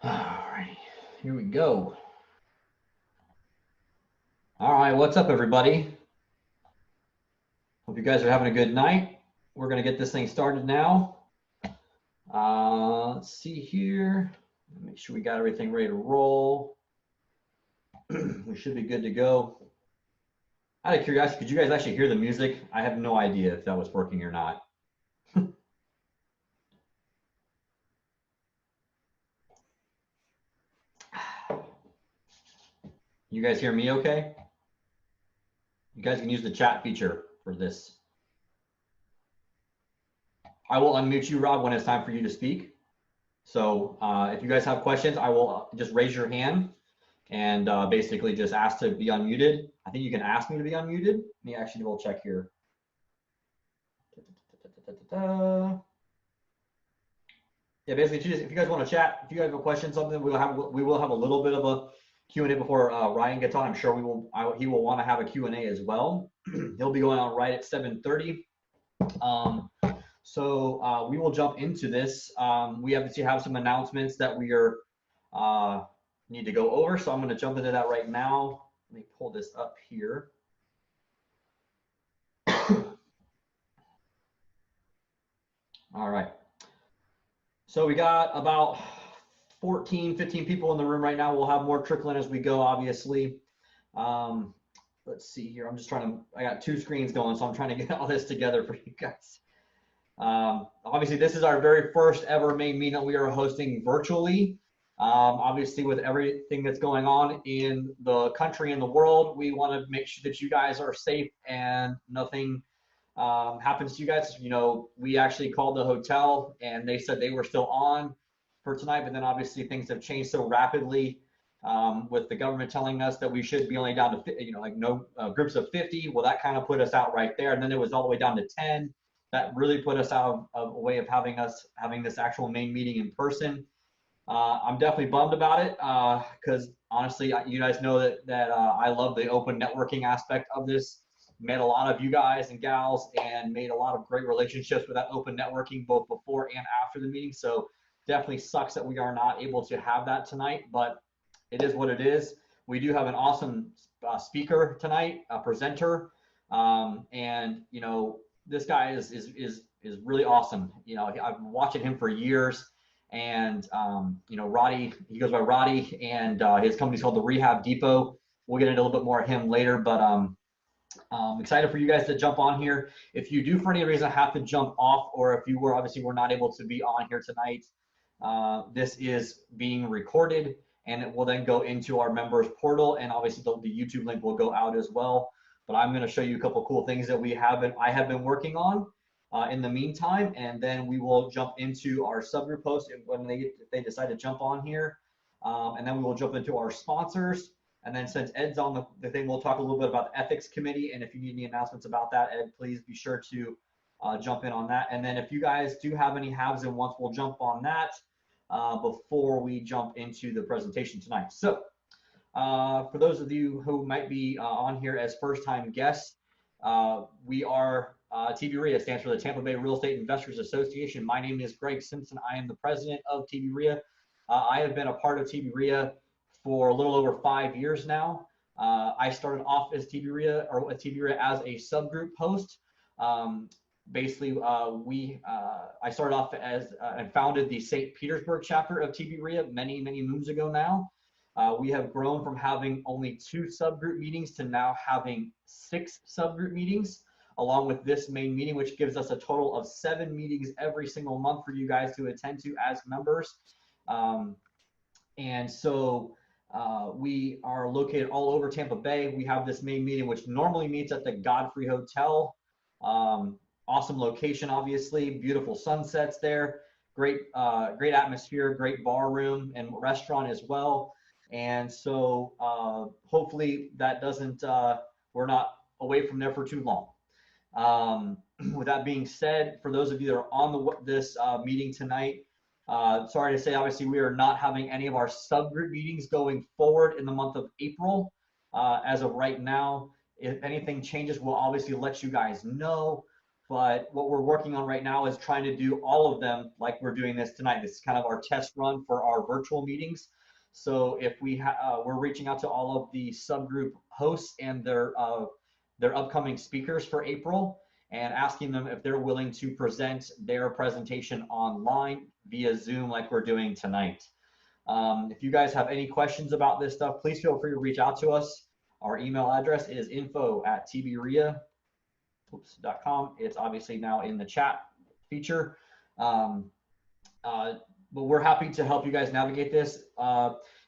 All right, here we go. All right, what's up, everybody? Hope you guys are having a good night. We're going to get this thing started now. Let's see here. Make sure we got everything ready to roll. We should be good to go. Out of curiosity, could you guys actually hear the music? I have no idea if that was working or not. You guys hear me okay? You guys can use the chat feature for this. I will unmute you, Rob, when it's time for you to speak. So if you guys have questions, I will just raise your hand and basically just ask to be unmuted. I think you can ask me to be unmuted. Let me actually double check here. Yeah, basically, if you guys want to chat, if you guys have a question, something, we will have a little bit of a Q&A before Ryan gets on. I'm sure he will want to have a Q&A as well. He'll be going on right at 7:30. So we will jump into this. We obviously have some announcements that we are need to go over. So I'm going to jump into that right now. Let me pull this up here. All right. So we got about 14, 15 people in the room right now. We'll have more trickling as we go, obviously. Let's see here. I'm just trying to, I got two screens going, so I'm trying to get all this together for you guys. Obviously, this is our very first ever main meeting that we are hosting virtually. Obviously, with everything that's going on in the country and the world, we want to make sure that you guys are safe and nothing happens to you guys. You know, we actually called the hotel and they said they were still on for tonight, but then obviously things have changed so rapidly with the government telling us that we should be only down to, you know, like no groups of 50. Well, that kind of put us out right there. And then it was all the way down to 10. That really put us out of a way of having this actual main meeting in person. I'm definitely bummed about it because honestly, you guys know that I love the open networking aspect of this. Met a lot of you guys and gals and made a lot of great relationships with that open networking both before and after the meeting. So definitely sucks that we are not able to have that tonight, but it is what it is. We do have an awesome speaker tonight, a presenter, and you know this guy is really awesome. You know, I've been watching him for years. And you know, Rotty, he goes by Rotty, and his company's called the Rehab Depot. We'll get into a little bit more of him later, but I'm excited for you guys to jump on here. If you do, for any reason, have to jump off, or if you were not able to be on here tonight, this is being recorded, and it will then go into our members portal, and obviously the YouTube link will go out as well. But I'm going to show you a couple cool things that I have been working on in the meantime, and then we will jump into our subgroup post when if they decide to jump on here, and then we will jump into our sponsors. And then since Ed's on the thing, we'll talk a little bit about the ethics committee. And if you need any announcements about that, Ed, please be sure to jump in on that. And then if you guys do have any haves and wants, we'll jump on that before we jump into the presentation tonight. So for those of you who might be on here as first-time guests, we are TBREIA, stands for the Tampa Bay Real Estate Investors Association. My name is Greg Simpson. I am the president of TBREIA. I have been a part of TBREIA for a little over 5 years now. I started off as TBREIA or at TBREIA as a subgroup host. Basically, I started off as and founded the St. Petersburg chapter of TBREIA many moons ago now. We have grown from having only 2 subgroup meetings to now having 6 subgroup meetings, along with this main meeting, which gives us a total of 7 meetings every single month for you guys to attend to as members. And so we are located all over Tampa Bay. We have this main meeting, which normally meets at the Godfrey Hotel. Awesome location, obviously, beautiful sunsets there, great atmosphere, great bar room and restaurant as well. And so hopefully that doesn't, we're not away from there for too long. With that being said, for those of you that are on this meeting tonight, sorry to say, obviously, we are not having any of our subgroup meetings going forward in the month of April. As of right now, if anything changes, we'll obviously let you guys know. But what we're working on right now is trying to do all of them like we're doing this tonight. This is kind of our test run for our virtual meetings. So if we're reaching out to all of the subgroup hosts and their upcoming speakers for April and asking them if they're willing to present their presentation online via Zoom like we're doing tonight. If you guys have any questions about this stuff, please feel free to reach out to us. Our email address is info@tbreia.com. It's obviously now in the chat feature. But we're happy to help you guys navigate this.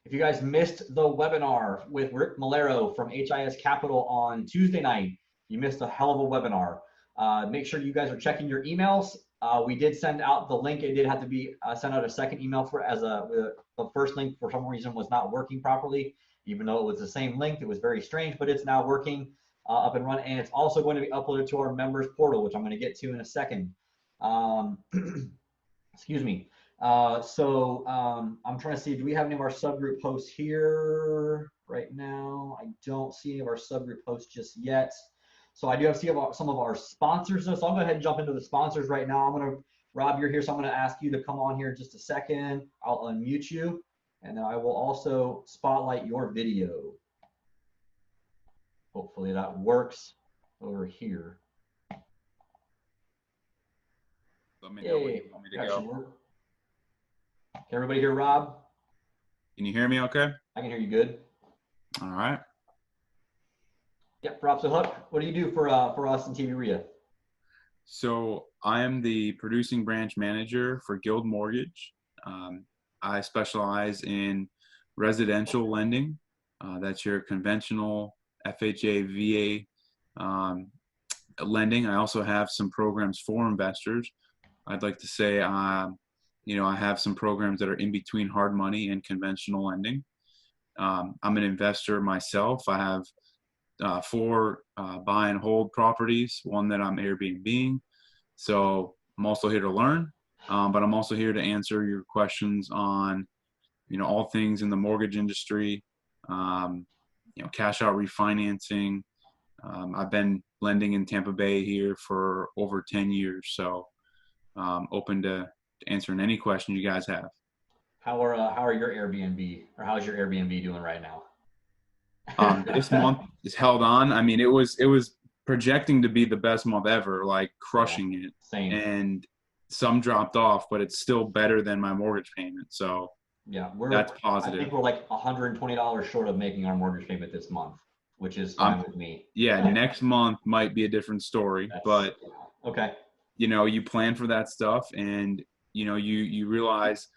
If you guys missed the webinar with Rick Malero from HIS Capital on Tuesday night, you missed a hell of a webinar. Make sure you guys are checking your emails. We did send out the link. It did have to be sent out a second email the first link for some reason was not working properly, even though it was the same link. It was very strange, but it's now working up and running. And it's also going to be uploaded to our members portal, which I'm going to get to in a second. Excuse me. I'm trying to see, do we have any of our subgroup posts here right now? I don't see any of our subgroup posts just yet. So I do have some of our sponsors. So I'll go ahead and jump into the sponsors right now. Rob, you're here, so I'm going to ask you to come on here in just a second. I'll unmute you, and then I will also spotlight your video. Hopefully that works over here. Let me know when you want me to go. Can everybody hear Rob? Can you hear me okay? I can hear you good. All right. Yep, Rob, so Huck, what do you do for us in TBREIA? So I am the producing branch manager for Guild Mortgage. I specialize in residential lending. That's your conventional FHA, VA lending. I also have some programs for investors. I'd like to say, I have some programs that are in between hard money and conventional lending. I'm an investor myself. I have 4 buy and hold properties, one that I'm Airbnb-ing. So I'm also here to learn, but I'm also here to answer your questions on, all things in the mortgage industry, cash out refinancing. I've been lending in Tampa Bay here for over 10 years. So open to answering any question you guys have. How are your Airbnb, or how's your Airbnb doing right now? This month is held on. I mean, it was projecting to be the best month ever, like crushing it. Same. And some dropped off, but it's still better than my mortgage payment. So yeah, that's positive. I think we're like $120 short of making our mortgage payment this month, which is fine with me. Yeah, next month might be a different story, but okay. You plan for that stuff, and you realize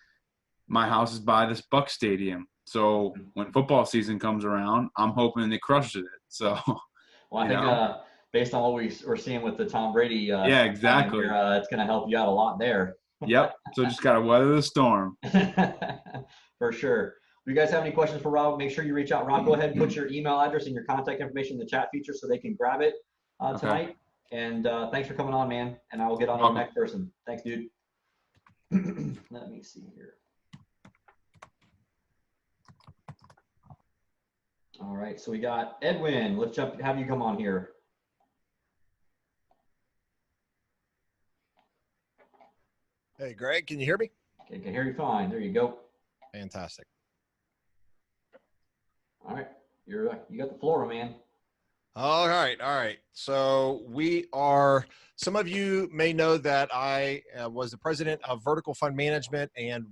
my house is by this Buck Stadium. So when football season comes around, I'm hoping it crushes it. So, well, I think based on what we're seeing with the Tom Brady, yeah, exactly, it's going to help you out a lot there. Yep. So just got to weather the storm. For sure. If you guys have any questions for Rob, make sure you reach out. Rob, go ahead and put your email address and your contact information in the chat feature so they can grab it tonight. Okay. And thanks for coming on, man. And I will get on to the next person. Thanks, dude. Let me see here. All right, so we got Edwin. Let's have you come on here. Hey, Greg, can you hear me? Okay, can hear you fine. There you go. Fantastic. All right, you got the floor, man. All right. So some of you may know that I was the president of Vertical Fund Management, and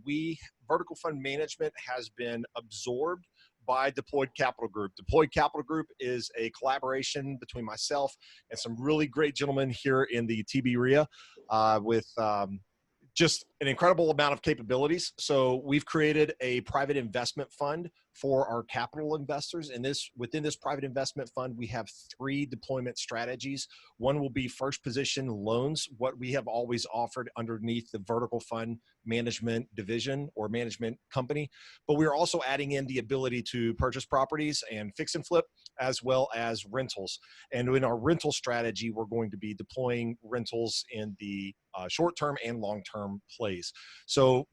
Vertical Fund Management has been absorbed by Deployed Capital Group. Deployed Capital Group is a collaboration between myself and some really great gentlemen here in the TBREIA with just an incredible amount of capabilities. So we've created a private investment fund for our capital investors. And within this private investment fund, we have 3 deployment strategies. One will be first position loans, what we have always offered underneath the Vertical Fund Management division or management company. But we're also adding in the ability to purchase properties and fix and flip, as well as rentals. And in our rental strategy, we're going to be deploying rentals in the short-term and long-term plays. So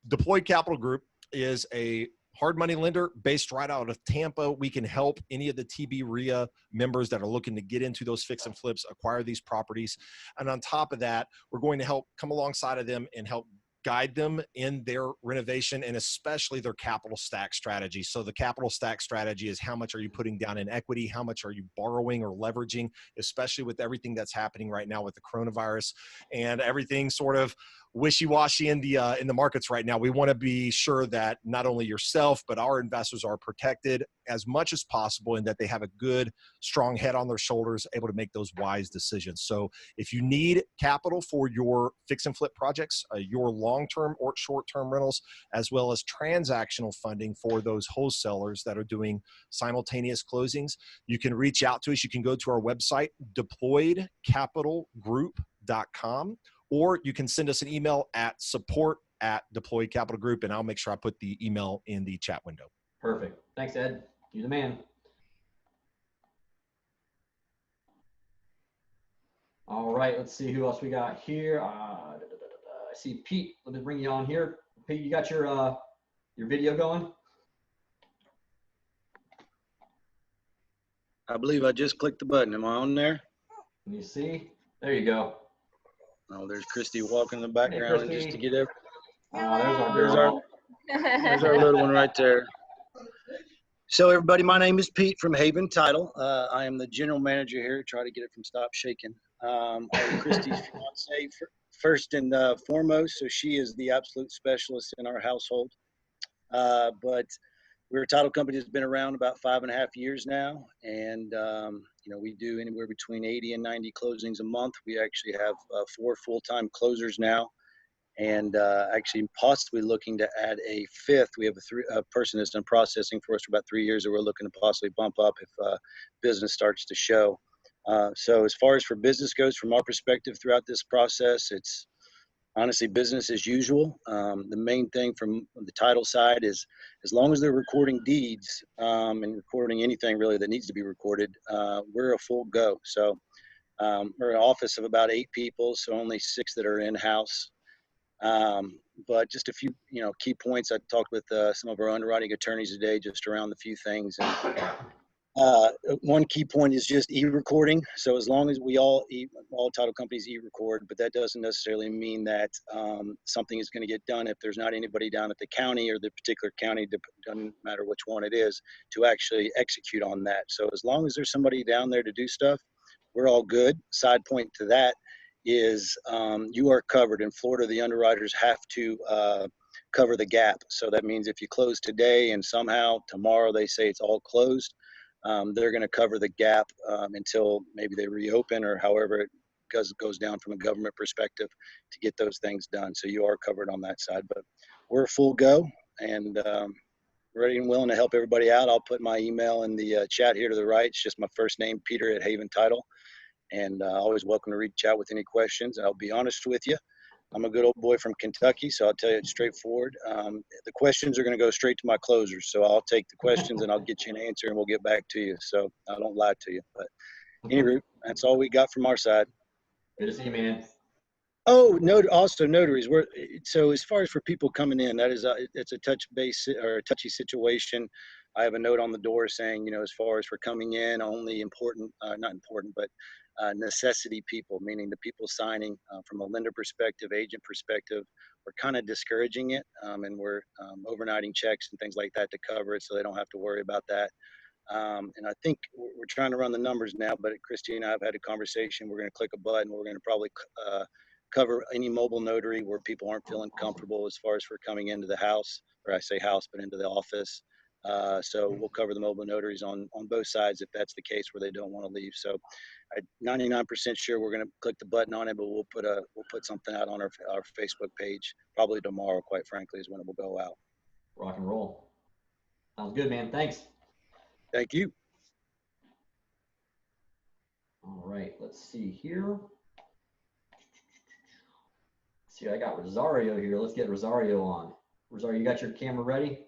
Deployed Capital Group is a hard money lender based right out of Tampa. We can help any of the TBREIA members that are looking to get into those fix and flips, acquire these properties. And on top of that, we're going to help come alongside of them and help guide them in their renovation and especially their capital stack strategy. So the capital stack strategy is how much are you putting down in equity? How much are you borrowing or leveraging, especially with everything that's happening right now with the coronavirus and everything sort of wishy-washy in the markets right now. We want to be sure that not only yourself, but our investors are protected as much as possible and that they have a good, strong head on their shoulders, able to make those wise decisions. So if you need capital for your fix and flip projects, your long-term or short-term rentals, as well as transactional funding for those wholesalers that are doing simultaneous closings, you can reach out to us. You can go to our website, deployedcapitalgroup.com, or you can send us an email at support@Deployed Capital Group, and I'll make sure I put the email in the chat window. Perfect. Thanks, Ed. You're the man. All right, let's see who else we got here. I see Pete. Let me bring you on here. Pete, you got your video going? I believe I just clicked the button. Am I on there? Let me see. There you go. Oh, there's Christy walking in the background just to get every. There's our There's girl. There's our little one right there. So everybody, my name is Pete from Haven Title. I am the general manager here. Try to get it from Stop Shaking. I'm Christy's fiance first and foremost. So she is the absolute specialist in our household. But we're a title company that's been around about 5.5 years now. And, you know, we do anywhere between 80 and 90 closings a month. We actually have 4 full-time closers now. And actually possibly looking to add a 5th. We have a person that's done processing for us for about 3 years that we're looking to possibly bump up if business starts to show. So as far as for business goes, from our perspective throughout this process, it's honestly business as usual. The main thing from the title side is as long as they're recording deeds and recording anything really that needs to be recorded, we're a full go. So we're an office of about 8 people, so only 6 that are in-house. But just a few, you know, key points. I talked with some of our underwriting attorneys today, just around a few things. And one key point is just e-recording. So as long as we all title companies e-record, but that doesn't necessarily mean that something is going to get done if there's not anybody down at the county or the particular county, doesn't matter which one it is, to actually execute on that. So as long as there's somebody down there to do stuff, we're all good. Side point to that is you are covered. In Florida, the underwriters have to cover the gap. So that means if you close today and somehow tomorrow they say it's all closed, they're going to cover the gap until maybe they reopen or however it goes down from a government perspective to get those things done. So you are covered on that side. But we're full go and ready and willing to help everybody out. I'll put my email in the chat here to the right. It's just my first name, Peter at Haven Title. And always welcome to reach out with any questions. I'll be honest with you. I'm a good old boy from Kentucky, so I'll tell you it's straightforward. The questions are going to go straight to my closers. So I'll take the questions and I'll get you an answer and we'll get back to you. So I don't lie to you. But anyway, that's all we got from our side. Good to see you, man. Oh, also notaries. So as far as for people coming in, it's a touchy situation. I have a note on the door saying, you know, as far as for coming in, only important, not important, but necessity people, meaning the people signing from a lender perspective, agent perspective, we're kind of discouraging it. And we're overnighting checks and things like that to cover it so they don't have to worry about that. And I think we're trying to run the numbers now, but Christy and I have had a conversation. We're going to click a button. We're going to probably cover any mobile notary where people aren't feeling comfortable as far as for coming into the house, or I say house, but into the office. So we'll cover the mobile notaries on both sides if that's the case where they don't want to leave. So I'm 99% sure we're going to click the button on it, but we'll put something out on our Facebook page probably tomorrow, quite frankly, is when it will go out. Rock and roll. Sounds good, man. Thanks. Thank you. All right, let's see here. See, I got Rosario here. Let's get Rosario on. Rosario, you got your camera ready?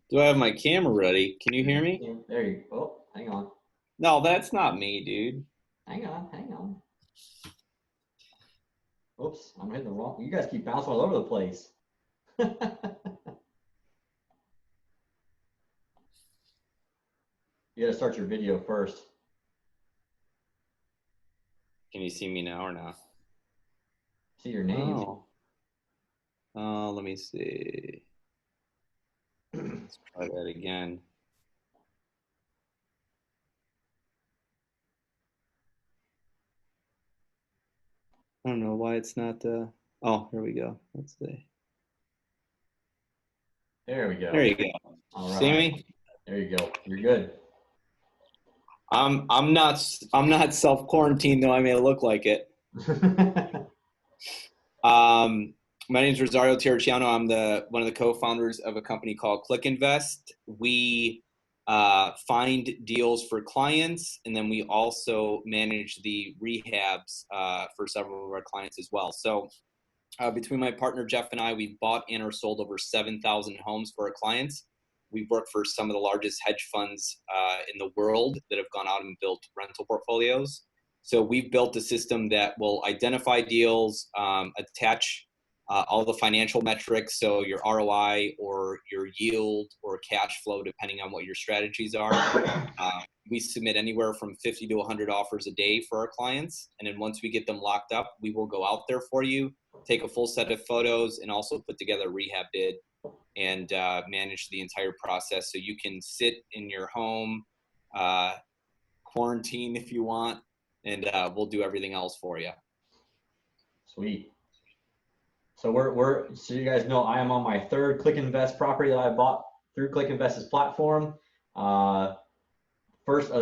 Do I have my camera ready? Can you hear me? There you go. Oh, hang on. No, that's not me, dude. Hang on. Oops, I'm hitting the wrong. You guys keep bouncing all over the place. You gotta start your video first. Can you see me now or not? See your name. Let me see. Let's try that again. I don't know why it's not. Oh, here we go. Let's see. There we go. There you go. All right. See me? There you go. You're good. I'm not self quarantined though. I may look like it. My name is Rosario Terracciano. I'm one of the co-founders of a company called Click Invest. We find deals for clients, and then we also manage the rehabs for several of our clients as well. So between my partner Jeff and I, we've bought and or sold over 7,000 homes for our clients. We've worked for some of the largest hedge funds in the world that have gone out and built rental portfolios. So we've built a system that will identify deals, attach all the financial metrics, so your ROI or your yield or cash flow, depending on what your strategies are. We submit anywhere from 50 to 100 offers a day for our clients. And then once we get them locked up, we will go out there for you, take a full set of photos, and also put together a rehab bid and manage the entire process. So you can sit in your home, quarantine if you want, and we'll do everything else for you. Sweet. So so you guys know I am on my third Click Invest property that I bought through Click Invest's platform. The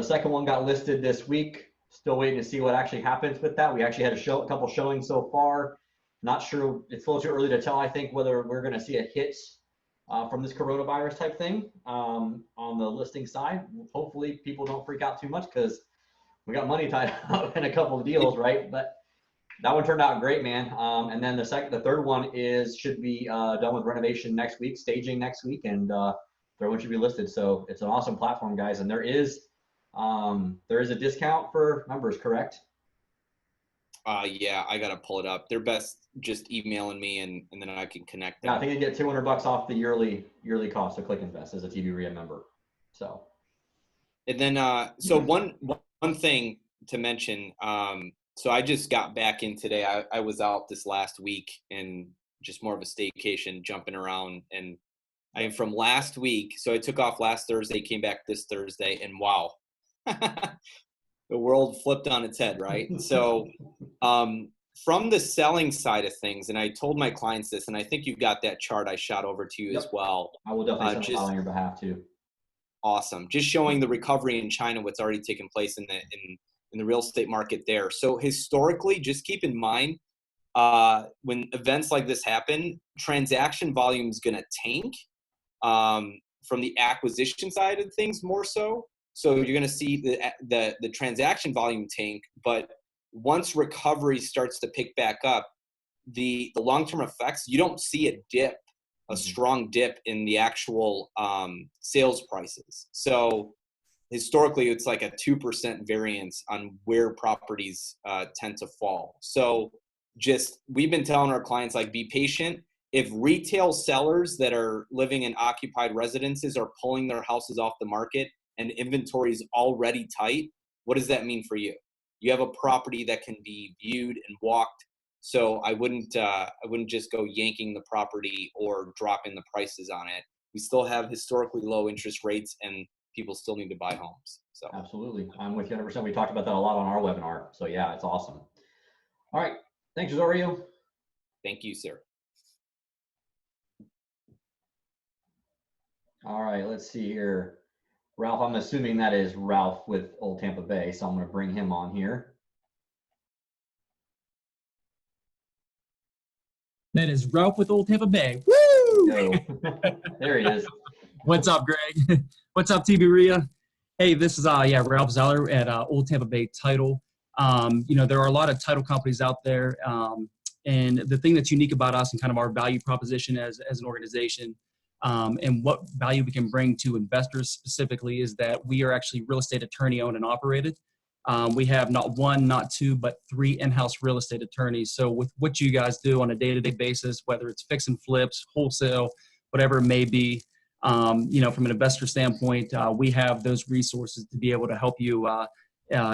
second one got listed this week. Still waiting to see what actually happens with that. We actually had a couple showings so far. Not sure, it's a little too early to tell, I think, whether we're going to see a hit from this coronavirus type thing on the listing side. Hopefully people don't freak out too much because we got money tied up in a couple of deals, right? But that one turned out great, man. And then the third one should be done with renovation next week, staging next week, and third one should be listed. So it's an awesome platform, guys. And there is a discount for members, correct? Yeah, I gotta pull it up. They're best just emailing me and then I can connect them. Yeah, I think you get $200 off the yearly cost of Click Invest as a TBREIA member. So. And then so one thing to mention. So I just got back in today. I was out this last week and just more of a staycation, jumping around. And I am from last week. So I took off last Thursday, came back this Thursday, and wow, the world flipped on its head, right? So from the selling side of things, and I told my clients this, and I think you've got that chart I shot over to you as well. I will definitely send it on your behalf too. Awesome. Just showing the recovery in China, what's already taken place in the real estate market there. So historically, just keep in mind, when events like this happen, transaction volume is going to tank from the acquisition side of things more so. So you're going to see the transaction volume tank, but once recovery starts to pick back up, the long-term effects, you don't see a strong dip in the actual sales prices. So historically, it's like a 2% variance on where properties tend to fall. So we've been telling our clients, like, be patient. If retail sellers that are living in occupied residences are pulling their houses off the market and inventory is already tight, what does that mean for you? You have a property that can be viewed and walked. So I wouldn't just go yanking the property or dropping the prices on it. We still have historically low interest rates and people still need to buy homes. So absolutely. I'm with you 100%. We talked about that a lot on our webinar. So yeah, it's awesome. All right. Thanks, Rosario. Thank you, sir. All right, let's see here. Ralph, I'm assuming that is Ralph with Old Tampa Bay, so I'm going to bring him on here. That is Ralph with Old Tampa Bay. Woo! There he is. What's up, Greg? What's up, TBREIA? Hey, this is Ralph Zeller at Old Tampa Bay Title. There are a lot of title companies out there, and the thing that's unique about us and kind of our value proposition as an organization, and what value we can bring to investors specifically, is that we are actually real estate attorney owned and operated. We have not one, not two, but 3 in-house real estate attorneys. So with what you guys do on a day-to-day basis, whether it's fix and flips, wholesale, whatever it may be, You know, from an investor standpoint, we have those resources to be able to help you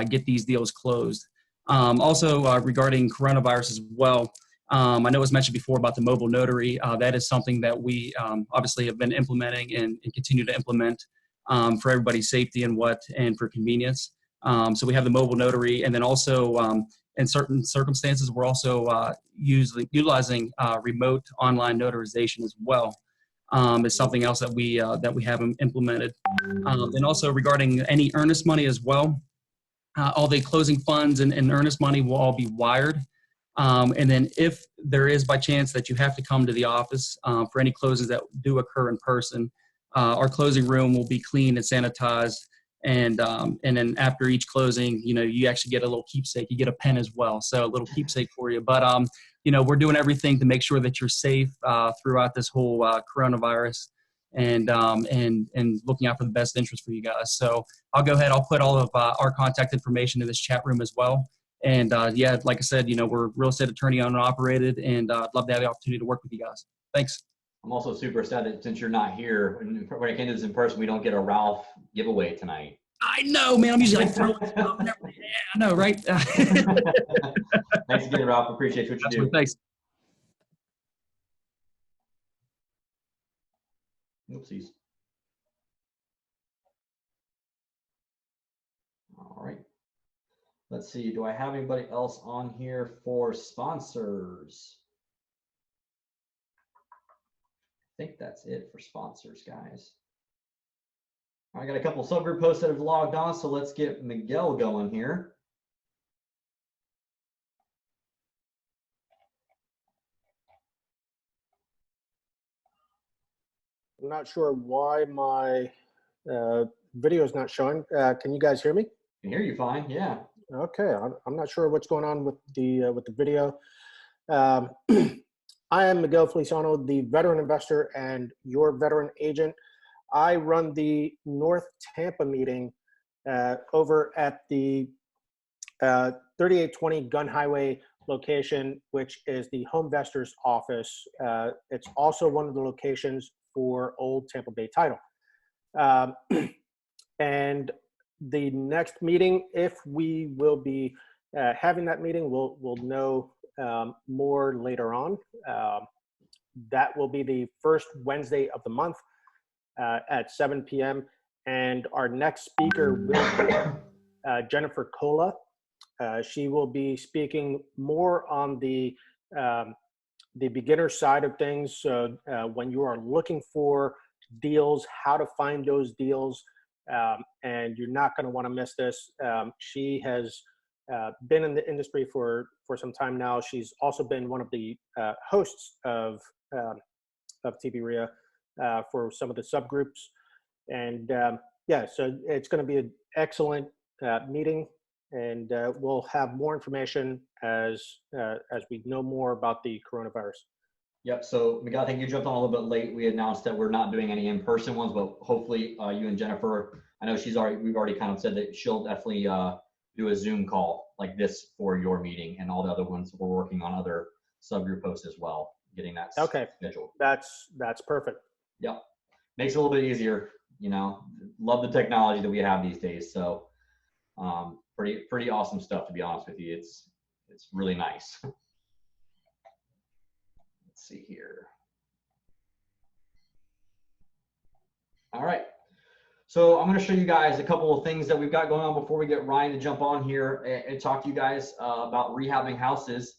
get these deals closed. Also, regarding coronavirus as well, I know it was mentioned before about the mobile notary. That is something that we obviously have been implementing and continue to implement for everybody's safety and for convenience. So we have the mobile notary, and then also in certain circumstances, we're also utilizing remote online notarization as well. Is something else that we have implemented. And also regarding any earnest money as well, all the closing funds and earnest money will all be wired. And then if there is by chance that you have to come to the office for any closings that do occur in person, our closing room will be cleaned and sanitized. And then after each closing, you know, you actually get a little keepsake. You get a pen as well, so a little keepsake for you. But you know, we're doing everything to make sure that you're safe throughout this whole coronavirus, and looking out for the best interest for you guys. So I'll go ahead. I'll put all of our contact information in this chat room as well. And yeah, like I said, you know, we're real estate attorney owned and operated, and I'd love to have the opportunity to work with you guys. Thanks. I'm also super sad that since you're not here, when I came to this in person, we don't get a Ralph giveaway tonight. I know, man. I'm usually like throwing stuff and everything. Yeah, I know, right? Thanks again, Ralph. Appreciate what you do. Thanks. Oopsies. All right. Let's see. Do I have anybody else on here for sponsors? I think that's it for sponsors, guys. I got a couple subgroup posts that have logged on, so let's get Miguel going here. I'm not sure why my video is not showing. Can you guys hear me? I can hear you fine, yeah. Okay, I'm not sure what's going on with the video. I am Miguel Feliciano, the veteran investor and your veteran agent. I run the North Tampa meeting over at the 3820 Gun Highway location, which is the Homevestors office. It's also one of the locations for Old Tampa Bay Title. And the next meeting, if we will be having that meeting, we'll know more later on. That will be the first Wednesday of the month at 7 p.m. And our next speaker will be Jennifer Cola. She will be speaking more on the beginner side of things. So when you are looking for deals, how to find those deals, and you're not going to want to miss this. She has been in the industry for some time now. She's also been one of the hosts of TBREIA for some of the subgroups. And yeah, so it's going to be an excellent meeting, and we'll have more information as we know more about the coronavirus. Yep. So Miguel, I think you jumped on a little bit late. We announced that we're not doing any in-person ones, but hopefully you and Jennifer, I know we've already kind of said that she'll definitely do a Zoom call like this for your meeting, and all the other ones we're working on other subgroup posts as well, getting that scheduled. That's perfect. Yep. Makes it a little bit easier, you know. Love the technology that we have these days. So pretty awesome stuff, to be honest with you. It's really nice. Let's see here. All right. So I'm going to show you guys a couple of things that we've got going on before we get Ryan to jump on here and talk to you guys about rehabbing houses.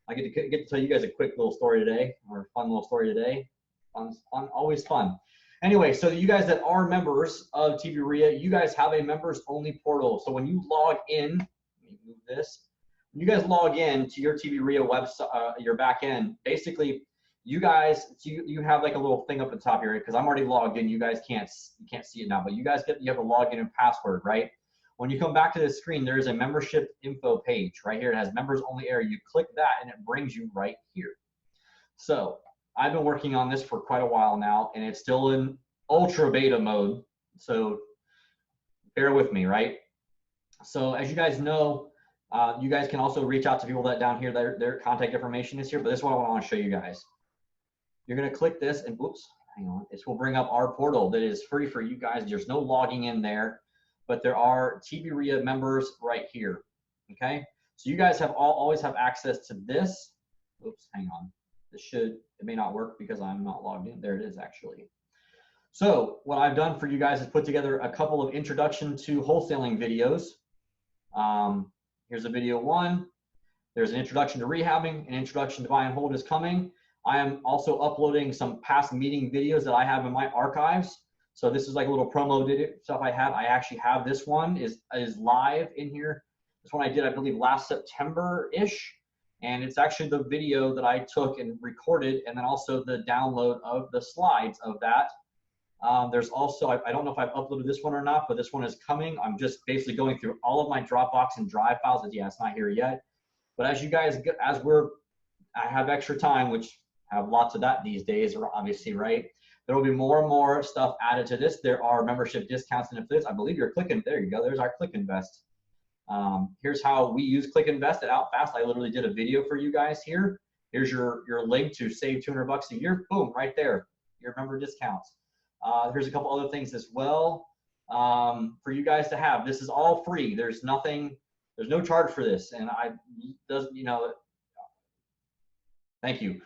I get to tell you guys a quick little story today, or a fun little story today. Always fun. Anyway, so you guys that are members of TBREIA, you guys have a members only portal. So when you log in, let me move this. When you guys log in to your TBREIA website, your back end, basically you guys, you have like a little thing up at the top here, because I'm already logged in. You guys can't see it now, but you have a login and password, right? When you come back to this screen, there is a membership info page right here. It has members only area. You click that and it brings you right here. So I've been working on this for quite a while now, and it's still in ultra beta mode. So bear with me, right? So as you guys know, you guys can also reach out to people that down here, their contact information is here, but this is what I want to show you guys. You're going to click this and, whoops, hang on, this will bring up our portal that is free for you guys. There's no logging in there, but there are TBREIA members right here. Okay, so you guys have always have access to this. Oops, hang on. It may not work because I'm not logged in. There it is actually. So what I've done for you guys is put together a couple of introduction to wholesaling videos. Here's a video 1. There's an introduction to rehabbing, an introduction to buy and hold is coming. I am also uploading some past meeting videos that I have in my archives. So this is like a little promo stuff I have. I actually have this one is live in here. This one I did, I believe, last September-ish. And it's actually the video that I took and recorded, and then also the download of the slides of that. There's also, I don't know if I've uploaded this one or not, but this one is coming. I'm just basically going through all of my Dropbox and Drive files. Yeah, it's not here yet. But as you guys, I have extra time, which I have lots of that these days, obviously, right? There will be more and more stuff added to this. There are membership discounts and affiliates. I believe you're clicking, there you go. There's our Click Invest. Here's how we use Click Invest at Outfast. I literally did a video for you guys here. Here's your link to save $200 a year. Boom, right there. Your member discounts. Here's a couple other things as well for you guys to have. This is all free. There's no charge for this, and thank you.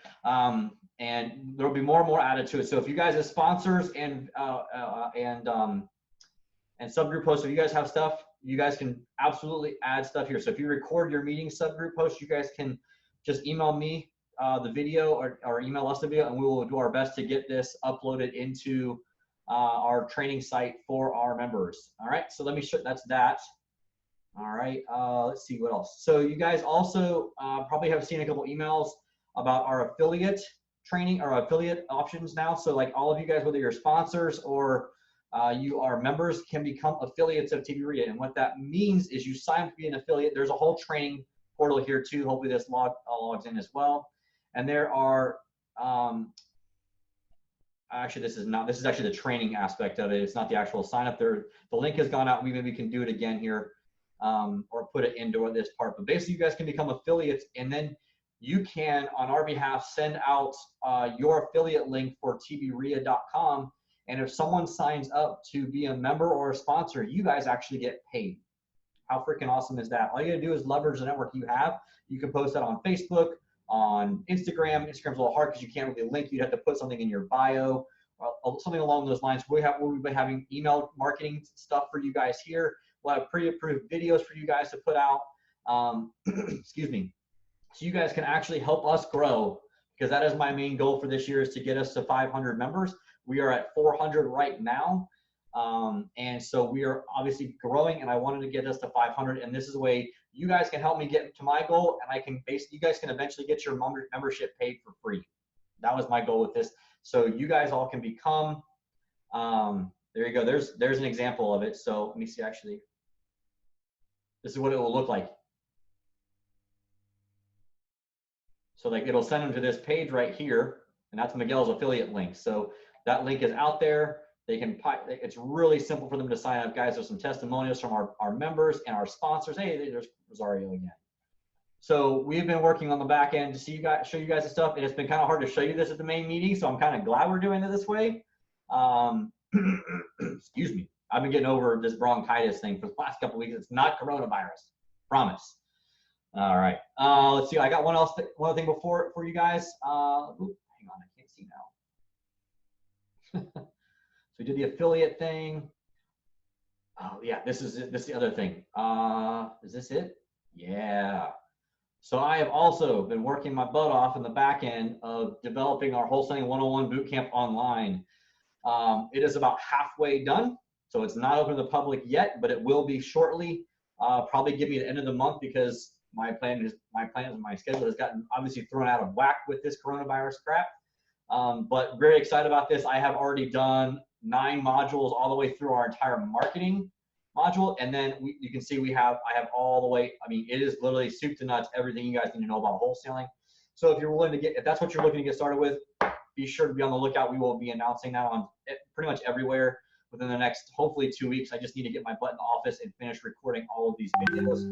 And there will be more and more added to it. So if you guys have sponsors and subgroup posts, if you guys have stuff, you guys can absolutely add stuff here. So if you record your meeting subgroup post, you guys can just email me the video or email us the video, and we will do our best to get this uploaded into our training site for our members. All right, so let me show, that's that. All right, let's see what else. So you guys also probably have seen a couple emails about our affiliate training or affiliate options now. So like all of you guys, whether you're sponsors or you are members, can become affiliates of TBREIA. And what that means is you sign up to be an affiliate. There's a whole training portal here too. Hopefully this logs in as well. And there are, actually this is actually the training aspect of it. It's not the actual sign up there. The link has gone out. We maybe can do it again here or put it into this part. But basically you guys can become affiliates, and then you can, on our behalf, send out your affiliate link for tbreia.com. And if someone signs up to be a member or a sponsor, you guys actually get paid. How freaking awesome is that? All you gotta do is leverage the network you have. You can post that on Facebook, on Instagram. Instagram's a little hard because you can't really link. You'd have to put something in your bio, or something along those lines. We'll be having email marketing stuff for you guys here. We'll have pre-approved videos for you guys to put out. Excuse me. So you guys can actually help us grow, because that is my main goal for this year, is to get us to 500 members. We are at 400 right now. And so we are obviously growing, and I wanted to get us to 500. And this is a way you guys can help me get to my goal, and you guys can eventually get your membership paid for free. That was my goal with this. So you guys all can become, there you go. There's an example of it. So let me see, actually, this is what it will look like. So like it'll send them to this page right here, and that's Miguel's affiliate link. So that link is out there. It's really simple for them to sign up, guys. There's some testimonials from our members and our sponsors. Hey, there's Rosario again. So we've been working on the back end to show you guys the stuff, and it's been kind of hard to show you this at the main meeting. So I'm kind of glad we're doing it this way. Excuse me. I've been getting over this bronchitis thing for the last couple of weeks. It's not coronavirus, promise. All right. Let's see. I got one other thing for you guys. Hang on, I can't see now. So we did the affiliate thing. Oh yeah, this is the other thing. Is this it? Yeah. So I have also been working my butt off in the back end of developing our Wholesaling 101 Bootcamp online. It is about halfway done, so it's not open to the public yet, but it will be shortly. Probably give me the end of the month, because my schedule has gotten obviously thrown out of whack with this coronavirus crap. But very excited about this. I have already done 9 modules all the way through our entire marketing module, and then you can see I have all the way. I mean, it is literally soup to nuts, everything you guys need to know about wholesaling. So if you're willing to if that's what you're looking to get started with, be sure to be on the lookout. We will be announcing that on pretty much everywhere within the next, hopefully, 2 weeks. I just need to get my butt in the office and finish recording all of these videos,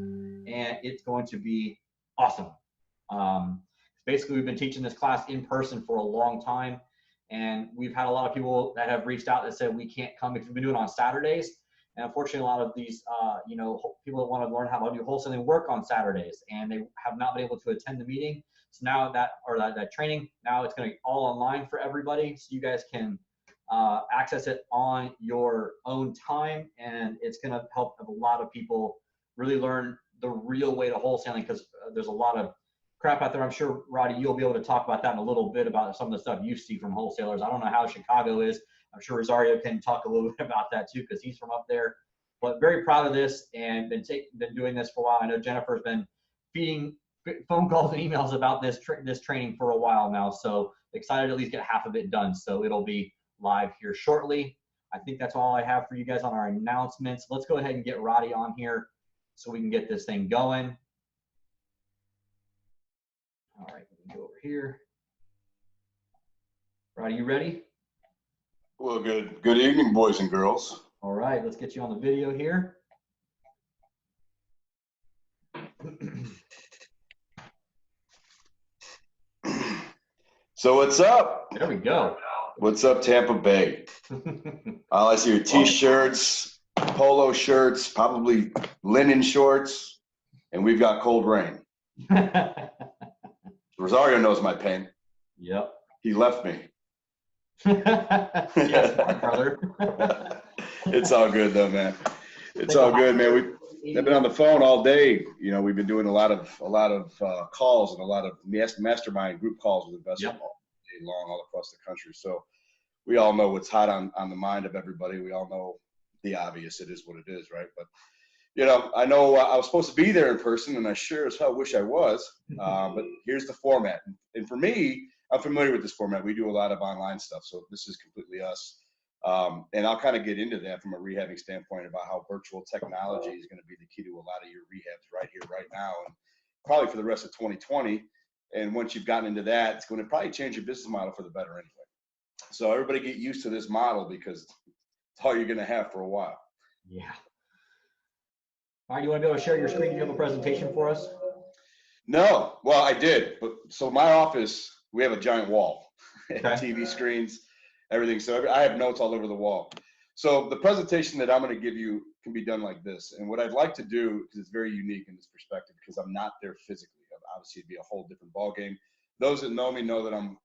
and it's going to be awesome. Basically, we've been teaching this class in person for a long time, And we've had a lot of people that have reached out that said we can't come if we've been doing it on Saturdays. And unfortunately, a lot of these, people that want to learn how to do wholesaling work on Saturdays, and they have not been able to attend the meeting. So now that training, now it's going to be all online for everybody, so you guys can access it on your own time, and it's going to help a lot of people really learn the real way to wholesaling, because there's a lot of crap out there. I'm sure, Rotty, you'll be able to talk about that in a little bit, about some of the stuff you see from wholesalers. I don't know how Chicago is. I'm sure Rosario can talk a little bit about that too, because he's from up there. But very proud of this, and been doing this for a while. I know Jennifer's been feeding phone calls and emails about this training for a while now. So excited to at least get half of it done. So it'll be live here shortly. I think that's all I have for you guys on our announcements. Let's go ahead and get Rotty on here so we can get this thing going. All right, we can go over here. Rotty, you ready? Well, good evening, boys and girls. All right, let's get you on the video here. So what's up? There we go. What's up, Tampa Bay? All I see are t-shirts, polo shirts, probably linen shorts, and we've got cold rain. Rosario knows my pain. Yep. He left me. Yes, my brother. It's all good though, man. It's all good, man. I've been on the phone all day. You know, we've been doing a lot of calls and a lot of mastermind group calls with investors all day long, all across the country. So we all know what's hot on the mind of everybody. We all know the obvious. It is what it is, right? But you know, I know I was supposed to be there in person, and I sure as hell wish I was. But here's the format, and for me, I'm familiar with this format. We do a lot of online stuff, so this is completely us. And I'll kind of get into that from a rehabbing standpoint about how virtual technology is going to be the key to a lot of your rehabs right here, right now, and probably for the rest of 2020. And once you've gotten into that, it's going to probably change your business model for the better anyway. So everybody get used to this model, because it's all you're going to have for a while. Yeah. All right, you want to be able to share your screen? Do you have a presentation for us? No, well, I did. But so my office, we have a giant wall, Okay. TV screens, everything. So I have notes all over the wall. So the presentation that I'm going to give you can be done like this. And what I'd like to do, because it's very unique in this perspective, because I'm not there physically. Obviously, it'd be a whole different ballgame. Those that know me know that I'm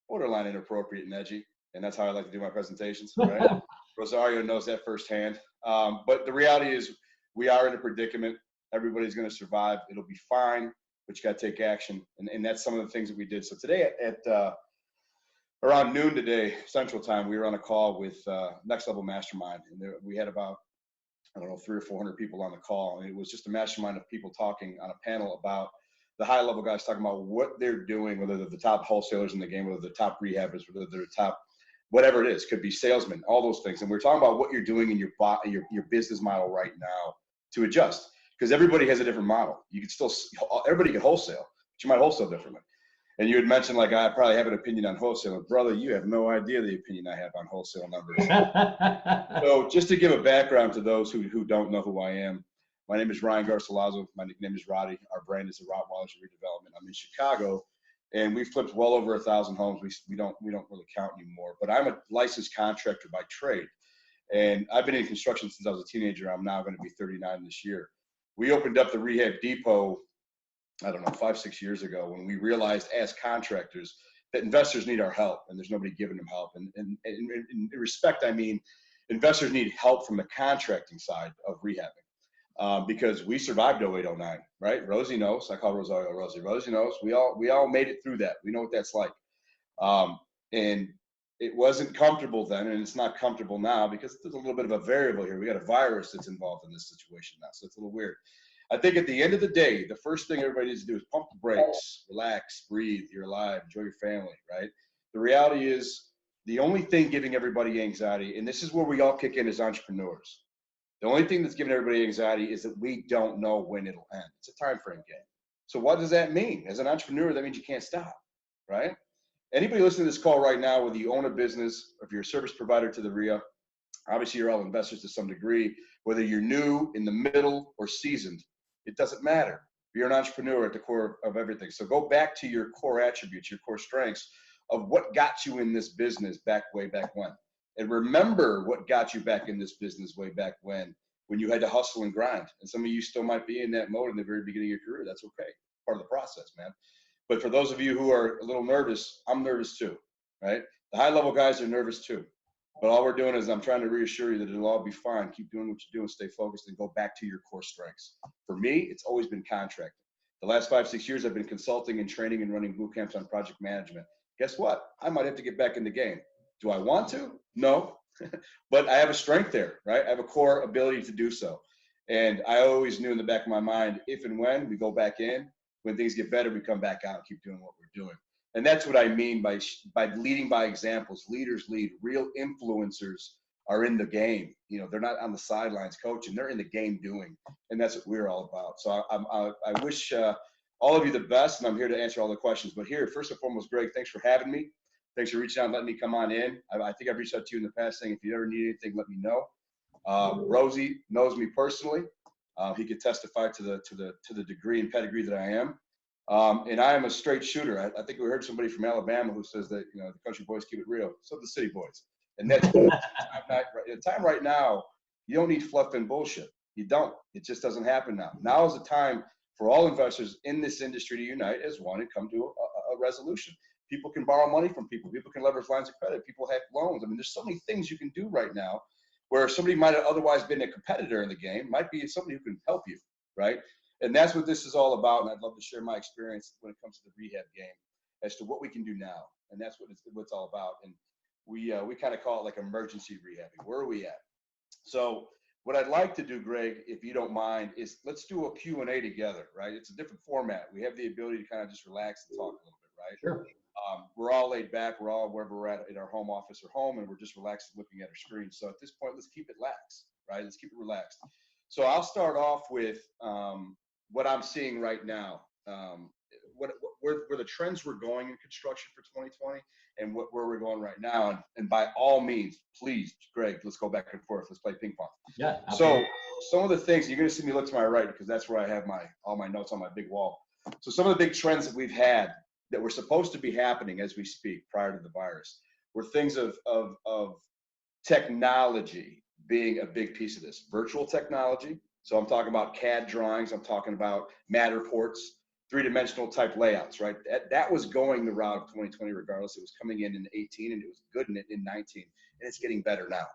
borderline inappropriate and edgy, and that's how I like to do my presentations. Right? Rosario knows that firsthand. But the reality is, we are in a predicament. Everybody's going to survive. It'll be fine, but you got to take action. And that's some of the things that we did. So today at around noon today, Central Time, we were on a call with Next Level Mastermind. And we had about, I don't know, 300 or 400 people on the call. And it was just a mastermind of people talking on a panel about the high level guys, talking about what they're doing, whether they're the top wholesalers in the game, whether they're the top rehabbers, whether they're the top, whatever it is, could be salesmen, all those things. And we're talking about what you're doing in your business model right now to adjust, because everybody has a different model. You can still, everybody can wholesale, but you might wholesale differently. And you had mentioned, like, I probably have an opinion on wholesale. Brother, you have no idea the opinion I have on wholesale numbers. So just to give a background to those who don't know who I am, my name is Ryan Garcilazo. My nickname is Rotty. Our brand is the Rottweilers Redevelopment. I'm in Chicago, and we've flipped well over 1,000 homes. We don't really count anymore. But I'm a licensed contractor by trade, and I've been in construction since I was a teenager. I'm now going to be 39 this year. We opened up the Rehab Depot, I don't know, 5-6 years ago, when we realized as contractors that investors need our help, and there's nobody giving them help. And in respect, I mean, investors need help from the contracting side of rehabbing. Because we survived 08-09, right? Rosie knows. I call Rosario Rosie. Rosie knows. We all made it through that. We know what that's like. And it wasn't comfortable then, and it's not comfortable now, because there's a little bit of a variable here. We got a virus that's involved in this situation now, so it's a little weird. I think at the end of the day, the first thing everybody needs to do is pump the brakes, relax, breathe. You're alive. Enjoy your family, right? The reality is, the only thing giving everybody anxiety, and this is where we all kick in as entrepreneurs. The only thing that's giving everybody anxiety is that we don't know when it'll end. It's a time frame game. So what does that mean? As an entrepreneur, that means you can't stop, right? Anybody listening to this call right now, whether you own a business or if you're a service provider to the REIA, obviously you're all investors to some degree, whether you're new, in the middle, or seasoned, it doesn't matter. You're an entrepreneur at the core of everything. So go back to your core attributes, your core strengths of what got you in this business way back when. And remember what got you back in this business way back when you had to hustle and grind. And some of you still might be in that mode in the very beginning of your career. That's okay. Part of the process, man. But for those of you who are a little nervous, I'm nervous too, right? The high level guys are nervous too. But all we're doing is I'm trying to reassure you that it'll all be fine. Keep doing what you're doing, stay focused, and go back to your core strengths. For me, it's always been contracting. The last 5-6 years, I've been consulting and training and running boot camps on project management. Guess what? I might have to get back in the game. Do I want to? No. But I have a strength there, right? I have a core ability to do so. And I always knew in the back of my mind, if and when we go back in, when things get better, we come back out and keep doing what we're doing. And that's what I mean by leading by examples. Leaders lead. Real influencers are in the game. You know, they're not on the sidelines coaching. They're in the game doing. And that's what we're all about. So I wish all of you the best, and I'm here to answer all the questions. But here, first and foremost, Greg, thanks for having me. Thanks for reaching out and letting me come on in. I think I've reached out to you in the past saying if you ever need anything, let me know. Rosie knows me personally. He could testify to the degree and pedigree that I am. And I am a straight shooter. I think we heard somebody from Alabama who says that, you know, the country boys keep it real. So do the city boys. And that's good. The time right now, you don't need fluff and bullshit. You don't. It just doesn't happen now. Now is the time for all investors in this industry to unite as one and come to a resolution. People can borrow money from people. People can leverage lines of credit. People have loans. I mean, there's so many things you can do right now where somebody might have otherwise been a competitor in the game, might be somebody who can help you, right? And that's what this is all about. And I'd love to share my experience when it comes to the rehab game as to what we can do now. And that's what it's all about. And we kind of call it like emergency rehabbing. Where are we at? So what I'd like to do, Greg, if you don't mind, is let's do a Q&A together, right? It's a different format. We have the ability to kind of just relax and talk a little bit, right? Sure. We're all laid back. We're all wherever we're at in our home office or home, and we're just relaxed looking at our screen. So at this point, let's keep it lax, right? Let's keep it relaxed. So I'll start off with what I'm seeing right now, where the trends were going in construction for 2020 and where we're going right now. And by all means, please, Greg, let's go back and forth. Let's play ping pong. Yeah. So some of the things, you're going to see me look to my right because that's where I have all my notes on my big wall. So some of the big trends that we've had that were supposed to be happening as we speak prior to the virus were things of technology being a big piece of this. Virtual technology. So I'm talking about CAD drawings. I'm talking about Matterports, three-dimensional type layouts, right? That was going the route of 2020 regardless. It was coming in 18 and it was good in 19, and it's getting better now.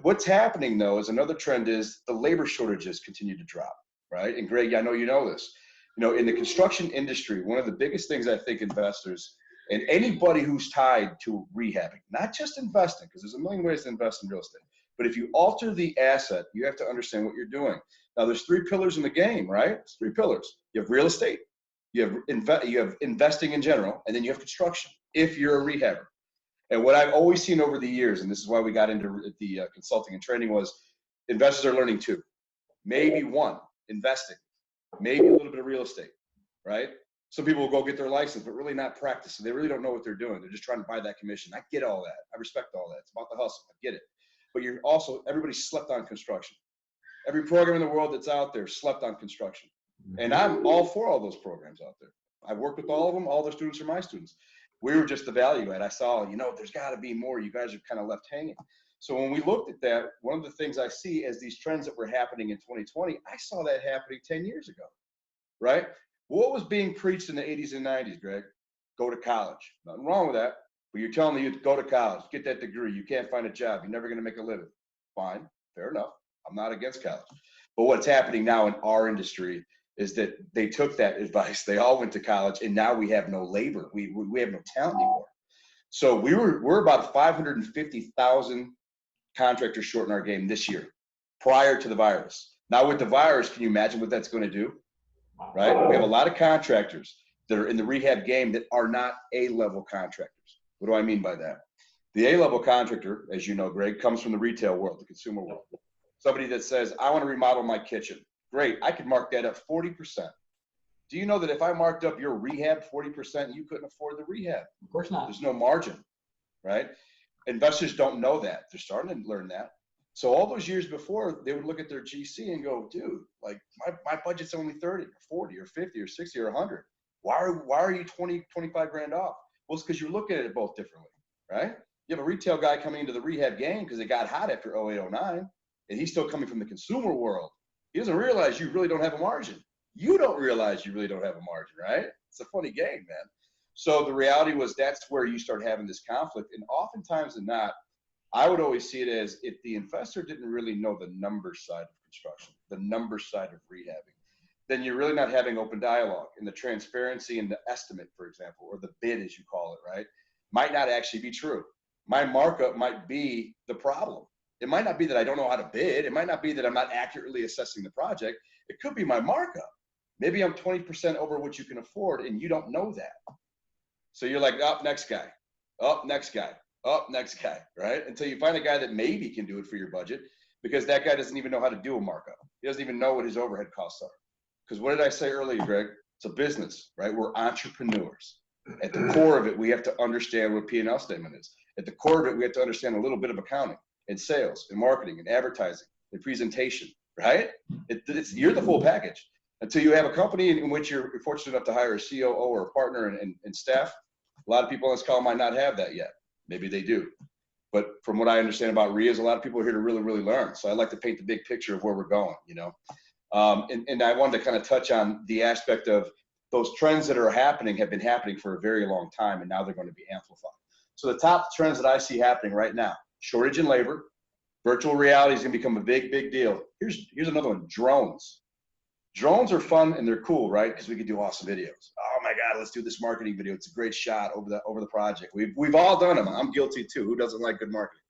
What's happening though is another trend is the labor shortages continue to drop, right? And Greg, I know you know this. You know, in the construction industry, one of the biggest things I think investors and anybody who's tied to rehabbing, not just investing, because there's a million ways to invest in real estate, but if you alter the asset, you have to understand what you're doing. Now, there's 3 pillars in the game, right? It's 3 pillars. You have real estate, you have investing in general, and then you have construction, if you're a rehabber. And what I've always seen over the years, and this is why we got into the consulting and training, was investors are learning 2. Maybe 1, investing. Maybe a little bit of real estate, right? Some people will go get their license, but really not practice. So they really don't know what they're doing. They're just trying to buy that commission. I get all that. I respect all that. It's about the hustle. I get it. But you're also, everybody slept on construction. Every program in the world that's out there slept on construction. And I'm all for all those programs out there. I've worked with all of them. All their students are my students. We were just the value add. I saw, you know, there's got to be more. You guys are kind of left hanging. So when we looked at that, one of the things I see as these trends that were happening in 2020, I saw that happening 10 years ago, right? What was being preached in the 80s and 90s, Greg? Go to college. Nothing wrong with that. But you're telling the youth, go to college, get that degree. You can't find a job. You're never going to make a living. Fine, fair enough. I'm not against college. But what's happening now in our industry is that they took that advice. They all went to college, and now we have no labor. We have no talent anymore. So we're about 550,000 contractors short in our game this year, prior to the virus. Now with the virus, can you imagine what that's going to do? Right? We have a lot of contractors that are in the rehab game that are not A-level contractors. What do I mean by that? The A-level contractor, as you know, Greg, comes from the retail world, the consumer world. Somebody that says, I want to remodel my kitchen. Great, I could mark that up 40%. Do you know that if I marked up your rehab 40%, you couldn't afford the rehab? Of course not. There's no margin, right? Investors don't know that. They're starting to learn that. So all those years before, they would look at their GC and go, dude, like my budget's only 30 or 40 or 50 or 60 or 100. Why are you 20, 25 grand off? Well, it's because you're looking at it both differently, right? You have a retail guy coming into the rehab game because it got hot after 08, 09, and he's still coming from the consumer world. He doesn't realize you really don't have a margin. You don't realize you really don't have a margin, right? It's a funny game, man. So the reality was that's where you start having this conflict. And oftentimes than not, I would always see it as if the investor didn't really know the number side of construction, the number side of rehabbing, then you're really not having open dialogue. And the transparency in the estimate, for example, or the bid, as you call it, right, might not actually be true. My markup might be the problem. It might not be that I don't know how to bid. It might not be that I'm not accurately assessing the project. It could be my markup. Maybe I'm 20% over what you can afford, and you don't know that. So you're like, up, next guy, up, next guy, up, next guy, right? Until you find a guy that maybe can do it for your budget, because that guy doesn't even know how to do a markup. He doesn't even know what his overhead costs are. Because what did I say earlier, Greg? It's a business, right? We're entrepreneurs. At the core of it, we have to understand what P&L statement is. At the core of it, we have to understand a little bit of accounting and sales and marketing and advertising and presentation, right? You're the full package. Until you have a company in which you're fortunate enough to hire a COO or a partner and staff, a lot of people on this call might not have that yet. Maybe they do. But from what I understand about REIA, a lot of people are here to really, really learn. So I like to paint the big picture of where we're going, you know. And I wanted to kind of touch on the aspect of those trends that are happening have been happening for a very long time, and now they're going to be amplified. So the top trends that I see happening right now: shortage in labor, virtual reality is going to become a big, big deal. Here's another one: drones. Drones are fun and they're cool, right? Because we can do awesome videos. Oh my God, let's do this marketing video. It's a great shot over the project. We've all done them. I'm guilty too. Who doesn't like good marketing?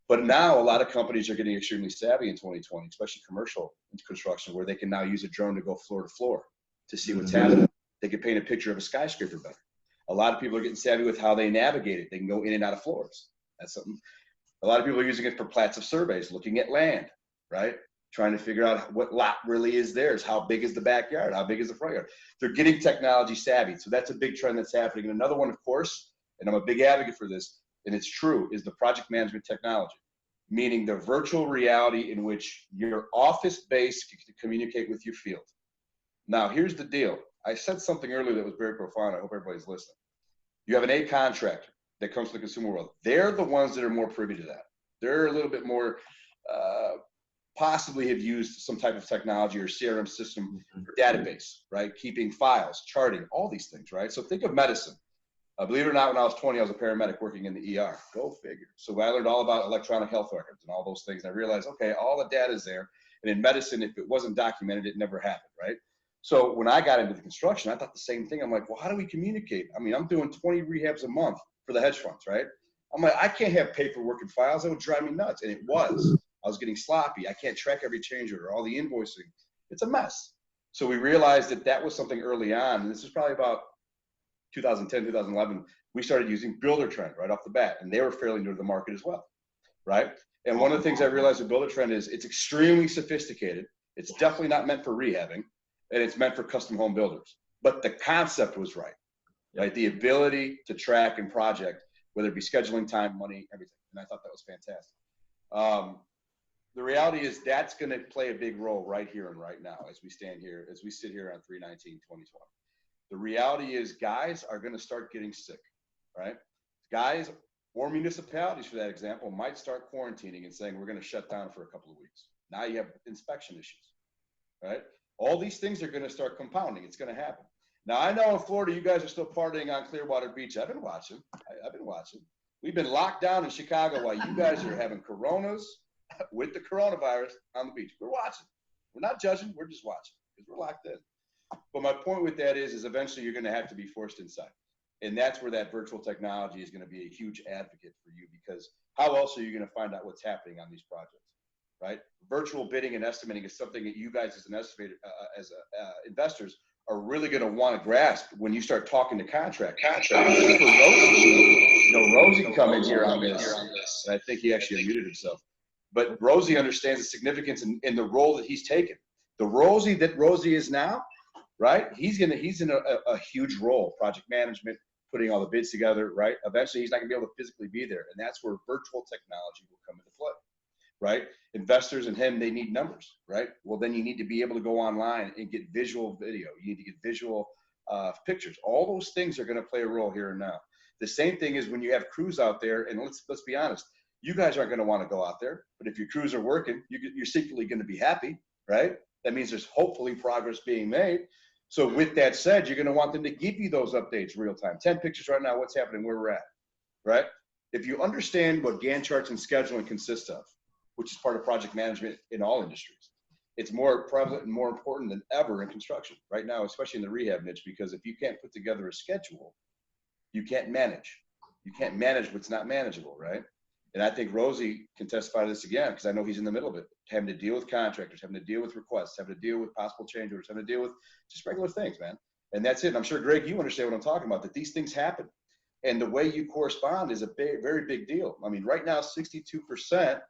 But now a lot of companies are getting extremely savvy in 2020, especially commercial construction, where they can now use a drone to go floor to floor to see what's happening. They can paint a picture of a skyscraper better. A lot of people are getting savvy with how they navigate it. They can go in and out of floors. That's something. A lot of people are using it for plats of surveys, looking at land, right? Trying to figure out what lot really is theirs. How big is the backyard? How big is the front yard? They're getting technology savvy. So that's a big trend that's happening. And another one, of course, and I'm a big advocate for this, and it's true, is the project management technology, meaning the virtual reality in which your office base can communicate with your field. Now, here's the deal. I said something earlier that was very profound. I hope everybody's listening. You have an A contractor that comes to the consumer world. They're the ones that are more privy to that. They're a little bit more possibly have used some type of technology or CRM system or database, right? Keeping files, charting, all these things, right? So think of medicine. Believe it or not, when I was 20, I was a paramedic working in the ER. Go figure. So I learned all about electronic health records and all those things. I realized, okay, all the data is there. And in medicine, if it wasn't documented, it never happened, right? So when I got into the construction, I thought the same thing. I'm like, well, how do we communicate? I mean, I'm doing 20 rehabs a month for the hedge funds, right? I'm like, I can't have paperwork and files. That would drive me nuts. And it was. I was getting sloppy. I can't track every change order, all the invoicing. It's a mess. So we realized that that was something early on. And this is probably about 2010, 2011. We started using Buildertrend right off the bat. And they were fairly new to the market as well, right? And one of the things I realized with Buildertrend is it's extremely sophisticated. It's definitely not meant for rehabbing. And it's meant for custom home builders. But the concept was right? The ability to track and project, whether it be scheduling time, money, everything. And I thought that was fantastic. The reality is that's going to play a big role right here and right now as we stand here, as we sit here on 3/19/2020. The reality is guys are going to start getting sick, right? Guys or municipalities, for that example, might start quarantining and saying, we're going to shut down for a couple of weeks. Now you have inspection issues, right? All these things are going to start compounding. It's going to happen. Now, I know in Florida, you guys are still partying on Clearwater Beach. I've been watching. I've been watching. We've been locked down in Chicago while you guys are having coronas with the coronavirus on the beach. We're watching. We're not judging. We're just watching because we're locked in. But my point with that is eventually you're going to have to be forced inside. And that's where that virtual technology is going to be a huge advocate for you, because how else are you going to find out what's happening on these projects, right? Virtual bidding and estimating is something that you guys as an estimator, investors are really going to want to grasp when you start talking to contractors. Rosie can come in here on this. And I think he actually unmuted himself. But Rosie understands the significance in the role that he's taken. The Rosie that Rosie is now, right? He's in a huge role, project management, putting all the bids together, right? Eventually, he's not going to be able to physically be there. And that's where virtual technology will come into play, right? Investors and him, they need numbers, right? Well, then you need to be able to go online and get visual video. You need to get visual pictures. All those things are going to play a role here and now. The same thing is when you have crews out there, and let's be honest, you guys aren't going to want to go out there, but if your crews are working, you're secretly going to be happy, right? That means there's hopefully progress being made. So with that said, you're going to want them to give you those updates real time. 10 pictures right now, what's happening, where we're at, right? If you understand what Gantt charts and scheduling consist of, which is part of project management in all industries, it's more prevalent and more important than ever in construction right now, especially in the rehab niche, because if you can't put together a schedule, you can't manage. You can't manage what's not manageable, right? And I think Rosie can testify to this again, because I know he's in the middle of it, having to deal with contractors, having to deal with requests, having to deal with possible change orders, having to deal with just regular things, man. And that's it. And I'm sure, Greg, you understand what I'm talking about, that these things happen. And the way you correspond is a very big deal. I mean, right now, 62%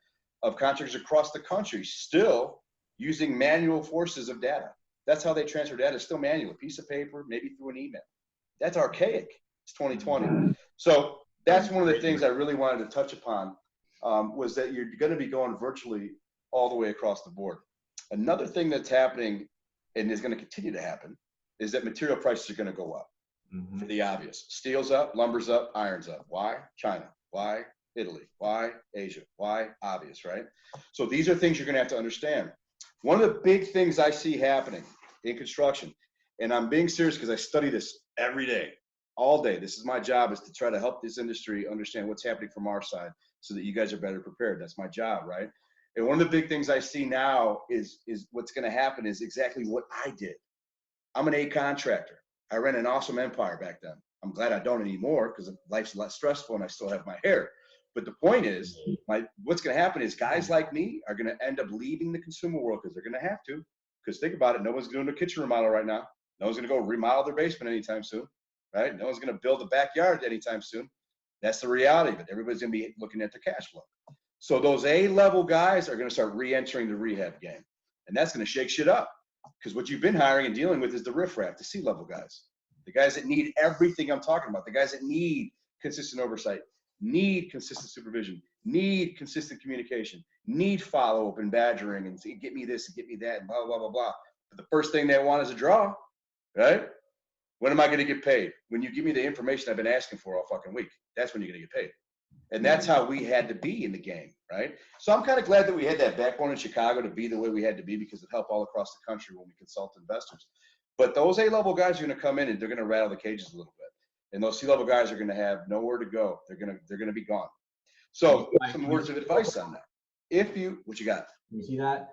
of contractors across the country still using manual forces of data. That's how they transfer data, still manual, a piece of paper, maybe through an email. That's archaic. It's 2020. So that's one of the things I really wanted to touch upon, was that you're going to be going virtually all the way across the board. Another thing that's happening and is going to continue to happen is that material prices are going to go up. For the obvious. Steel's up, lumber's up, iron's up. Why? China. Why? Italy. Why? Asia. Why? Obvious, right? So these are things you're going to have to understand. One of the big things I see happening in construction, and I'm being serious because I study this every day, all day. This is my job, is to try to help this industry understand what's happening from our side so that you guys are better prepared. That's my job, right? And one of the big things I see now is what's going to happen is exactly what I did. I'm an A contractor. I ran an awesome empire back then. I'm glad I don't anymore because life's less stressful and I still have my hair. But the point is, what's going to happen is guys like me are going to end up leaving the consumer world because they're going to have to. Because think about it, no one's doing a kitchen remodel right now. No one's going to go remodel their basement anytime soon, right? No one's going to build a backyard anytime soon. That's the reality of it. Everybody's going to be looking at their cash flow. So those A-level guys are going to start re-entering the rehab game. And that's going to shake shit up. Because what you've been hiring and dealing with is the riffraff, the C-level guys. The guys that need everything I'm talking about. The guys that need consistent oversight, need consistent supervision, need consistent communication, need follow-up and badgering and say, get me this and get me that and blah, blah, blah, blah. But the first thing they want is a draw, right? When am I going to get paid? When you give me the information I've been asking for all fucking week. That's when you're going to get paid. And that's how we had to be in the game, right? So I'm kind of glad that we had that backbone in Chicago to be the way we had to be, because it helped all across the country when we consult investors. But those A-level guys are going to come in and they're going to rattle the cages a little bit. And those C-level guys are going to have nowhere to go. They're going to be gone. So some words of advice on that. If you, what you got? You see that?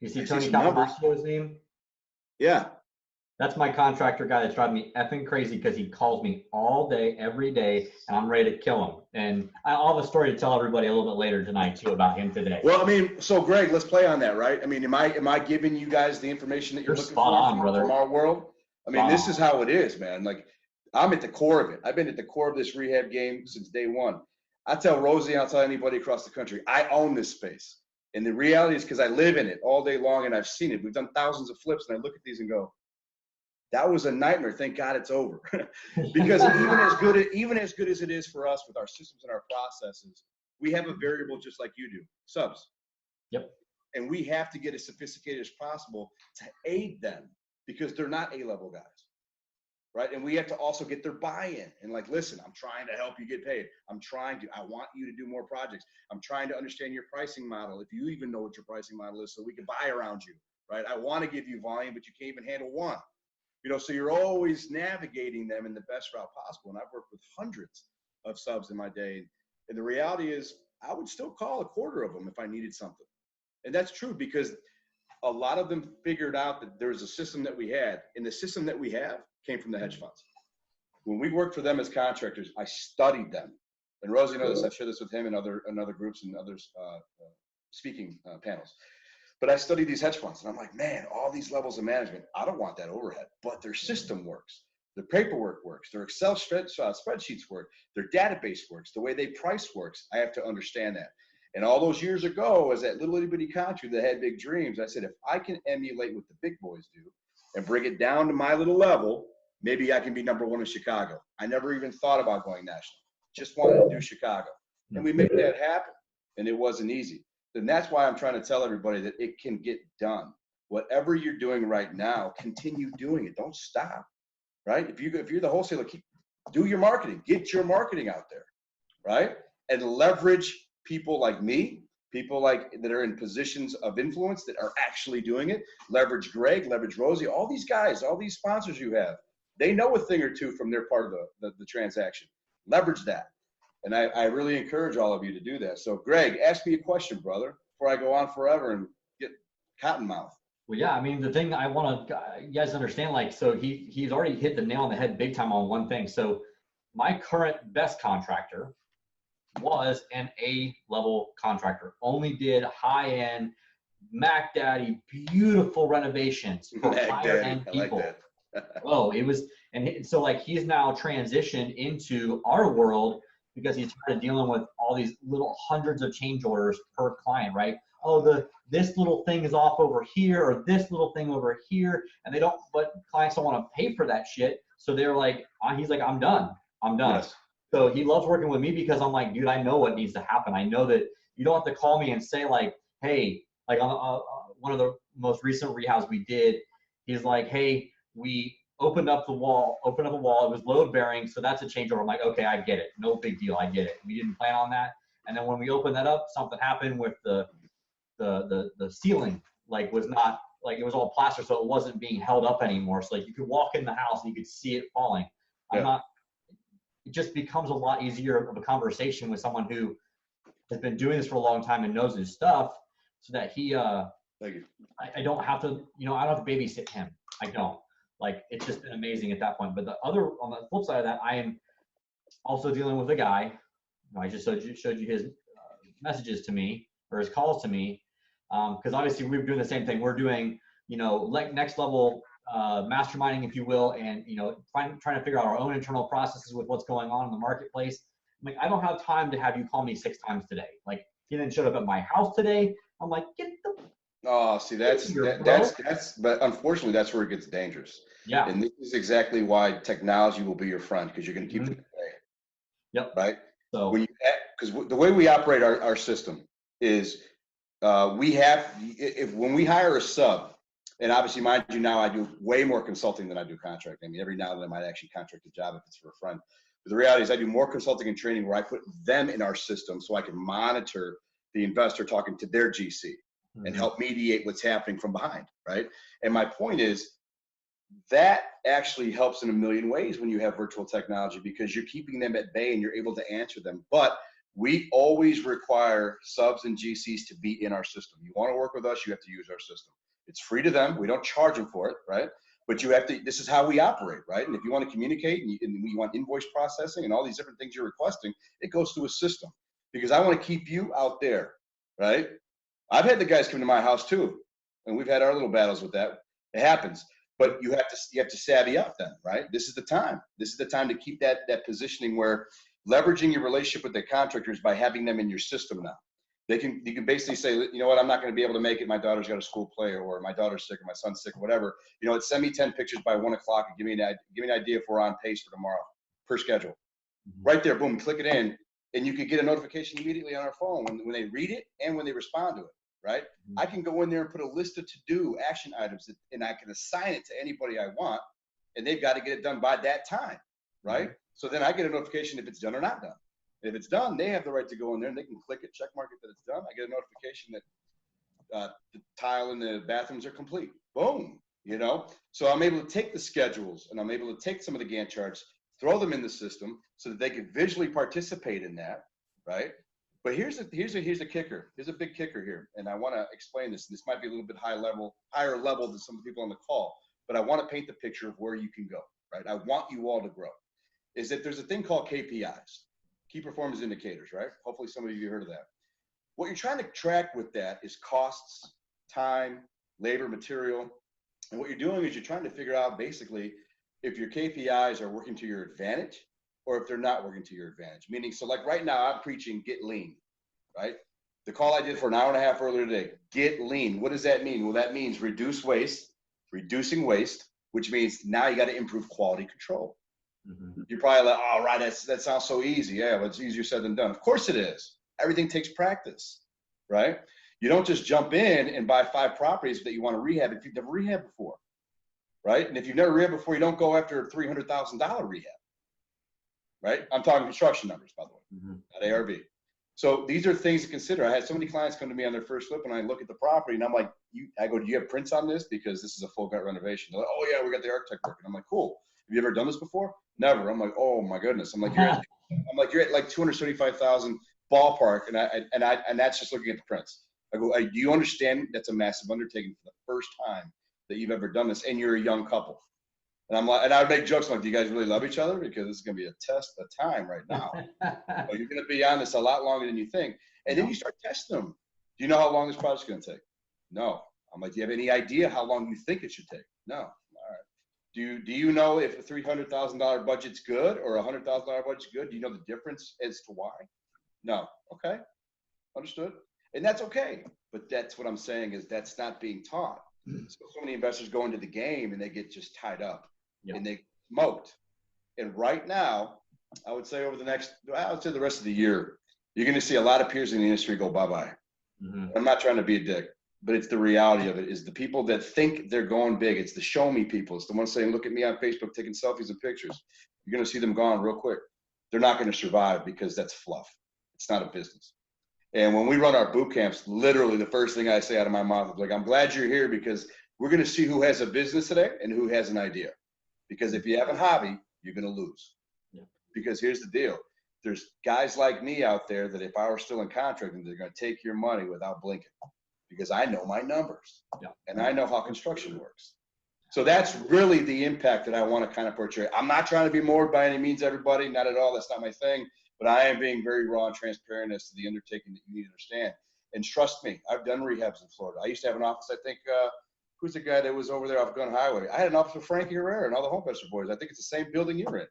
You see I see Tony some numbers. Calamassio's name? Yeah. That's my contractor guy that's driving me effing crazy because he calls me all day, every day, and I'm ready to kill him. And I'll have a story to tell everybody a little bit later tonight too about him today. Well, I mean, so Greg, let's play on that, right? I mean, am I giving you guys the information that you're looking spot for on, brother. from our world? I mean, this is how it is, man. Like, I'm at the core of it. I've been at the core of this rehab game since day one. I tell Rosie, and I'll tell anybody across the country, I own this space. And the reality is because I live in it all day long and I've seen it. We've done thousands of flips and I look at these and go, that was a nightmare. Thank God it's over. Because even as good as it is for us with our systems and our processes, we have a variable just like you do, subs. Yep. And we have to get as sophisticated as possible to aid them because they're not A-level guys, right? And we have to also get their buy-in and like, listen, I'm trying to help you get paid. I want you to do more projects. I'm trying to understand your pricing model. If you even know what your pricing model is so we can buy around you, right? I want to give you volume, but you can't even handle one. You know, so you're always navigating them in the best route possible. And I've worked with hundreds of subs in my day. And the reality is I would still call a quarter of them if I needed something. And that's true because a lot of them figured out that there was a system that we had. And the system that we have came from the hedge funds. When we worked for them as contractors, I studied them. And Rosie knows this. I've shared this with him and other groups and others speaking panels. But I studied these hedge funds and I'm like, man, all these levels of management, I don't want that overhead, but their system works. Their paperwork works. Their Excel spreadsheets work. Their database works. The way they price works. I have to understand that. And all those years ago, as that little itty bitty country that had big dreams, I said, if I can emulate what the big boys do and bring it down to my little level, maybe I can be number one in Chicago. I never even thought about going national. Just wanted to do Chicago. And we made that happen. And it wasn't easy. And that's why I'm trying to tell everybody that it can get done. Whatever you're doing right now, continue doing it. Don't stop, right? If you're the wholesaler, Do your marketing. Get your marketing out there, right? And leverage people like me, people like that are in positions of influence that are actually doing it. Leverage Greg, leverage Rosie, all these guys, all these sponsors you have. They know a thing or two from their part of the transaction. Leverage that. And I really encourage all of you to do that. So Greg, ask me a question, brother, before I go on forever and get cotton mouth. Well, yeah, I mean, the thing I want to you guys understand, like, so he's already hit the nail on the head big time on one thing. So my current best contractor was an A-level contractor, only did high-end Mac Daddy, beautiful renovations for higher-end people. I like that. Oh, it was, so like he's now transitioned into our world because he's started dealing with all these little hundreds of change orders per client, right? Oh, this little thing is off over here, or this little thing over here, and but clients don't want to pay for that shit. So they're like, he's like, I'm done. Yes. So he loves working with me because I'm like, dude, I know what needs to happen. I know that you don't have to call me and say like, hey, like on one of the most recent rehabs we did, he's like, hey, we opened up a wall. It was load bearing, so that's a change order. I'm like, okay, I get it. No big deal. I get it. We didn't plan on that. And then when we opened that up, something happened with the ceiling, like was not, like it was all plaster, so it wasn't being held up anymore. So like you could walk in the house and you could see it falling. Yeah. It just becomes a lot easier of a conversation with someone who has been doing this for a long time and knows his stuff, so that he Thank you. I don't have to, I don't have to babysit him. I don't. Like, it's just been amazing at that point. But on the flip side of that, I am also dealing with a guy. I just showed you his messages to me, or his calls to me, because obviously we're doing the same thing. We're doing, like next level masterminding, if you will, and trying to figure out our own internal processes with what's going on in the marketplace. I'm like, I don't have time to have you call me 6 times today. Like, he then showed up at my house today. I'm like, get the. Oh, see, that's but unfortunately, that's where it gets dangerous. Yeah. And this is exactly why technology will be your friend, because you're going to keep them away. Yep. Right. So because the way we operate our system is when we hire a sub, and obviously, mind you, now I do way more consulting than I do contracting. I mean, every now and then I might actually contract a job if it's for a friend. But the reality is I do more consulting and training where I put them in our system so I can monitor the investor talking to their GC and help mediate what's happening from behind, right? And my point is that actually helps in a million ways when you have virtual technology, because you're keeping them at bay and you're able to answer them. But we always require subs and GCs to be in our system. You want to work with us, you have to use our system. It's free to them. We don't charge them for it, right? But you have to, this is how we operate, right? And if you want to communicate and you want invoice processing and all these different things you're requesting, it goes through a system, because I want to keep you out there, right? I've had the guys come to my house too, and we've had our little battles with that. It happens, but you have to savvy up then, right? This is the time. This is the time to keep that positioning where leveraging your relationship with the contractors by having them in your system now. You can basically say, you know what, I'm not going to be able to make it. My daughter's got a school play, or my daughter's sick, or my son's sick, or whatever. Send me 10 pictures by 1 o'clock and give me an idea if we're on pace for tomorrow per schedule. Right there, boom, click it in, and you can get a notification immediately on our phone when they read it and when they respond to it, right? I can go in there and put a list of to-do action items and I can assign it to anybody I want, and they've got to get it done by that time, right? So then I get a notification if it's done or not done. If it's done, they have the right to go in there and they can click it, check mark it that it's done. I get a notification that the tile in the bathrooms are complete. Boom, So I'm able to take the schedules and I'm able to take some of the Gantt charts, throw them in the system so that they can visually participate in that, right? But here's a kicker. Here's a big kicker here, and I want to explain this. This might be a little bit higher level than some of the people on the call, but I want to paint the picture of where you can go, right? I want you all to grow. Is that there's a thing called KPIs. Key performance indicators, right? Hopefully some of you heard of that. What you're trying to track with that is costs, time, labor, material. And what you're doing is you're trying to figure out basically if your KPIs are working to your advantage or if they're not working to your advantage. Meaning, so like right now I'm preaching get lean, right? The call I did for an hour and a half earlier today, get lean. What does that mean? Well, that means reducing waste, which means now you got to improve quality control. You're probably like, oh, right, that sounds so easy. Yeah, well, it's easier said than done. Of course it is. Everything takes practice, right? You don't just jump in and buy 5 properties that you want to rehab if you've never rehabbed before, right? And if you've never rehabbed before, you don't go after a $300,000 rehab. right? I'm talking construction numbers, by the way, Mhm. not ARV. So these are things to consider. I had so many clients come to me on their first flip, and I look at the property, and I'm like, I go, do you have prints on this? Because this is a full gut renovation. They're like, oh yeah, we got the architect working. I'm like, cool. Have you ever done this before? Never. I'm like, oh my goodness. I'm like, you're at like 275,000 ballpark, and that's just looking at the prints. I go, do you understand that's a massive undertaking for the first time that you've ever done this, and you're a young couple? And I'm like, and I would make jokes like, do you guys really love each other? Because this is going to be a test of time right now. But you're going to be on this a lot longer than you think. And then you start testing them. Do you know how long this project's going to take? No. I'm like, do you have any idea how long you think it should take? No. All right. Do you know if a $300,000 budget's good or a $100,000 budget's good? Do you know the difference as to why? No. Okay. Understood. And that's okay. But that's what I'm saying is that's not being taught. So many investors go into the game and they get just tied up. Yep. And they smoked. And right now, I would say over the the rest of the year, you're going to see a lot of peers in the industry go bye-bye. Mm-hmm. I'm not trying to be a dick, but it's the reality of it is the people that think they're going big. It's the show me people. It's the ones saying, look at me on Facebook, taking selfies and pictures. You're going to see them gone real quick. They're not going to survive because that's fluff. It's not a business. And when we run our boot camps, literally the first thing I say out of my mouth is like, I'm glad you're here because we're going to see who has a business today and who has an idea. Because if you have a hobby, you're going to lose. Yeah. Because here's the deal. There's guys like me out there that if I were still in contracting, they're going to take your money without blinking because I know my numbers. Yeah. And I know how construction works. So that's really the impact that I want to kind of portray. I'm not trying to be moored by any means, everybody. Not at all. That's not my thing. But I am being very raw and transparent as to the undertaking that you need to understand. And trust me, I've done rehabs in Florida. I used to have an office, I think, who's the guy that was over there off Gun Highway? I had an office with Frankie Herrera and all the Homefester boys. I think it's the same building you're in.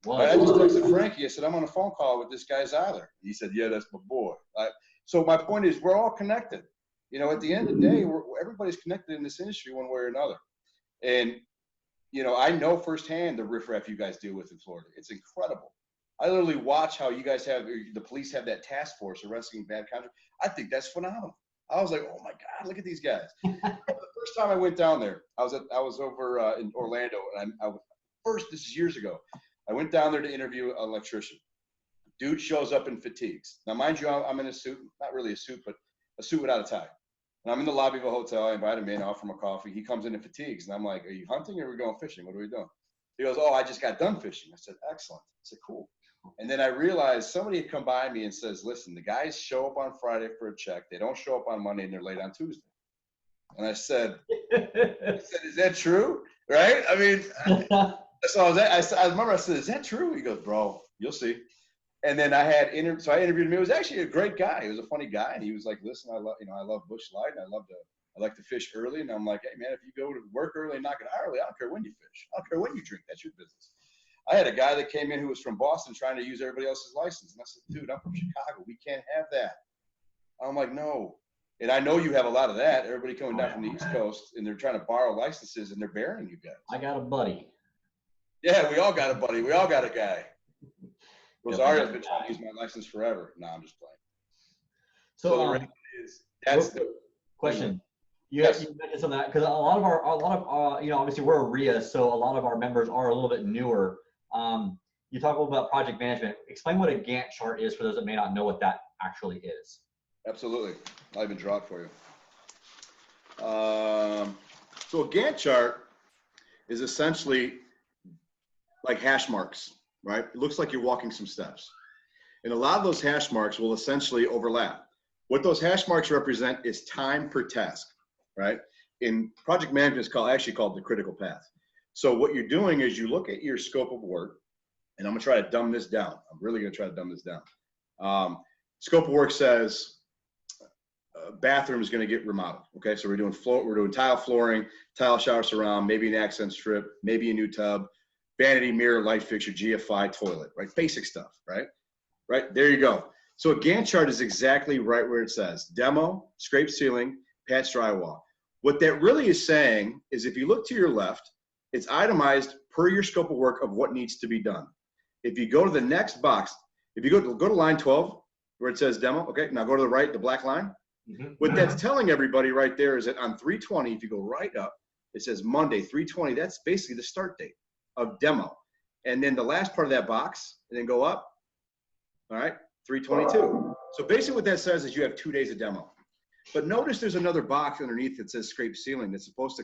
Well, I just texted Frankie. I said, I'm on a phone call with this guy Zyler. He said, yeah, that's my boy. So my point is we're all connected. You know, at the end of the day, everybody's connected in this industry one way or another. And, you know, I know firsthand the riffraff you guys deal with in Florida. It's incredible. I literally watch how you guys have, the police have that task force arresting bad contractors. I think that's phenomenal. I was like, oh my God, look at these guys. The first time I went down there, I was over in Orlando, and this is years ago. I went down there to interview an electrician. Dude shows up in fatigues. Now, mind you, I'm in a suit, not really a suit, but a suit without a tie. And I'm in the lobby of a hotel. I invite him in, offer him a coffee. He comes in fatigues, and I'm like, are you hunting or are we going fishing? What are we doing? He goes, oh, I just got done fishing. I said, excellent. I said, cool. And then I realized somebody had come by me and says, listen, the guys show up on Friday for a check. They don't show up on Monday, and they're late on Tuesday. And I said, is that true? Right? I mean, so I remember I said, is that true? He goes, bro, you'll see. And then I interviewed him. He was actually a great guy. He was a funny guy. And he was like, listen, I love bush lighting. I like to fish early. And I'm like, hey man, if you go to work early and knock it out early, I don't care when you fish. I don't care when you drink. That's your business. I had a guy that came in who was from Boston trying to use everybody else's license. And I said, dude, I'm from Chicago. We can't have that. I'm like, no. And I know you have a lot of that. Everybody coming down from the East Coast, and they're trying to borrow licenses, and they're burying you guys. I got a buddy. Yeah, we all got a buddy. We all got a guy. Rosario's been trying to use my license forever. No, I'm just playing. So the reality is, that's the question. You mentioned some of that because a lot of you know, obviously we're a REIA, so a lot of our members are a little bit newer. You talk a little about project management. Explain what a Gantt chart is for those that may not know what that actually is. Absolutely. I'll even draw it for you. So a Gantt chart is essentially like hash marks, right? It looks like you're walking some steps. And a lot of those hash marks will essentially overlap. What those hash marks represent is time per task, right? In project management, it's actually called the critical path. So what you're doing is you look at your scope of work, and I'm gonna try to dumb this down. I'm really gonna try to dumb this down. Scope of work says bathroom is gonna get remodeled. Okay, so we're doing tile flooring, tile shower surround, maybe an accent strip, maybe a new tub, vanity mirror, light fixture, GFI, toilet, right? Basic stuff, right? Right, there you go. So a Gantt chart is exactly right where it says demo, scrape ceiling, patch drywall. What that really is saying is if you look to your left, it's itemized per your scope of work of what needs to be done. If you go to the next box, if you go to line 12 where it says demo, okay, now go to the right, the black line. Mm-hmm. What that's telling everybody right there is that on 3/20, if you go right up, it says Monday, 3/20, that's basically the start date of demo. And then the last part of that box, and then go up. All right, 322. So basically what that says is you have 2 days of demo. But notice there's another box underneath that says scrape ceiling that's supposed to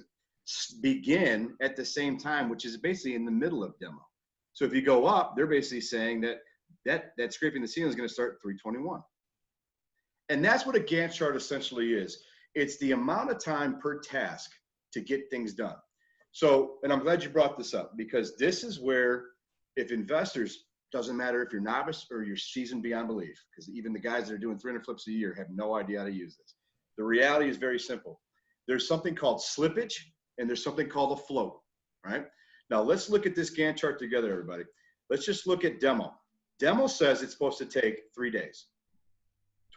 begin at the same time, which is basically in the middle of demo. So if you go up, they're basically saying that scraping the ceiling is going to start at 321. And that's what a Gantt chart essentially is. It's the amount of time per task to get things done. So, and I'm glad you brought this up, because this is where, if investors, doesn't matter if you're novice or you're seasoned beyond belief, because even the guys that are doing 300 flips a year have no idea how to use this. The reality is very simple. There's something called slippage and there's something called a float, right? Now let's look at this Gantt chart together, everybody. Let's just look at demo. Demo says it's supposed to take 3 days,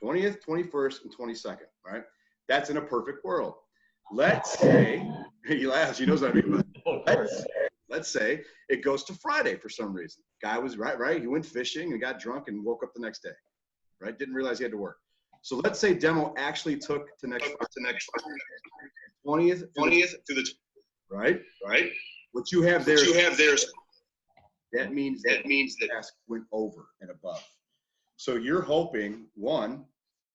20th, 21st, and 22nd, right? That's in a perfect world. Let's say, he laughs, he knows what I mean by it. Let's say it goes to Friday for some reason. Guy was right. He went fishing and got drunk and woke up the next day, right? Didn't realize he had to work. So let's say demo actually took to next 20th to the right. What you have there is that means the task went over and above. So you're hoping, one,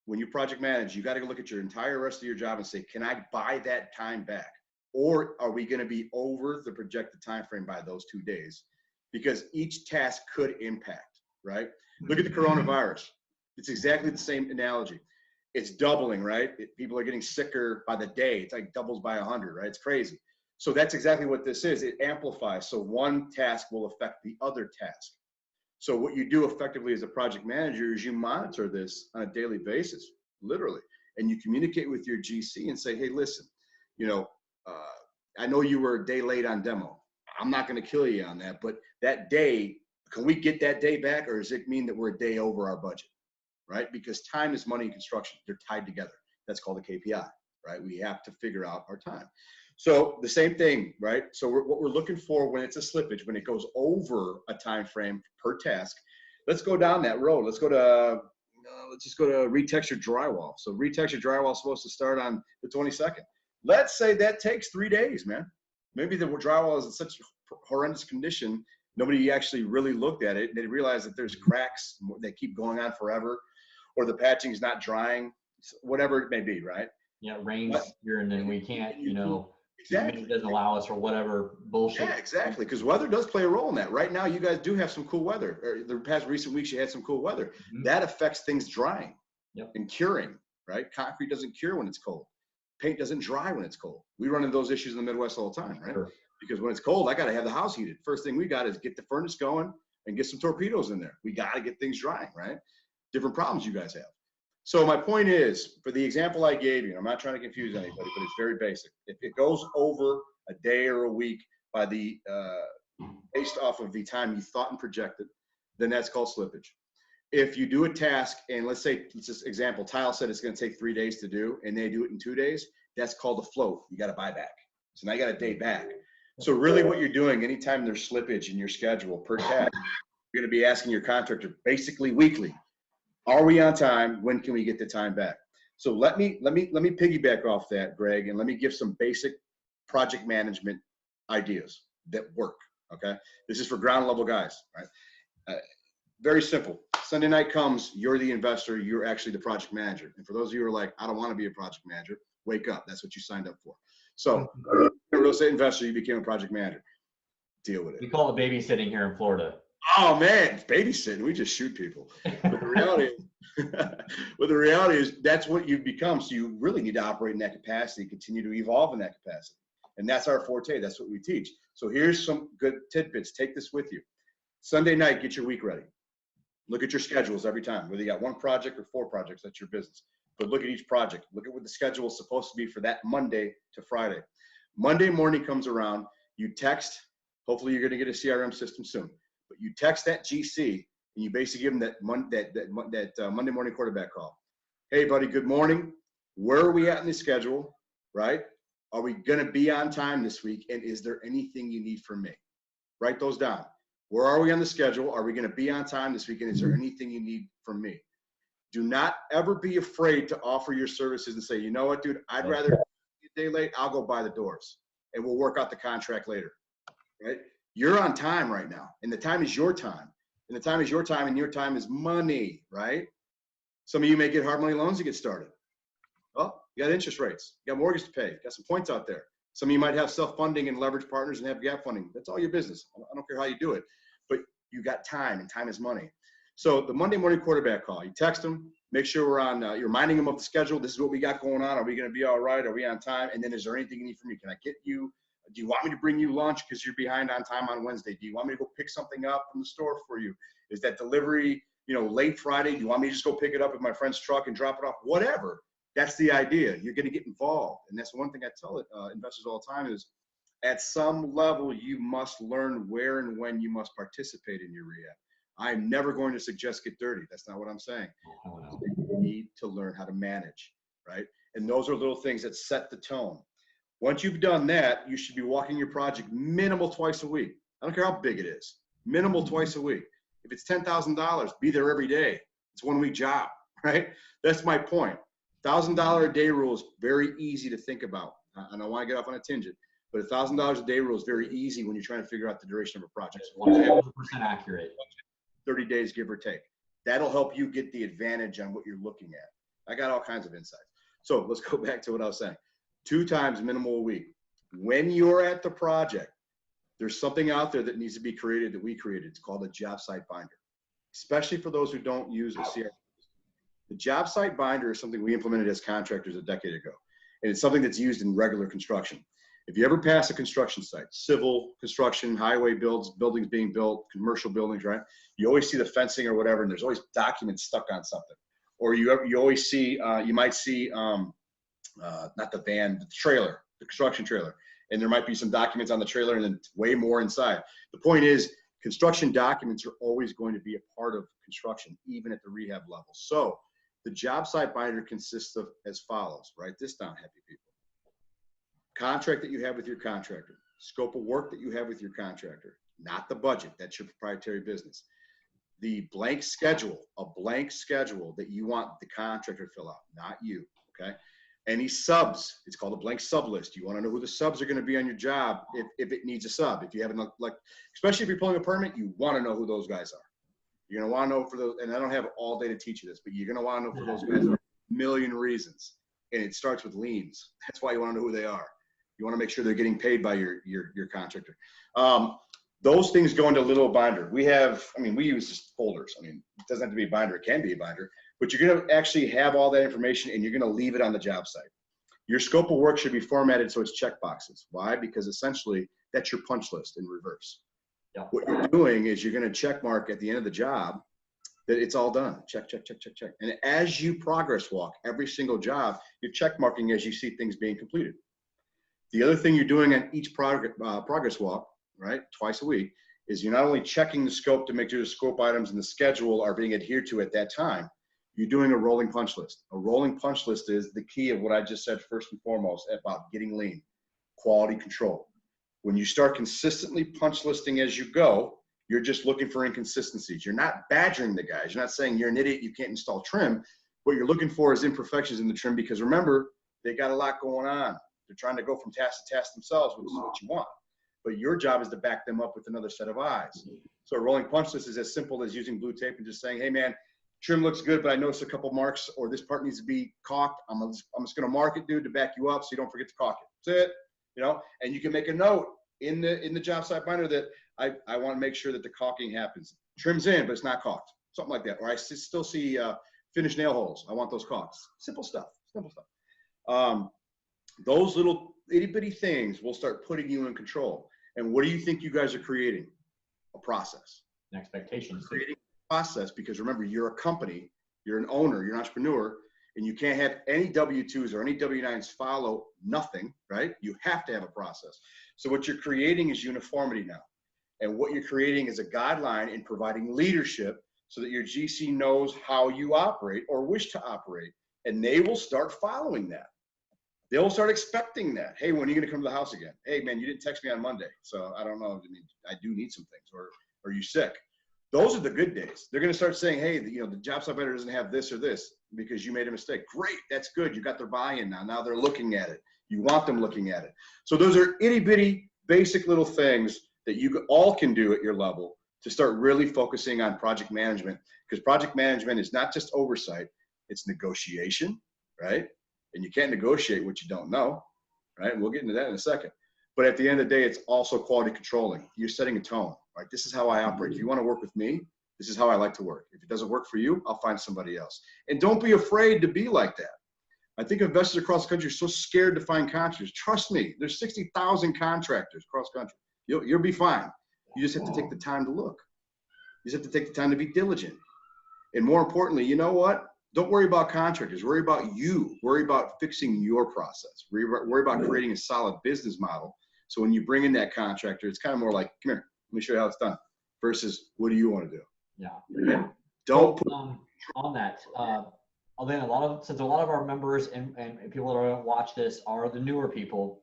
when you project manage, you got to look at your entire rest of your job and say, can I buy that time back? Or are we going to be over the projected time frame by those 2 days? Because each task could impact, right? Look at the coronavirus. It's exactly the same analogy. It's doubling, right? People are getting sicker by the day. It's like doubles by 100, right? It's crazy. So that's exactly what this is. It amplifies. So one task will affect the other task. So what you do effectively as a project manager is you monitor this on a daily basis, literally, and you communicate with your GC and say, hey, listen, I know you were a day late on demo. I'm not going to kill you on that, but that day, can we get that day back, or does it mean that we're a day over our budget, right? Because time is money in construction. They're tied together. That's called a KPI, right? We have to figure out our time. So the same thing, right? So what we're looking for when it's a slippage, when it goes over a time frame per task, let's go down that road. Let's just go to retexture drywall. So retexture drywall is supposed to start on the 22nd. Let's say that takes 3 days, man. Maybe the drywall is in such horrendous condition, nobody actually really looked at it. They realized that there's cracks that keep going on forever, or the patching is not drying, whatever it may be, right? Yeah, it rains here and then we can't, exactly. It doesn't allow us or whatever bullshit. Yeah, exactly. Because weather does play a role in that. Right now, you guys do have some cool weather. Or the past recent weeks, you had some cool weather. Mm-hmm. That affects things drying and curing, right? Concrete doesn't cure when it's cold. Paint doesn't dry when it's cold. We run into those issues in the Midwest all the time, right? Sure. Because when it's cold, I got to have the house heated. First thing we got is get the furnace going and get some torpedoes in there. We got to get things drying, right? Different problems you guys have. So my point is, for the example I gave you, I'm not trying to confuse anybody, but it's very basic. If it goes over a day or a week by the based off of the time you thought and projected, then that's called slippage. If you do a task, and let's just example, tile said it's going to take 3 days to do, and they do it in 2 days, that's called a float. You got to buy back. So now you got a day back. So really what you're doing, anytime there's slippage in your schedule per task, you're going to be asking your contractor basically weekly, are we on time? When can we get the time back? So let me piggyback off that, Greg, and let me give some basic project management ideas that work, okay? This is for ground level guys, right? Very simple. Sunday night comes, you're the investor, you're actually the project manager. And for those of you who are like, I don't want to be a project manager, wake up. That's what you signed up for. So, you're a real estate investor, you became a project manager. Deal with it. We call it babysitting here in Florida. Oh man, babysitting. We just shoot people. But the reality is, that's what you've become. So you really need to operate in that capacity, continue to evolve in that capacity. And that's our forte. That's what we teach. So here's some good tidbits. Take this with you. Sunday night, get your week ready. Look at your schedules every time, whether you got one project or 4 projects, that's your business. But look at each project. Look at what the schedule is supposed to be for that Monday to Friday. Monday morning comes around, you text, hopefully you're gonna get a CRM system soon, but you text that GC and you basically give them that Monday morning quarterback call. Hey buddy, good morning. Where are we at in the schedule, right? Are we gonna be on time this week? And is there anything you need from me? Write those down. Where are we on the schedule? Are we going to be on time this weekend? Is there anything you need from me? Do not ever be afraid to offer your services and say, you know what, dude, I'd rather be a day late. I'll go buy the doors and we'll work out the contract later, right? You're on time right now, and the time is your time, and the time is your time, and your time is money, right? Some of you may get hard money loans to get started. Well, you got interest rates, you got mortgage to pay, you got some points out there. Some of you might have self-funding and leverage partners and have gap funding. That's all your business. I don't care how you do it, but you got time, and time is money. So the Monday morning quarterback call, you text them, make sure we're on, you're reminding them of the schedule. This is what we got going on. Are we going to be all right? Are we on time? And then is there anything you need from me? Can I get you? Do you want me to bring you lunch because you're behind on time on Wednesday? Do you want me to go pick something up from the store for you? Is that delivery, late Friday? Do you want me to just go pick it up in my friend's truck and drop it off? Whatever. That's the idea. You're going to get involved. And that's one thing I tell investors all the time is at some level, you must learn where and when you must participate in your rehab. I'm never going to suggest get dirty. That's not what I'm saying. You need to learn how to manage, right? And those are little things that set the tone. Once you've done that, you should be walking your project minimal twice a week. I don't care how big it is. Minimal twice a week. If it's $10,000, be there every day. It's a 1-week job, right? That's my point. $1,000 a day rule is very easy to think about. And I want to get off on a tangent, but $1,000 a day rule is very easy when you're trying to figure out the duration of a project. 100% accurate. 30 days, give or take. That'll help you get the advantage on what you're looking at. I got all kinds of insights. So let's go back to what I was saying. 2 times minimal a week. When you're at the project, there's something out there that needs to be created that we created. It's called a job site binder, especially for those who don't use a CRM. The job site binder is something we implemented as contractors a decade ago. And it's something that's used in regular construction. If you ever pass a construction site, civil construction, highway buildings being built, commercial buildings, right? You always see the fencing or whatever, and there's always documents stuck on something. Or you always see, you might see, not the van, the trailer, the construction trailer. And there might be some documents on the trailer and then way more inside. The point is, construction documents are always going to be a part of construction, even at the rehab level. So the job site binder consists of as follows. Write this down, happy people. Contract that you have with your contractor, scope of work that you have with your contractor, not the budget, that's your proprietary business. The blank schedule, a blank schedule that you want the contractor to fill out, not you, okay? Any subs, it's called a blank sub list. You wanna know who the subs are gonna be on your job if it needs a sub. If you haven't, like, especially if you're pulling a permit, you wanna know who those guys are. You're gonna wanna know for those, and I don't have all day to teach you this, but you're gonna wanna know for those guys for a million reasons. And it starts with liens. That's why you wanna know who they are. You want to make sure they're getting paid by your contractor. Those things go into a little binder. We use just folders. It doesn't have to be a binder. It can be a binder. But you're going to actually have all that information, and you're going to leave it on the job site. Your scope of work should be formatted so it's check boxes. Why? Because essentially, that's your punch list in reverse. Yeah. What you're doing is you're going to check mark at the end of the job that it's all done. Check, check, check, check, check. And as you progress walk every single job, you're check marking as you see things being completed. The other thing you're doing on each progress walk, right, twice a week, is you're not only checking the scope to make sure the scope items and the schedule are being adhered to at that time, you're doing a rolling punch list. A rolling punch list is the key of what I just said first and foremost about getting lean, quality control. When you start consistently punch listing as you go, you're just looking for inconsistencies. You're not badgering the guys. You're not saying you're an idiot, you can't install trim. What you're looking for is imperfections in the trim because remember, they got a lot going on. They're trying to go from task to task themselves, which is what you want. But your job is to back them up with another set of eyes. So a rolling punch list is as simple as using blue tape and just saying, hey man, trim looks good, but I noticed a couple marks or this part needs to be caulked. I'm just gonna mark it, dude, to back you up so you don't forget to caulk it. That's it, and you can make a note in the job site binder that I wanna make sure that the caulking happens. Trim's in, but it's not caulked, something like that. Or I still see finished nail holes. I want those caulked. Simple stuff, simple stuff. Those little itty bitty things will start putting you in control. And what do you think you guys are creating? A process. An expectation. Creating a process because remember, you're a company, you're an owner, you're an entrepreneur, and you can't have any W-2s or any W-9s follow nothing, right? You have to have a process. So what you're creating is uniformity now. And what you're creating is a guideline in providing leadership so that your GC knows how you operate or wish to operate. And they will start following that. They'll start expecting that. Hey, when are you going to come to the house again? Hey, man, you didn't text me on Monday. So I don't know. I do need some things. Or are you sick? Those are the good days. They're going to start saying, hey, the job site binder doesn't have this or this because you made a mistake. Great. That's good. You got their buy-in now. Now they're looking at it. You want them looking at it. So those are itty bitty, basic little things that you all can do at your level to start really focusing on project management, because project management is not just oversight, it's negotiation, right? And you can't negotiate what you don't know, right? And we'll get into that in a second. But at the end of the day, it's also quality controlling. You're setting a tone, right? This is how I operate. If you want to work with me, this is how I like to work. If it doesn't work for you, I'll find somebody else. And don't be afraid to be like that. I think investors across the country are so scared to find contractors. Trust me, there's 60,000 contractors across the country. You'll be fine. You just have to take the time to look. You just have to take the time to be diligent. And more importantly, you know what? Don't worry about contractors. Worry about you. Worry about fixing your process. Worry about creating a solid business model. So when you bring in that contractor, it's kind of more like, come here, let me show you how it's done, versus what do you want to do? Yeah. Okay? Don't put on that. Then since a lot of our members and people that don't watch this are the newer people,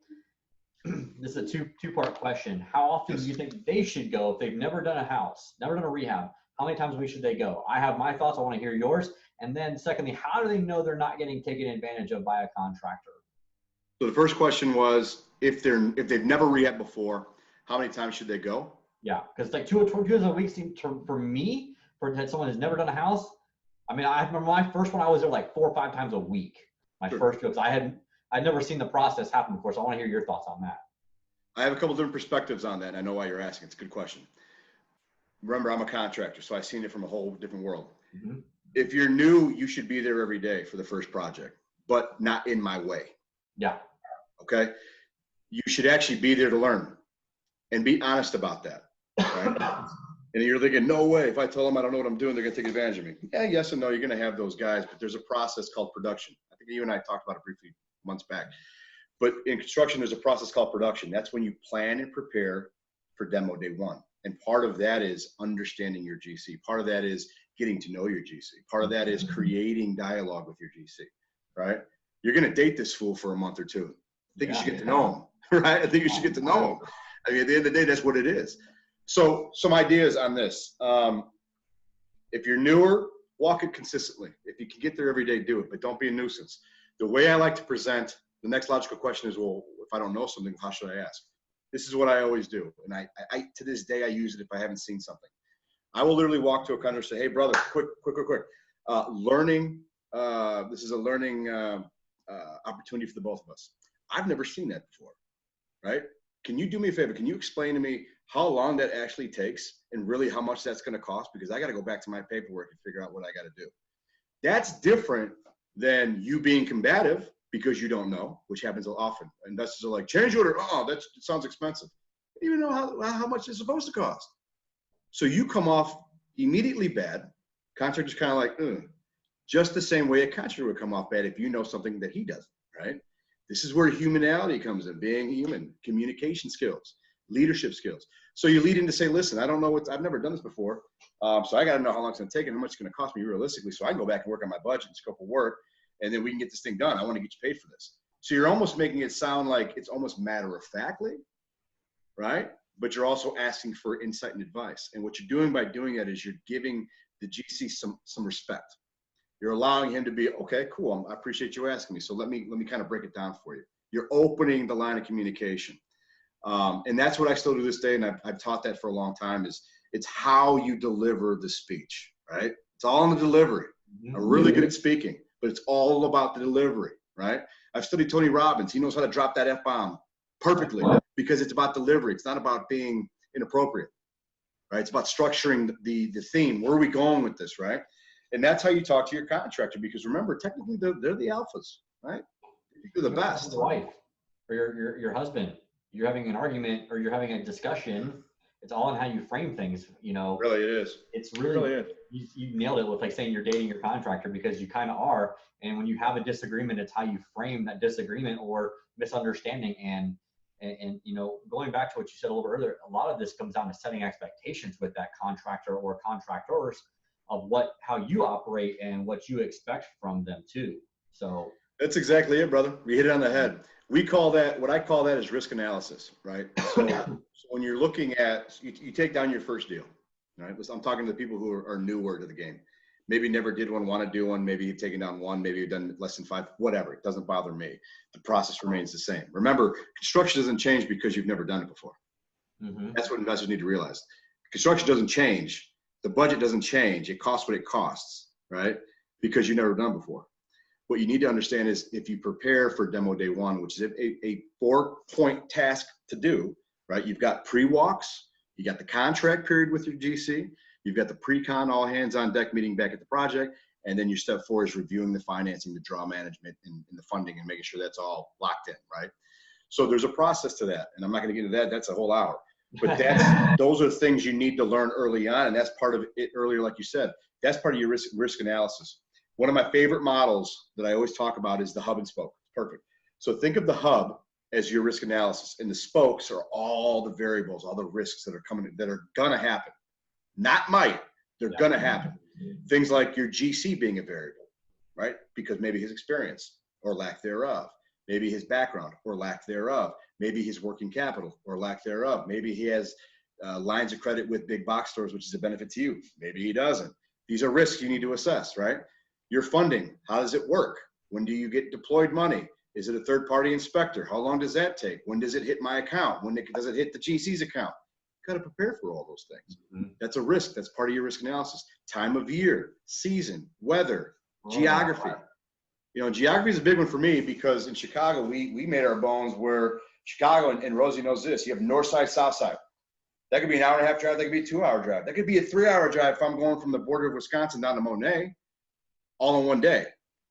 this is a two-part question. How often do you think they should go if they've never done a house, never done a rehab? How many times a week should they go? I have my thoughts. I want to hear yours. And then secondly, how do they know they're not getting taken advantage of by a contractor? So the first question was, if they've never rehabbed before, how many times should they go? Yeah, because like two times a week seems for me, for someone who's never done a house. I mean, I remember my first one, I was there like 4 or 5 times a week. My first go, because I'd never seen the process happen before. So I want to hear your thoughts on that. I have a couple different perspectives on that. And I know why you're asking. It's a good question. Remember, I'm a contractor, so I've seen it from a whole different world. Mm-hmm. If you're new, you should be there every day for the first project, but not in my way. Yeah. Okay. You should actually be there to learn and be honest about that. Right? And you're thinking, no way. If I tell them I don't know what I'm doing, they're going to take advantage of me. Yeah, yes and no. You're going to have those guys, but there's a process called production. I think you and I talked about it briefly months back. But in construction, there's a process called production. That's when you plan and prepare for demo day one. And part of that is understanding your GC. Part of that is getting to know your GC. Part of that is creating dialogue with your GC, right? You're going to date this fool for a month or two. I think you should get to know him, right? I think you should get to know him. I mean, at the end of the day, that's what it is. So some ideas on this. If you're newer, walk it consistently. If you can get there every day, do it, but don't be a nuisance. The way I like to present, the next logical question is, well, if I don't know something, how should I ask? This is what I always do. And I to this day, I use it if I haven't seen something. I will literally walk to a contractor and say, hey, brother, quick. Learning, this is a learning opportunity for the both of us. I've never seen that before, right? Can you do me a favor? Can you explain to me how long that actually takes and really how much that's going to cost? Because I got to go back to my paperwork and figure out what I got to do. That's different than you being combative because you don't know, which happens often. Investors are like, change order. Oh, that sounds expensive. You don't even know how much it's supposed to cost. So you come off immediately bad. Contractor's kind of like, just the same way a contractor would come off bad if you know something that he doesn't, right? This is where humanality comes in, being human, communication skills, leadership skills. So you lead in to say, listen, I don't know I've never done this before. So I got to know how long it's going to take and how much it's going to cost me realistically. So I can go back and work on my budget and scope of work, and then we can get this thing done. I want to get you paid for this. So you're almost making it sound like it's almost matter-of-factly, right? But you're also asking for insight and advice. And what you're doing by doing that is you're giving the GC some respect. You're allowing him to be, okay, cool. I appreciate you asking me. So let me kind of break it down for you. You're opening the line of communication. And that's what I still do this day. And I've taught that for a long time is it's how you deliver the speech, right? It's all in the delivery. I'm really good at speaking, but it's all about the delivery, right? I've studied Tony Robbins. He knows how to drop that F-bomb perfectly because it's about delivery. It's not about being inappropriate, right? It's about structuring the theme. Where are we going with this, right? And that's how you talk to your contractor, because remember, technically they're the alphas, right? They're the best. Your wife or your husband, you're having an argument or you're having a discussion. It's all in how you frame things, you know. Really, it is. It's really you nailed it with like saying you're dating your contractor, because you kind of are. And when you have a disagreement, it's how you frame that disagreement or misunderstanding. And you know, going back to what you said a little earlier, a lot of this comes down to setting expectations with that contractor or contractors of how you operate and what you expect from them too. So that's exactly it, brother. You hit it on the head. What I call that is risk analysis, right? So when you're looking at, you take down your first deal, right? I'm talking to the people who are newer to the game. Maybe never did one, want to do one. Maybe you've taken down one, maybe you've done less than 5, whatever. It doesn't bother me. The process remains the same. Remember, construction doesn't change because you've never done it before. Mm-hmm. That's what investors need to realize. Construction doesn't change. The budget doesn't change. It costs what it costs, right? Because you've never done before. What you need to understand is if you prepare for demo day one, which is a 4-point task to do, right? You've got pre-walks, you got the contract period with your GC, you've got the pre-con all hands on deck meeting back at the project, and then your step 4 is reviewing the financing, the draw management, and the funding, and making sure that's all locked in, right? So there's a process to that, and I'm not going to get into that. That's a whole hour. But those are things you need to learn early on, and that's part of it earlier, like you said. That's part of your risk analysis. One of my favorite models that I always talk about is the hub and spoke. Perfect. So think of the hub as your risk analysis, and the spokes are all the variables, all the risks that are coming, that are gonna happen. Not might, they're gonna happen. Things like your GC being a variable, right? Because maybe his experience or lack thereof, maybe his background or lack thereof, maybe his working capital or lack thereof, maybe he has lines of credit with big box stores, which is a benefit to you. Maybe he doesn't. These are risks you need to assess, right? Your funding, how does it work? When do you get deployed money? Is it a third-party inspector? How long does that take? When does it hit my account? When does it hit the GC's account? You got to prepare for all those things. Mm-hmm. That's a risk. That's part of your risk analysis. Time of year, season, weather, geography. You know, geography is a big one for me because in Chicago, we made our bones where Chicago, and Rosie knows this, you have north side, south side. That could be an hour and a half drive. That could be a 2-hour drive. That could be a 3-hour drive if I'm going from the border of Wisconsin down to Monet all in one day.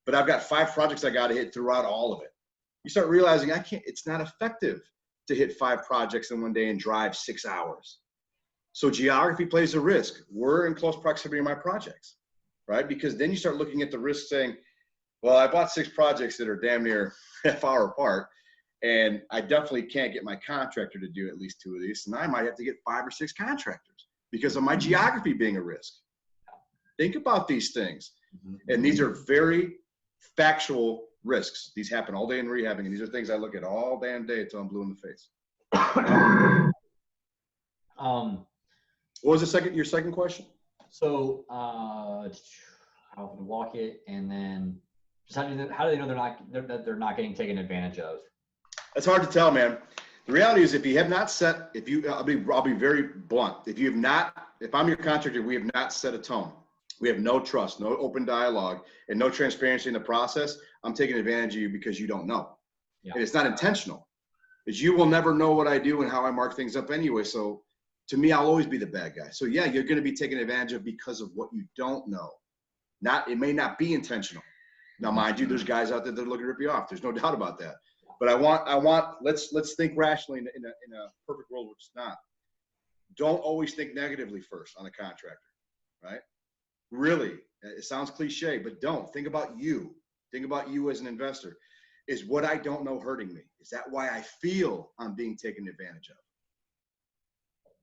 But I've got 5 projects I got to hit throughout all of it. You start realizing it's not effective to hit 5 projects in one day and drive 6 hours. So geography plays a risk. We're in close proximity to my projects, right? Because then you start looking at the risk saying, well, I bought 6 projects that are damn near half-hour apart, and I definitely can't get my contractor to do at least 2 of these, and I might have to get 5 or 6 contractors because of my geography being a risk. Think about these things. And these are very factual risks. These happen all day in rehabbing, and these are things I look at all damn day until I'm blue in the face. What was your second question? So how to walk it, and then just how do they know they're not getting taken advantage of? That's hard to tell, man. The reality is, if you have not set, I'll be very blunt. If I'm your contractor, we have not set a tone. We have no trust, no open dialogue, and no transparency in the process. I'm taking advantage of you because you don't know. Yeah. And it's not intentional. Because you will never know what I do and how I mark things up anyway. So to me, I'll always be the bad guy. So yeah, you're going to be taken advantage of because of what you don't know. It may not be intentional. Now, mind you, there's guys out there that are looking to rip you off. There's no doubt about that. But let's think rationally in a perfect world, which is not. Don't always think negatively first on a contractor, right? Really, it sounds cliche, but don't. Think about you. Think about you as an investor. Is what I don't know hurting me? Is that why I feel I'm being taken advantage of?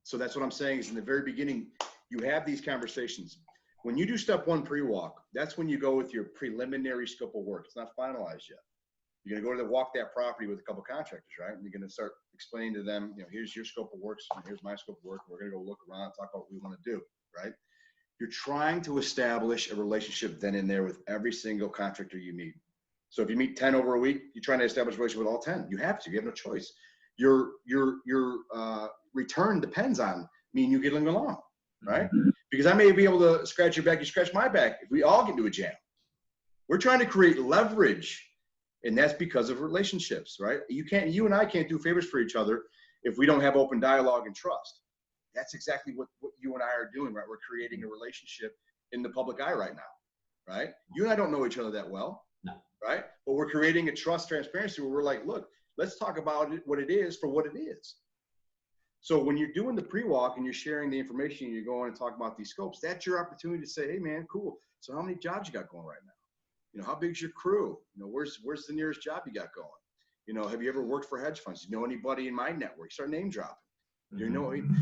So that's what I'm saying is in the very beginning, you have these conversations. When you do step 1 pre-walk, that's when you go with your preliminary scope of work. It's not finalized yet. You're going to go to walk that property with a couple contractors, right? And you're going to start explaining to them, here's your scope of work, and here's my scope of work. We're going to go look around and talk about what we want to do, right? You're trying to establish a relationship then and there with every single contractor you meet. So if you meet 10 over a week, you're trying to establish a relationship with all 10. You have to. You have no choice. Your return depends on me and you getting along, right? Because I may be able to scratch your back, you scratch my back. If we all get into a jam, we're trying to create leverage, and that's because of relationships, right? You and I can't do favors for each other if we don't have open dialogue and trust. That's exactly what you and I are doing, right? We're creating a relationship in the public eye right now, right? You and I don't know each other that well, right? But we're creating a trust transparency where we're like, look, let's talk about it, what it is for what it is. So when you're doing the pre-walk and you're sharing the information and you're going and talking about these scopes, that's your opportunity to say, hey man, cool. So how many jobs you got going right now? How big's your crew? Where's the nearest job you got going? Have you ever worked for hedge funds? You know anybody in my network? Start name dropping.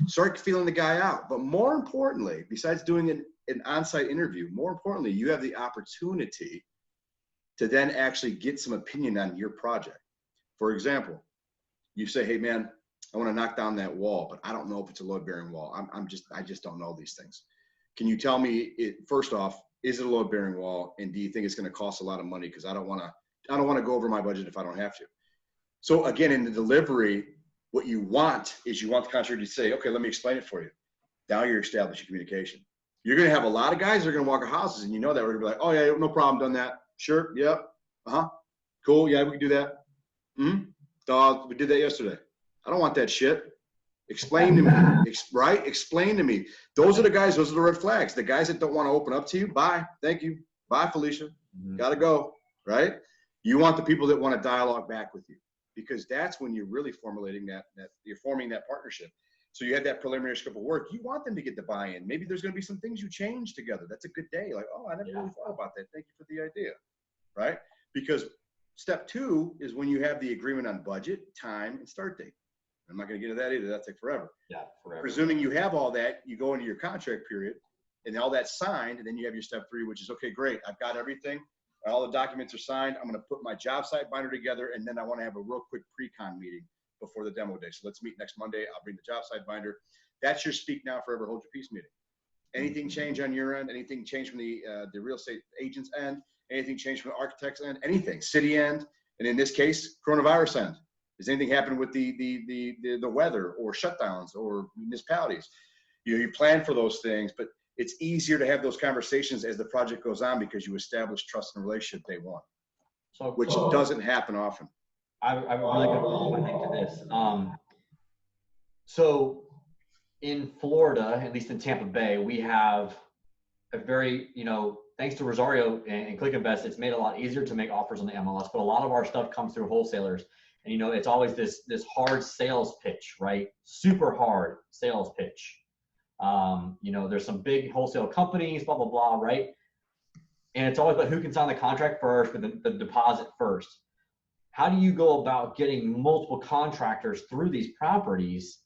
Start feeling the guy out. But more importantly, besides doing an on-site interview, more importantly, you have the opportunity to then actually get some opinion on your project. For example, you say, hey man, I want to knock down that wall, but I don't know if it's a load-bearing wall. I just don't know these things. Can you tell me first off, is it a load-bearing wall? And do you think it's going to cost a lot of money? Because I don't want to go over my budget if I don't have to. So again, in the delivery, What you want is you want the contractor to say, okay, let me explain it for you. Now you're establishing communication. You're going to have a lot of guys that are going to walk our houses, and you know that we're going to be like, oh yeah, no problem, done that. Sure, yep, cool, yeah, we can do that. Dog, we did that yesterday. I don't want that shit. Explain to me, right? Explain to me. Those are the guys, those are the red flags. The guys that don't want to open up to you, bye, thank you, bye, Felicia, gotta go, right? You want the people that want to dialogue back with you, because that's when you're really formulating that you're forming that partnership. So you have that preliminary scope of work. You want them to get the buy-in. Maybe there's going to be some things you change together. That's a good day. Like, oh, I never really thought about that. Thank you for the idea, right? Because step 2 is when you have the agreement on budget, time, and start date. I'm not going to get into that either. That'll take forever. Yeah, forever. Presuming you have all that, you go into your contract period, and all that's signed, and then you have your step 3, which is, okay, great. I've got everything. All the documents are signed. I'm going to put my job site binder together, and then I want to have a real quick pre-con meeting before the demo day. So let's meet next Monday. I'll bring the job site binder. That's your speak now, forever hold your peace meeting. Anything change on your end? Anything change from the real estate agent's end? Anything change from the architect's end? Anything, city end, and in this case, coronavirus end. Does anything happen with the weather or shutdowns or municipalities? You plan for those things, but it's easier to have those conversations as the project goes on because you establish trust and relationship day one, which doesn't happen often. I have a really good follow-up, I think, to this. So in Florida, at least in Tampa Bay, we have a very, thanks to Rosario and Click Invest, it's made it a lot easier to make offers on the MLS, but a lot of our stuff comes through wholesalers. And, it's always this hard sales pitch, right? Super hard sales pitch. There's some big wholesale companies, blah, blah, blah, right? And it's always about who can sign the contract first with the deposit first. How do you go about getting multiple contractors through these properties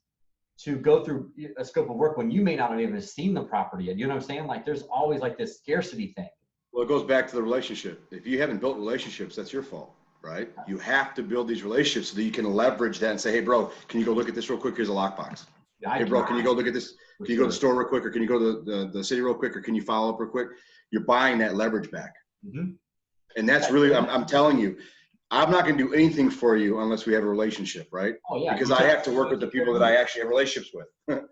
to go through a scope of work when you may not have even seen the property yet? You know what I'm saying? Like, there's always like this scarcity thing. Well, it goes back to the relationship. If you haven't built relationships, that's your fault, right? You have to build these relationships so that you can leverage that and say, hey, bro, can you go look at this real quick? Here's a lockbox. Hey, bro, can you go look at this? Can you go to the store real quick, or can you go to the city real quick, or can you follow up real quick? You're buying that leverage back. And that's really, I'm telling you, I'm not going to do anything for you unless we have a relationship, right? Oh, yeah. Because I have to work with the people that I actually have relationships with.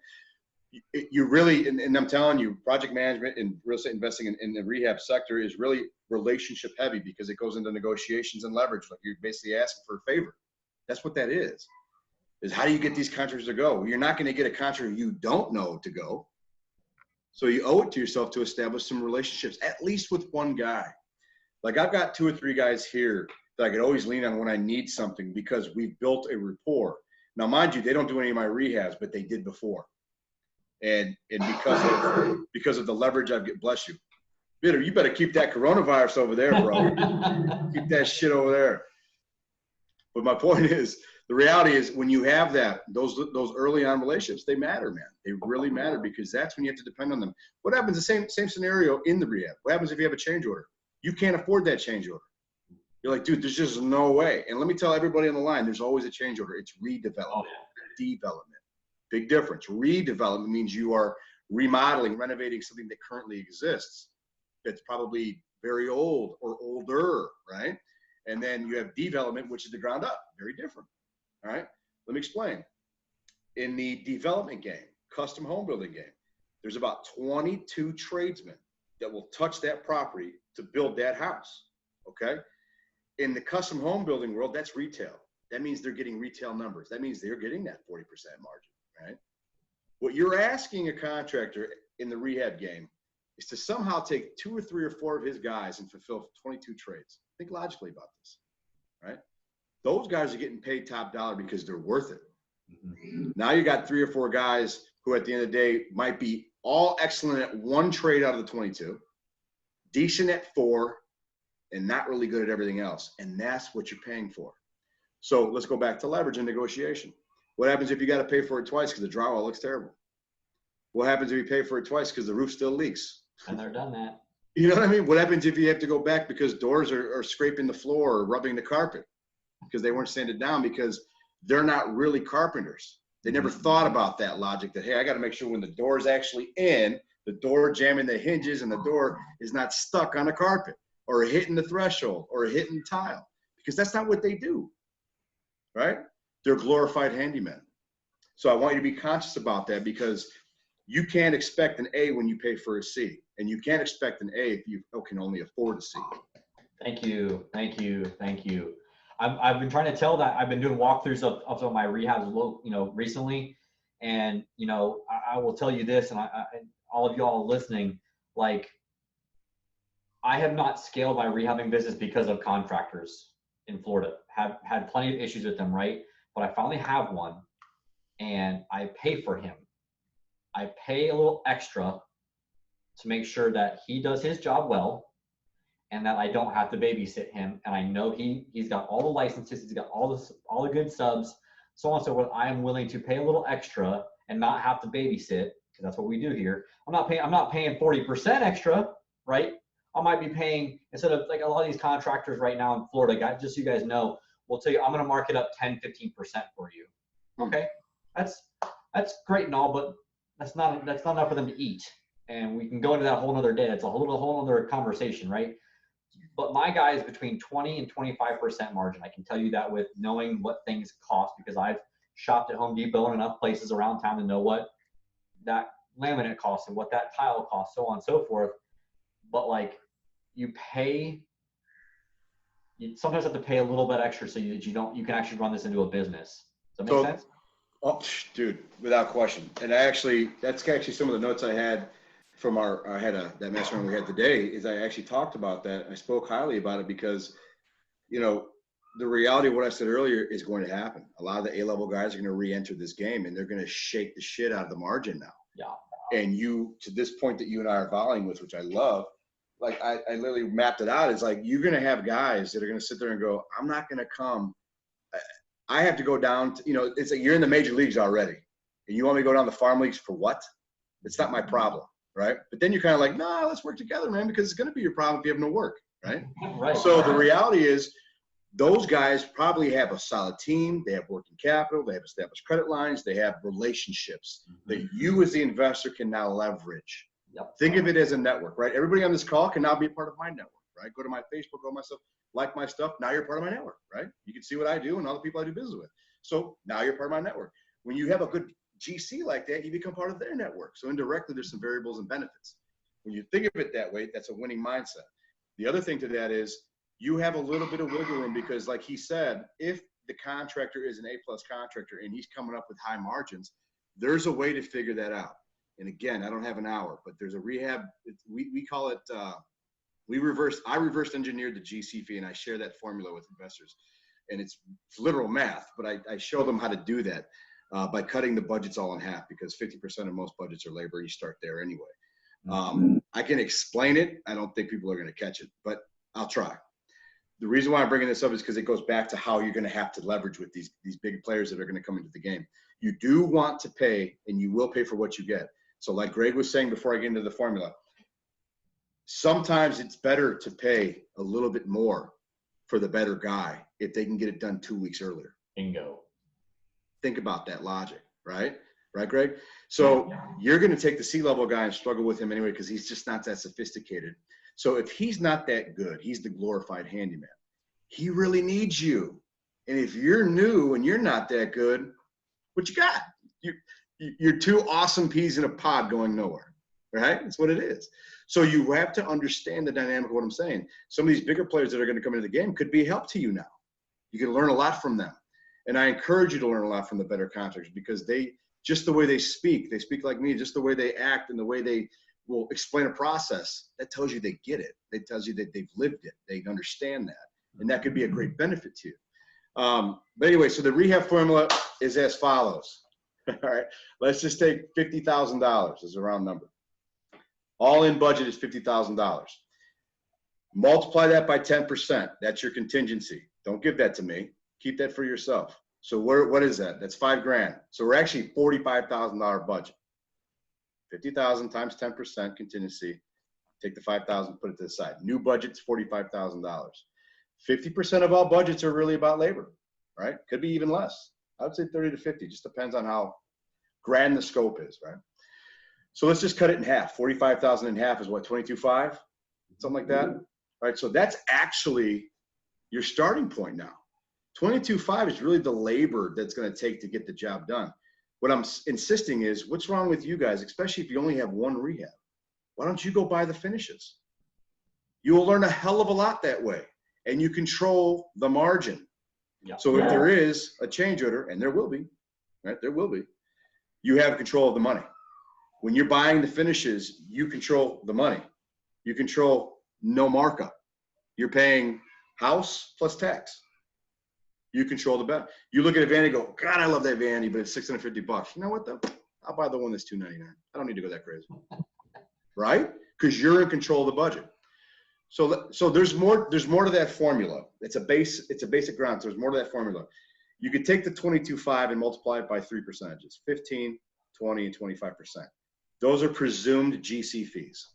You really, and I'm telling you, project management and real estate investing in the rehab sector is really relationship heavy because it goes into negotiations and leverage. Like, you're basically asking for a favor. That's what that is how do you get these contractors to go? You're not going to get a contractor you don't know to go. So you owe it to yourself to establish some relationships, at least with one guy. Like, I've got 2 or 3 guys here that I could always lean on when I need something because we've built a rapport. Now, mind you, they don't do any of my rehabs, but they did before. And because of the leverage I've get, bless you. Bitter, you better keep that coronavirus over there, bro. Keep that shit over there. But my point is, the reality is when you have those early on relationships, they matter, man. They really matter because that's when you have to depend on them. What happens, the same scenario in the rehab? What happens if you have a change order? You can't afford that change order. You're like, dude, there's just no way. And let me tell everybody on the line, there's always a change order. It's redevelopment, development. Big difference. Redevelopment means you are remodeling, renovating something that currently exists that's probably very old or older, right? And then you have development, which is the ground up. Very different. All right, let me explain. In the development game, custom home building game, there's about 22 tradesmen that will touch that property to build that house, okay? In the custom home building world, that's retail. That means they're getting retail numbers. That means they're getting that 40% margin, right? What you're asking a contractor in the rehab game is to somehow take 2 or 3 or 4 of his guys and fulfill 22 trades. Think logically about this, right? Those guys are getting paid top dollar because they're worth it. Now you got 3 or 4 guys who at the end of the day might be all excellent at 1 trade out of the 22, decent at 4, and not really good at everything else. And that's what you're paying for. So let's go back to leverage and negotiation. What happens if you got to pay for it twice because the drywall looks terrible? What happens if you pay for it twice because the roof still leaks? And they're done that. You know what I mean? What happens if you have to go back because doors are scraping the floor or rubbing the carpet because they weren't sanded down because they're not really carpenters. They never thought about that logic that, hey, I got to make sure when the door's actually in, the door jamming the hinges and the door is not stuck on the carpet or hitting the threshold or hitting the tile, because that's not what they do, right? they're glorified handymen. So I want you to be conscious about that, because you can't expect an A when you pay for a C, and you can't expect an A if you can only afford a C. Thank you. Thank you. Thank you. I've been trying to tell that. I've been doing walkthroughs of some of my rehabs, recently. And, I will tell you this, and and all of y'all listening, like, I have not scaled my rehabbing business because of contractors in Florida. Have had plenty of issues with them, right? But I finally have one, and I pay for him. I pay a little extra to make sure that he does his job well, and that I don't have to babysit him. And I know he's got all the licenses, he's got all the good subs, so on and so forth. I am willing to pay a little extra and not have to babysit, because that's what we do here. I'm not paying 40% extra, right? I might be paying, instead of like a lot of these contractors right now in Florida, guys, just so you guys know, will tell you, I'm going to mark it up 10, 15% for you. Okay, that's great and all, but that's not enough for them to eat. And we can go into that whole nother day. That's a whole other conversation, right? But my guy is between 20 and 25% margin. I can tell you that with knowing what things cost, because I've shopped at Home Depot and enough places around town to know what that laminate costs and what that tile costs, so on and so forth. But like, you sometimes have to pay a little bit extra so you can actually run this into a business. Does that make sense? Oh, dude, without question. And that's actually some of the notes I had from that mastermind we had today. Is I actually talked about that. I spoke highly about it because, the reality of what I said earlier is going to happen. A lot of the A-level guys are going to re-enter this game, and they're going to shake the shit out of the margin now. Yeah. And to this point that you and I are volleying with, which I love, like I literally mapped it out. It's like, you're going to have guys that are going to sit there and go, I'm not going to come. I have to go down to, it's like, you're in the major leagues already, and you want me to go down to the farm leagues for what? It's not my problem, right? But then you're kind of like, no, let's work together, man, because it's going to be your problem if you have no work, right? Right. So the reality is, those guys probably have a solid team. They have working capital. They have established credit lines. They have relationships that you as the investor can now leverage. Yep. Think of it as a network, right? Everybody on this call can now be a part of my network, right? Go to my Facebook, go to my stuff, like my stuff. Now you're part of my network, right? You can see what I do and all the people I do business with. So now you're part of my network. When you have a good GC like that, you become part of their network. So indirectly, there's some variables and benefits. When you think of it that way, that's a winning mindset. The other thing to that is, you have a little bit of wiggle room, because like he said, if the contractor is an A-plus contractor and he's coming up with high margins, there's a way to figure that out. And again, I don't have an hour, but there's a rehab. We call it, I reversed engineered the GC fee, and I share that formula with investors. And it's literal math, but I show them how to do that by cutting the budgets all in half, because 50% of most budgets are labor. You start there anyway. I can explain it. I don't think people are going to catch it, but I'll try. The reason why I'm bringing this up is because it goes back to how you're going to have to leverage with these big players that are going to come into the game. You do want to pay, and you will pay for what you get. So like Greg was saying before I get into the formula, sometimes it's better to pay a little bit more for the better guy if they can get it done 2 weeks earlier. Bingo. Think about that logic, right? Right, Greg? So you're going to take the C-level guy and struggle with him anyway, because he's just not that sophisticated. So if he's not that good, he's the glorified handyman. He really needs you. And if you're new and you're not that good, what you got? You're two awesome peas in a pod going nowhere, right? That's what it is. So you have to understand the dynamic of what I'm saying. Some of these bigger players that are going to come into the game could be a help to you now. You can learn a lot from them. And I encourage you to learn a lot from the better contractors, because just the way they speak like me, just the way they act and the way they will explain a process, that tells you they get it. That tells you that they've lived it. They understand that. And that could be a great benefit to you. But anyway, so the rehab formula is as follows. All right, let's just take $50,000 as a round number. All in budget is $50,000. Multiply that by 10%. That's your contingency. Don't give that to me. Keep that for yourself. So what is that? That's $5,000. So we're actually $45,000 budget. 50,000 times 10% contingency. Take the 5,000, put it to the side. New budget's $45,000. 50% of all budgets are really about labor, right? Could be even less. I would say 30 to 50. Just depends on how grand the scope is, right? So let's just cut it in half. 45,000 in half is what, 22.5? Something like that, right? So that's actually your starting point now. 22.5 is really the labor that's going to take to get the job done. What I'm insisting is, what's wrong with you guys, especially if you only have one rehab? Why don't you go buy the finishes? You will learn a hell of a lot that way, and you control the margin. Yeah. So if there is a change order, and there will be, right? There will be. You have control of the money. When you're buying the finishes, you control the money. You control no markup. You're paying house plus tax. You control the bet. You look at a vanity and go, God, I love that vanity, but it's $650. You know what though? I'll buy the one that's $299. I don't need to go that crazy. Right? Because you're in control of the budget. So there's more to that formula. It's a basic ground. So there's more to that formula. You could take the 22.5 and multiply it by 3 percentages, 15, 20, and 25%. Those are presumed GC fees,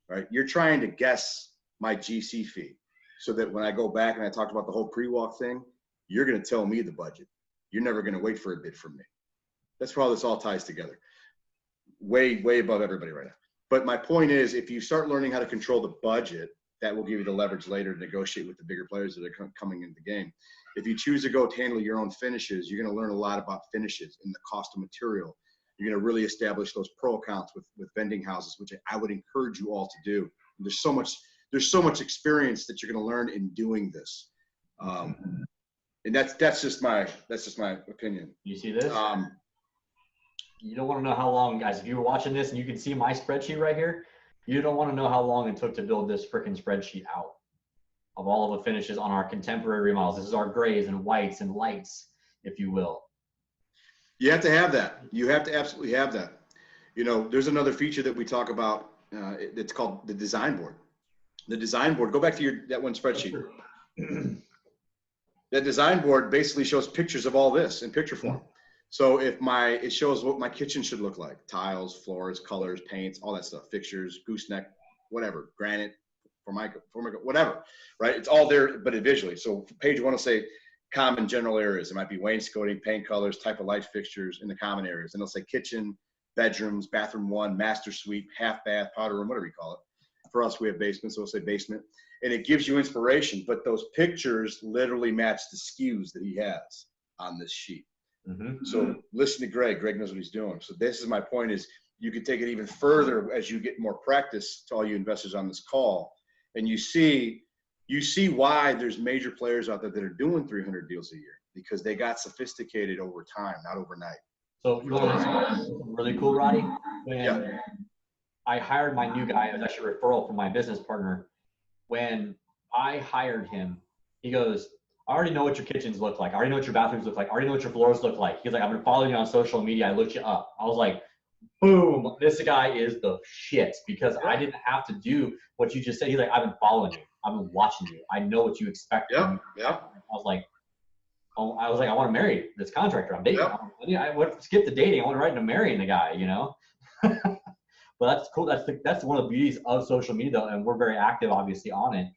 right? You're trying to guess my GC fee so that when I go back and I talked about the whole pre-walk thing, you're going to tell me the budget. You're never going to wait for a bid from me. That's how this all ties together. Way, way above everybody right now. But my point is, if you start learning how to control the budget, that will give you the leverage later to negotiate with the bigger players that are coming into the game. If you choose to go handle your own finishes, you're going to learn a lot about finishes and the cost of material. You're going to really establish those pro accounts with vending houses, which I would encourage you all to do. And there's so much experience that you're going to learn in doing this. And that's just my opinion. You see this? You don't want to know how long, guys, if you were watching this and you can see my spreadsheet right here, you don't want to know how long it took to build this freaking spreadsheet out of all of the finishes on our contemporary remodels. This is our grays and whites and lights, if you will. You have to have that. You have to absolutely have that. You know, there's another feature that we talk about. It's called the design board. The design board, go back to that one spreadsheet. That design board basically shows pictures of all this in picture form. So it shows what my kitchen should look like: tiles, floors, colors, paints, all that stuff, fixtures, gooseneck, whatever, granite, formica, whatever, right? It's all there, but visually. So page one will say common general areas. It might be wainscoting, paint colors, type of light fixtures in the common areas. And it'll say kitchen, bedrooms, bathroom one, master suite, half bath, powder room, whatever you call it. For us, we have basement, so it'll say basement. And it gives you inspiration, but those pictures literally match the SKUs that he has on this sheet. Mm-hmm. So listen to Greg. Greg knows what he's doing. So this is my point, is you can take it even further as you get more practice, to all you investors on this call. And you see why there's major players out there that are doing 300 deals a year, because they got sophisticated over time, not overnight. So you want to know something really cool, Rotty? When I hired my new guy, it was actually a referral from my business partner. When I hired him, he goes, I already know what your kitchens look like. I already know what your bathrooms look like. I already know what your floors look like. He's like, I've been following you on social media. I looked you up. I was like, boom, this guy is the shit, because I didn't have to do what you just said. He's like, I've been following you. I've been watching you. I know what you expect. Yeah. I was like, I want to marry this contractor. I'm dating. I would skip the dating. I want to right into marrying the guy, you know? But that's cool. That's one of the beauties of social media, though, and we're very active, obviously, on it.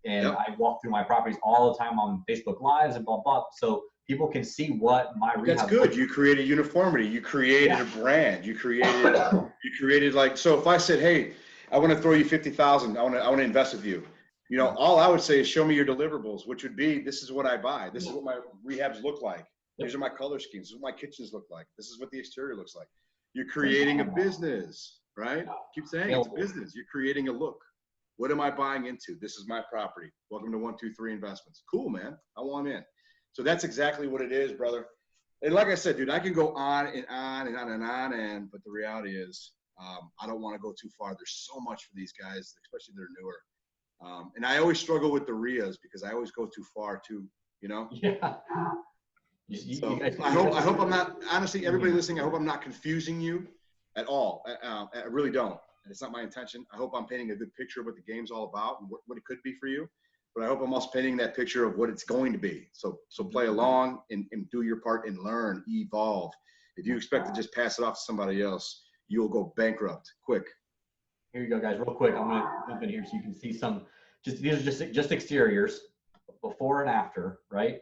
And I walk through my properties all the time on Facebook Lives and blah, blah. So people can see what my rehab. That's good. You created uniformity. You created a brand. You created like, so if I said, hey, I want to throw you 50,000, I want to invest with you. You know, all I would say is show me your deliverables, which would be, this is what I buy. This is what my rehabs look like. These are my color schemes. This is what my kitchens look like. This is what the exterior looks like. You're creating a business, right? Keep saying it's a business. You're creating a look. What am I buying into? This is my property. Welcome to 123 Investments. Cool, man. I want in. So that's exactly what it is, brother. And like I said, dude, I can go on and on and on and on, but the reality is, I don't want to go too far. There's so much for these guys, especially they're newer. And I always struggle with the REIAs because I always go too far too, you know? Yeah. So I hope I'm not, honestly, everybody listening, I hope I'm not confusing you at all. I really don't. It's not my intention. I hope I'm painting a good picture of what the game's all about and what it could be for you. But I hope I'm also painting that picture of what it's going to be. So play along and do your part and learn, evolve. If you expect to just pass it off to somebody else, you'll go bankrupt quick. Here you go, guys, real quick. I'm going to jump in here so you can see some, these are just exteriors, before and after, right?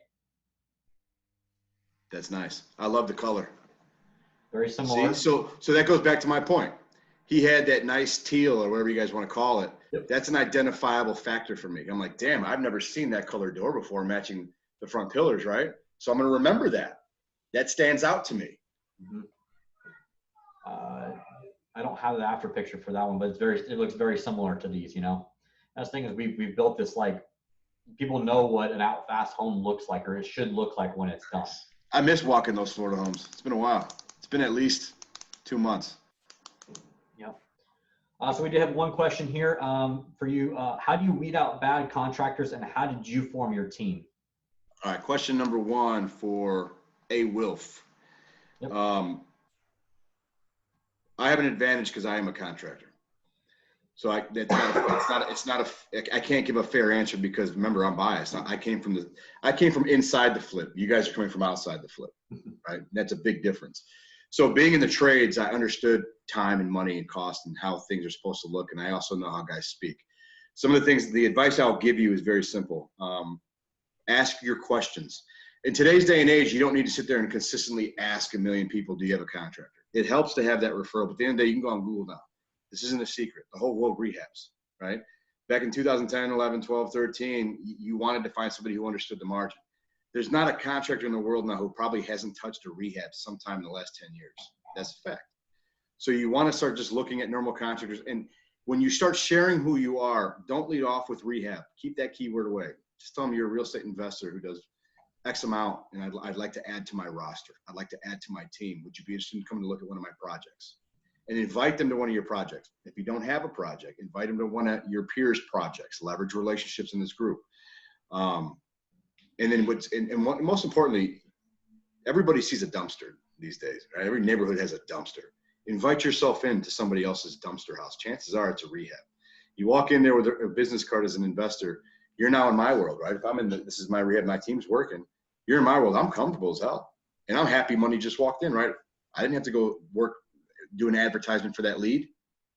That's nice. I love the color. Very similar. See, so that goes back to my point. He had that nice teal or whatever you guys want to call it. Yep. That's an identifiable factor for me. I'm like, damn, I've never seen that color door before matching the front pillars, right? So I'm going to remember that. That stands out to me. Mm-hmm. I don't have the after picture for that one, but it looks very similar to these, you know. That's the thing is we've built this, like, people know what an out fast home looks like, or it should look like when it's done. I miss walking those Florida homes. It's been a while. It's been at least 2 months. Yep. So we did have one question here for you. How do you weed out bad contractors, and how did you form your team? All right, question number 1 for A. Wilf. Yep. I have an advantage because I am a contractor. So I can't give a fair answer because, remember, I'm biased. I came from inside the flip. You guys are coming from outside the flip, right? That's a big difference. So being in the trades, I understood time and money and cost and how things are supposed to look, and I also know how guys speak. Some of the things, the advice I'll give you is very simple. Ask your questions. In today's day and age, you don't need to sit there and consistently ask a million people, do you have a contractor? It helps to have that referral, but at the end of the day, you can go on Google now. This isn't a secret. The whole world rehabs, right? Back in 2010, 11, 12, 13, you wanted to find somebody who understood the margin. There's not a contractor in the world now who probably hasn't touched a rehab sometime in the last 10 years. That's a fact. So you want to start just looking at normal contractors. And when you start sharing who you are, don't lead off with rehab. Keep that keyword away. Just tell them you're a real estate investor who does X amount, and I'd like to add to my roster. I'd like to add to my team. Would you be interested in coming to look at one of my projects? And invite them to one of your projects. If you don't have a project, invite them to one of your peers' projects. Leverage relationships in this group. And then most importantly, everybody sees a dumpster these days, right? Every neighborhood has a dumpster. Invite yourself into somebody else's dumpster house. Chances are it's a rehab. You walk in there with a business card as an investor, you're now in my world, right? If I'm in this is my rehab, my team's working, you're in my world. I'm comfortable as hell. And I'm happy money just walked in, right? I didn't have to go do an advertisement for that lead.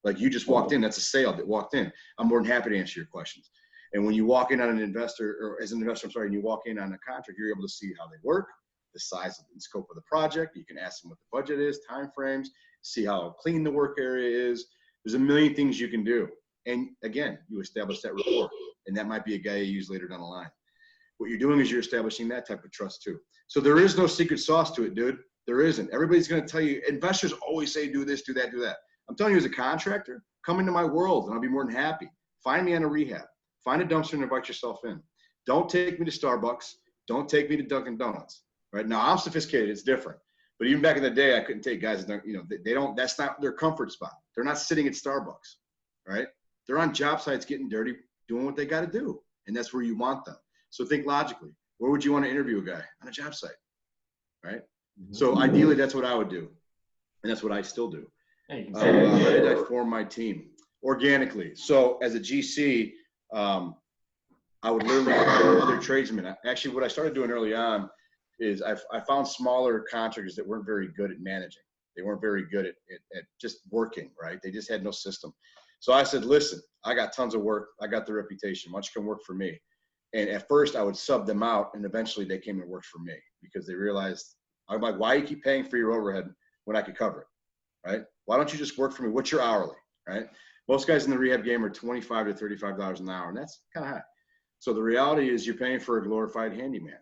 Like, you just walked in, that's a sale that walked in. I'm more than happy to answer your questions. And when you walk in on an investor, or as an investor, and you walk in on a contract, you're able to see how they work, the size and scope of the project. You can ask them what the budget is, timeframes, see how clean the work area is. There's a million things you can do. And again, you establish that rapport, and that might be a guy you use later down the line. What you're doing is you're establishing that type of trust too. So there is no secret sauce to it, dude. There isn't. Everybody's going to tell you, investors always say, do this, do that, do that. I'm telling you, as a contractor, come into my world and I'll be more than happy. Find me on a rehab. Find a dumpster and invite yourself in. Don't take me to Starbucks. Don't take me to Dunkin' Donuts. Right now, I'm sophisticated. It's different. But even back in the day, I couldn't take guys that, they don't, that's not their comfort spot. They're not sitting at Starbucks, right? They're on job sites getting dirty, doing what they got to do. And that's where you want them. So think logically. Where would you want to interview a guy? On a job site, right? Mm-hmm. So ideally, that's what I would do. And that's what I still do. Hey, how did I form my team? Organically. So as a GC, I would literally find other tradesmen. Actually, what I started doing early on is I found smaller contractors that weren't very good at managing. They weren't very good at just working, right? They just had no system. So I said, listen, I got tons of work. I got the reputation. Why don't you come work for me? And at first I would sub them out, and eventually they came and worked for me because they realized, I'm like, why you keep paying for your overhead when I could cover it, right? Why don't you just work for me? What's your hourly, right? Most guys in the rehab game are $25 to $35 an hour, and that's kind of high. So the reality is you're paying for a glorified handyman.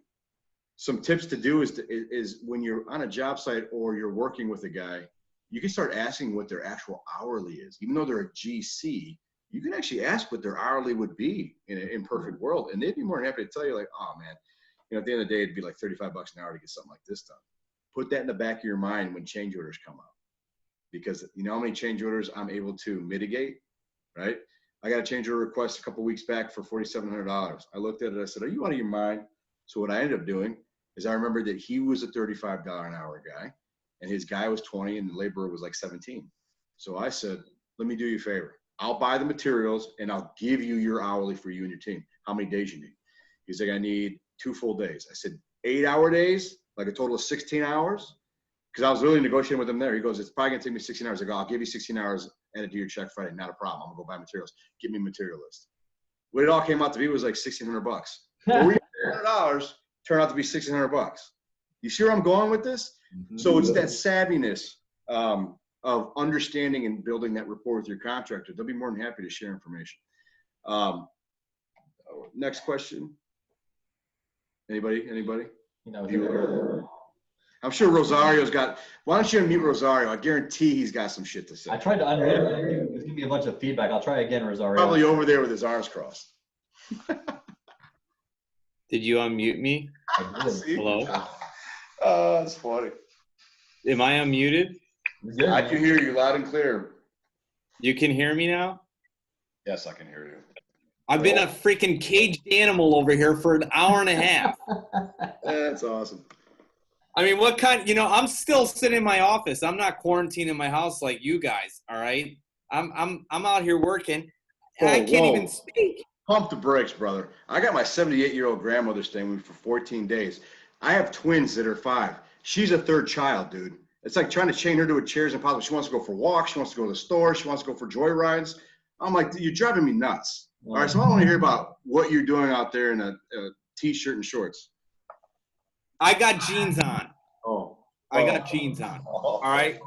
Some tips to do is when you're on a job site or you're working with a guy, you can start asking what their actual hourly is. Even though they're a GC, you can actually ask what their hourly would be in an imperfect world. And they'd be more than happy to tell you, like, oh man, at the end of the day, it'd be like $35 an hour to get something like this done. Put that in the back of your mind when change orders come out. Because you know how many change orders I'm able to mitigate, right? I got a change order request a couple weeks back for $4,700. I looked at it, I said, are you out of your mind? So what I ended up doing is I remembered that he was a $35 an hour guy, and his guy was 20 and the laborer was like 17. So I said, let me do you a favor. I'll buy the materials and I'll give you your hourly for you and your team. How many days you need? He's like, I need 2 full days. I said, 8-hour days, like a total of 16 hours. Because I was really negotiating with him there. He goes, it's probably gonna take me 16 hours. I go, I'll give you 16 hours, add it to your check Friday, not a problem. I'm gonna go buy materials. Give me a material list. What it all came out to be was like $1,600. $1,400 turned out to be $1,600. You see where I'm going with this? Mm-hmm. So it's that savviness of understanding and building that rapport with your contractor. They'll be more than happy to share information. Next question. Anybody? You know, I'm sure Rosario's got. Why don't you unmute Rosario? I guarantee he's got some shit to say. I tried to unmute him. There's gonna be a bunch of feedback. I'll try again, Rosario. Probably over there with his arms crossed. Did you unmute me? I did. Hello? Oh, that's funny. Am I unmuted? Good, I man. can hear you loud and clear. You can hear me now? Yes, I can hear you. I've been a freaking caged animal over here for an hour and a half. That's awesome. I mean, what kind, I'm still sitting in my office. I'm not quarantined in my house like you guys, all right? I'm out here working, and I can't even speak. Pump the brakes, brother. I got my 78-year-old grandmother staying with me for 14 days. I have twins that are 5. She's a third child, dude. It's like trying to chain her to a chair is impossible. She wants to go for walks. She wants to go to the store. She wants to go for joy rides. I'm like, you're driving me nuts. All right, so I want to hear about what you're doing out there in a T-shirt and shorts. I got jeans on. I got jeans on. All right.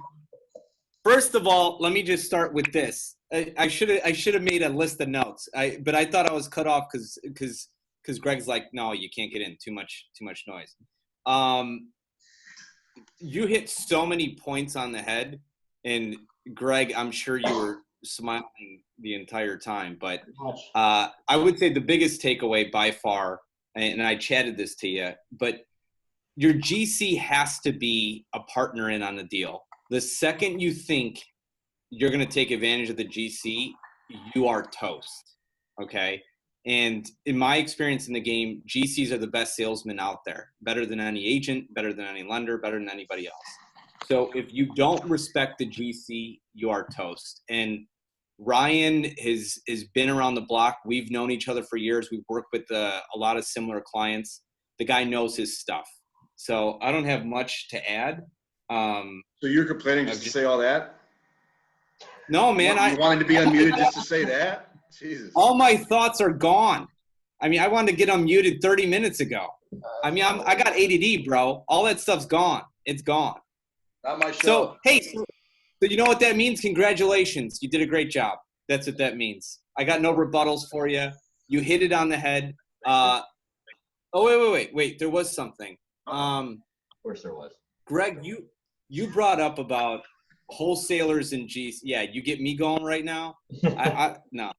First of all, let me just start with this. I should have made a list of notes. But I thought I was cut off because Greg's like, no, you can't get in. Too much noise. You hit so many points on the head, and Greg, I'm sure you were smiling the entire time. But I would say the biggest takeaway by far, and I chatted this to you, but your GC has to be a partner in on the deal. The second you think you're going to take advantage of the GC, you are toast. Okay. And in my experience in the game, GCs are the best salesmen out there, better than any agent, better than any lender, better than anybody else. So if you don't respect the GC, you are toast. And Ryan has been around the block. We've known each other for years. We've worked with a lot of similar clients. The guy knows his stuff. So I don't have much to add. So you're complaining just to say all that? No, man. You wanted to be unmuted just to say that? Jesus. All my thoughts are gone. I mean, I wanted to get unmuted 30 minutes ago. I mean, I got ADD, bro. All that stuff's gone. It's gone. Not my show. So, hey, so you know what that means? Congratulations. You did a great job. That's what that means. I got no rebuttals for you. You hit it on the head. Wait. There was something. Of course there was. Greg, you brought up about wholesalers and G's. Yeah, you get me going right now? No.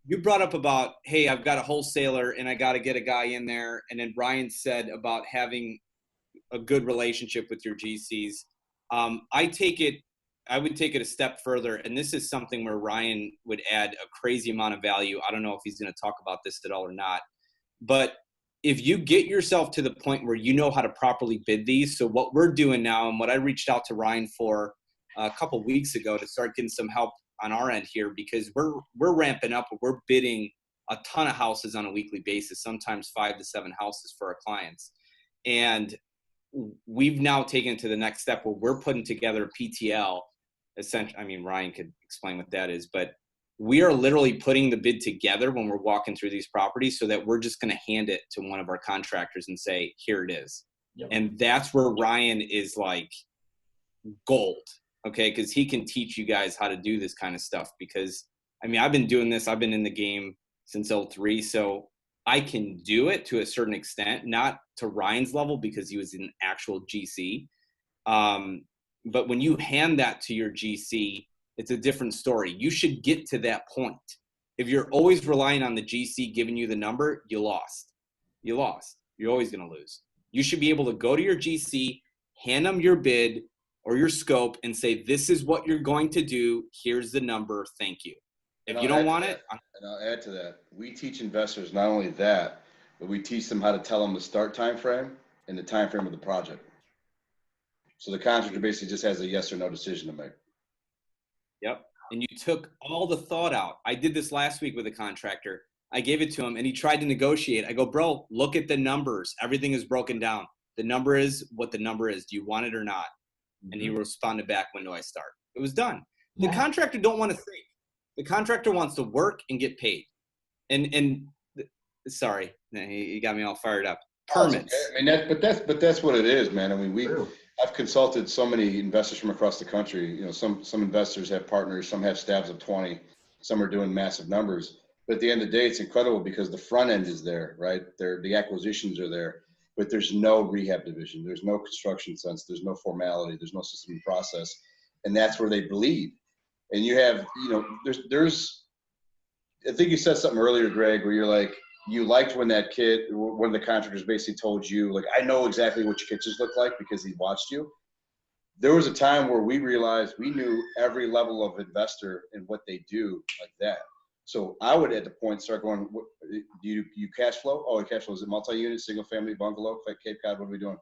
You brought up about, hey, I've got a wholesaler and I got to get a guy in there. And then Ryan said about having a good relationship with your GCs. I would take it a step further. And this is something where Ryan would add a crazy amount of value. I don't know if he's going to talk about this at all or not. But if you get yourself to the point where you know how to properly bid these, so what we're doing now and what I reached out to Ryan for a couple weeks ago to start getting some help on our end here, because we're ramping up. We're bidding a ton of houses on a weekly basis, sometimes 5 to 7 houses for our clients. And we've now taken it to the next step where we're putting together a PTL. Essentially, I mean, Ryan could explain what that is, but we are literally putting the bid together when we're walking through these properties so that we're just going to hand it to one of our contractors and say, here it is. Yep. And that's where Ryan is like gold. Okay, because he can teach you guys how to do this kind of stuff. Because, I mean, I've been doing this. I've been in the game since 2003, so I can do it to a certain extent, not to Ryan's level because he was an actual GC. But when you hand that to your GC, it's a different story. You should get to that point. If you're always relying on the GC giving you the number, you lost. You lost. You're always going to lose. You should be able to go to your GC, hand them your bid or your scope and say, this is what you're going to do. Here's the number. Thank you. If you don't want it. And I'll add to that. We teach investors not only that, but we teach them how to tell them the start time frame and the time frame of the project. So the contractor basically just has a yes or no decision to make. Yep. And you took all the thought out. I did this last week with a contractor. I gave it to him and he tried to negotiate. I go, bro, look at the numbers. Everything is broken down. The number is what the number is. Do you want it or not? And he responded back, when do I start? It was done. The contractor don't want to think. The contractor wants to work and get paid. And sorry, he got me all fired up. Permits. I mean, but that's what it is, man. I mean, I've consulted so many investors from across the country. You know, some investors have partners, some have staffs of 20, some are doing massive numbers. But at the end of the day, it's incredible because the front end is there, right? The acquisitions are there, but there's no rehab division. There's no construction sense. There's no formality. There's no system and process. And that's where they bleed. And you have, there's, I think you said something earlier, Greg, where you're like, you liked when that kid, one of the contractors basically told you, like, I know exactly what your kitchens look like because he watched you. There was a time where we realized we knew every level of investor and what they do like that. So I would at the point start going, do you cash flow? Oh, cash flow, is it multi-unit, single family, bungalow, Cape Cod, what are we doing?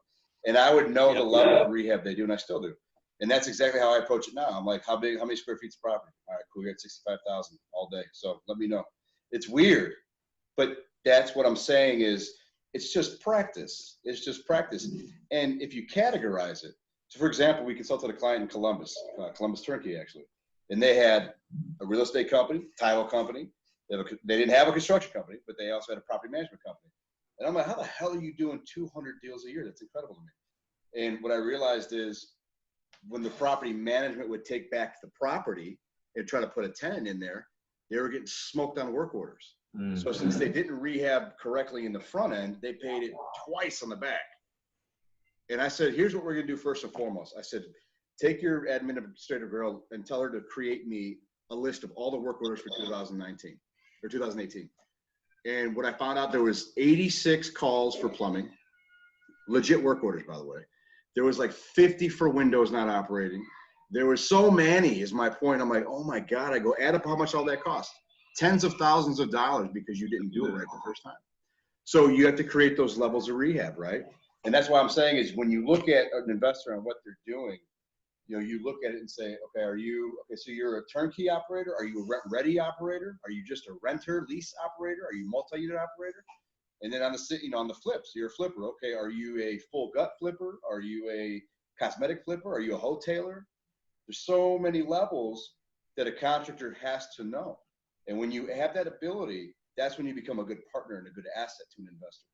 And I would know the level of rehab they do, and I still do. And that's exactly how I approach it now. I'm like, how many square feet's property? All right, cool, we got 65,000 all day. So let me know. It's weird, but that's what I'm saying is it's just practice. It's just practice. And if you categorize it, so for example, we consulted a client in Columbus Turnkey actually, and they had a real estate company, title company. They didn't have a construction company, but they also had a property management company. And I'm like, how the hell are you doing 200 deals a year? That's incredible to me. And what I realized is when the property management would take back the property and try to put a tenant in there, they were getting smoked on work orders. So since they didn't rehab correctly in the front end, they paid it twice on the back. And I said, here's what we're going to do first and foremost. I said, take your administrator girl and tell her to create me a list of all the work orders for 2019 or 2018. And what I found out, there was 86 calls for plumbing, legit work orders, by the way. There was like 50 for windows not operating. There was so many is my point. I'm like, oh my God, I go add up how much all that cost. Tens of thousands of dollars because you didn't do it right the first time. So you have to create those levels of rehab, right? And that's why I'm saying is when you look at an investor and what they're doing, you look at it and say, okay, so you're a turnkey operator? Are you a rent-ready operator? Are you just a renter, lease operator? Are you multi-unit operator? And then on the flips, you're a flipper. Okay, are you a full gut flipper? Are you a cosmetic flipper? Are you a hoteler? There's so many levels that a contractor has to know. And when you have that ability, that's when you become a good partner and a good asset to an investor.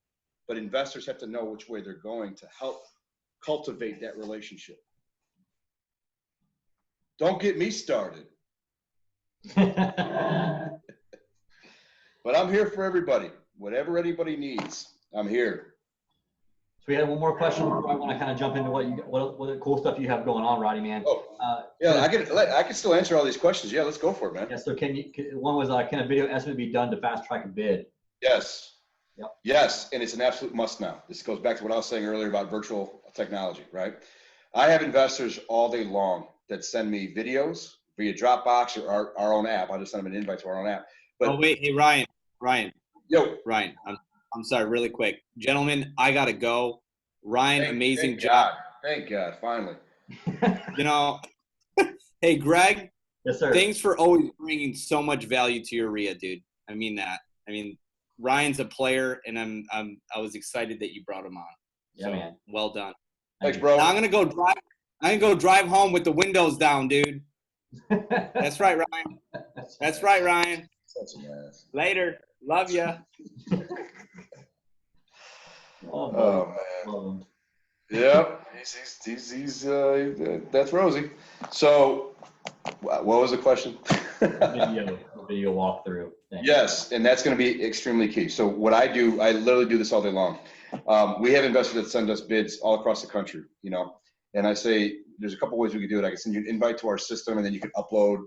But investors have to know which way they're going to help cultivate that relationship. Don't get me started. But I'm here for everybody. Whatever anybody needs, I'm here. So we have one more question before I want to kind of jump into what the cool stuff you have going on, Roddy, man. Yeah, I can still answer all these questions. Yeah, let's go for it, man. Yeah, so one was can a video estimate be done to fast track a bid? Yes. Yep. Yes, and it's an absolute must now. This goes back to what I was saying earlier about virtual technology, right? I have investors all day long that send me videos via Dropbox or our own app. I just send them an invite to our own app. But wait, hey Ryan. Yo, Ryan, I'm sorry, really quick, gentlemen. I gotta go. Ryan, amazing job. Thank God, finally. Hey Greg. Yes, sir. Thanks for always bringing so much value to your REIA, dude. I mean that. Ryan's a player, and I was excited that you brought him on. Yeah, man. Well done. Thanks, bro. Now I'm gonna go drive home with the windows down, dude. That's right, Ryan. That's right, Ryan. Such an ass. Later. Love ya. Oh man. Yep. He's that's Rosie. So, what was the question? Video walkthrough. Yes, and that's going to be extremely key. So what I do, I literally do this all day long. We have investors that send us bids all across the country, and I say there's a couple ways we can do it. I can send you an invite to our system, and then you can upload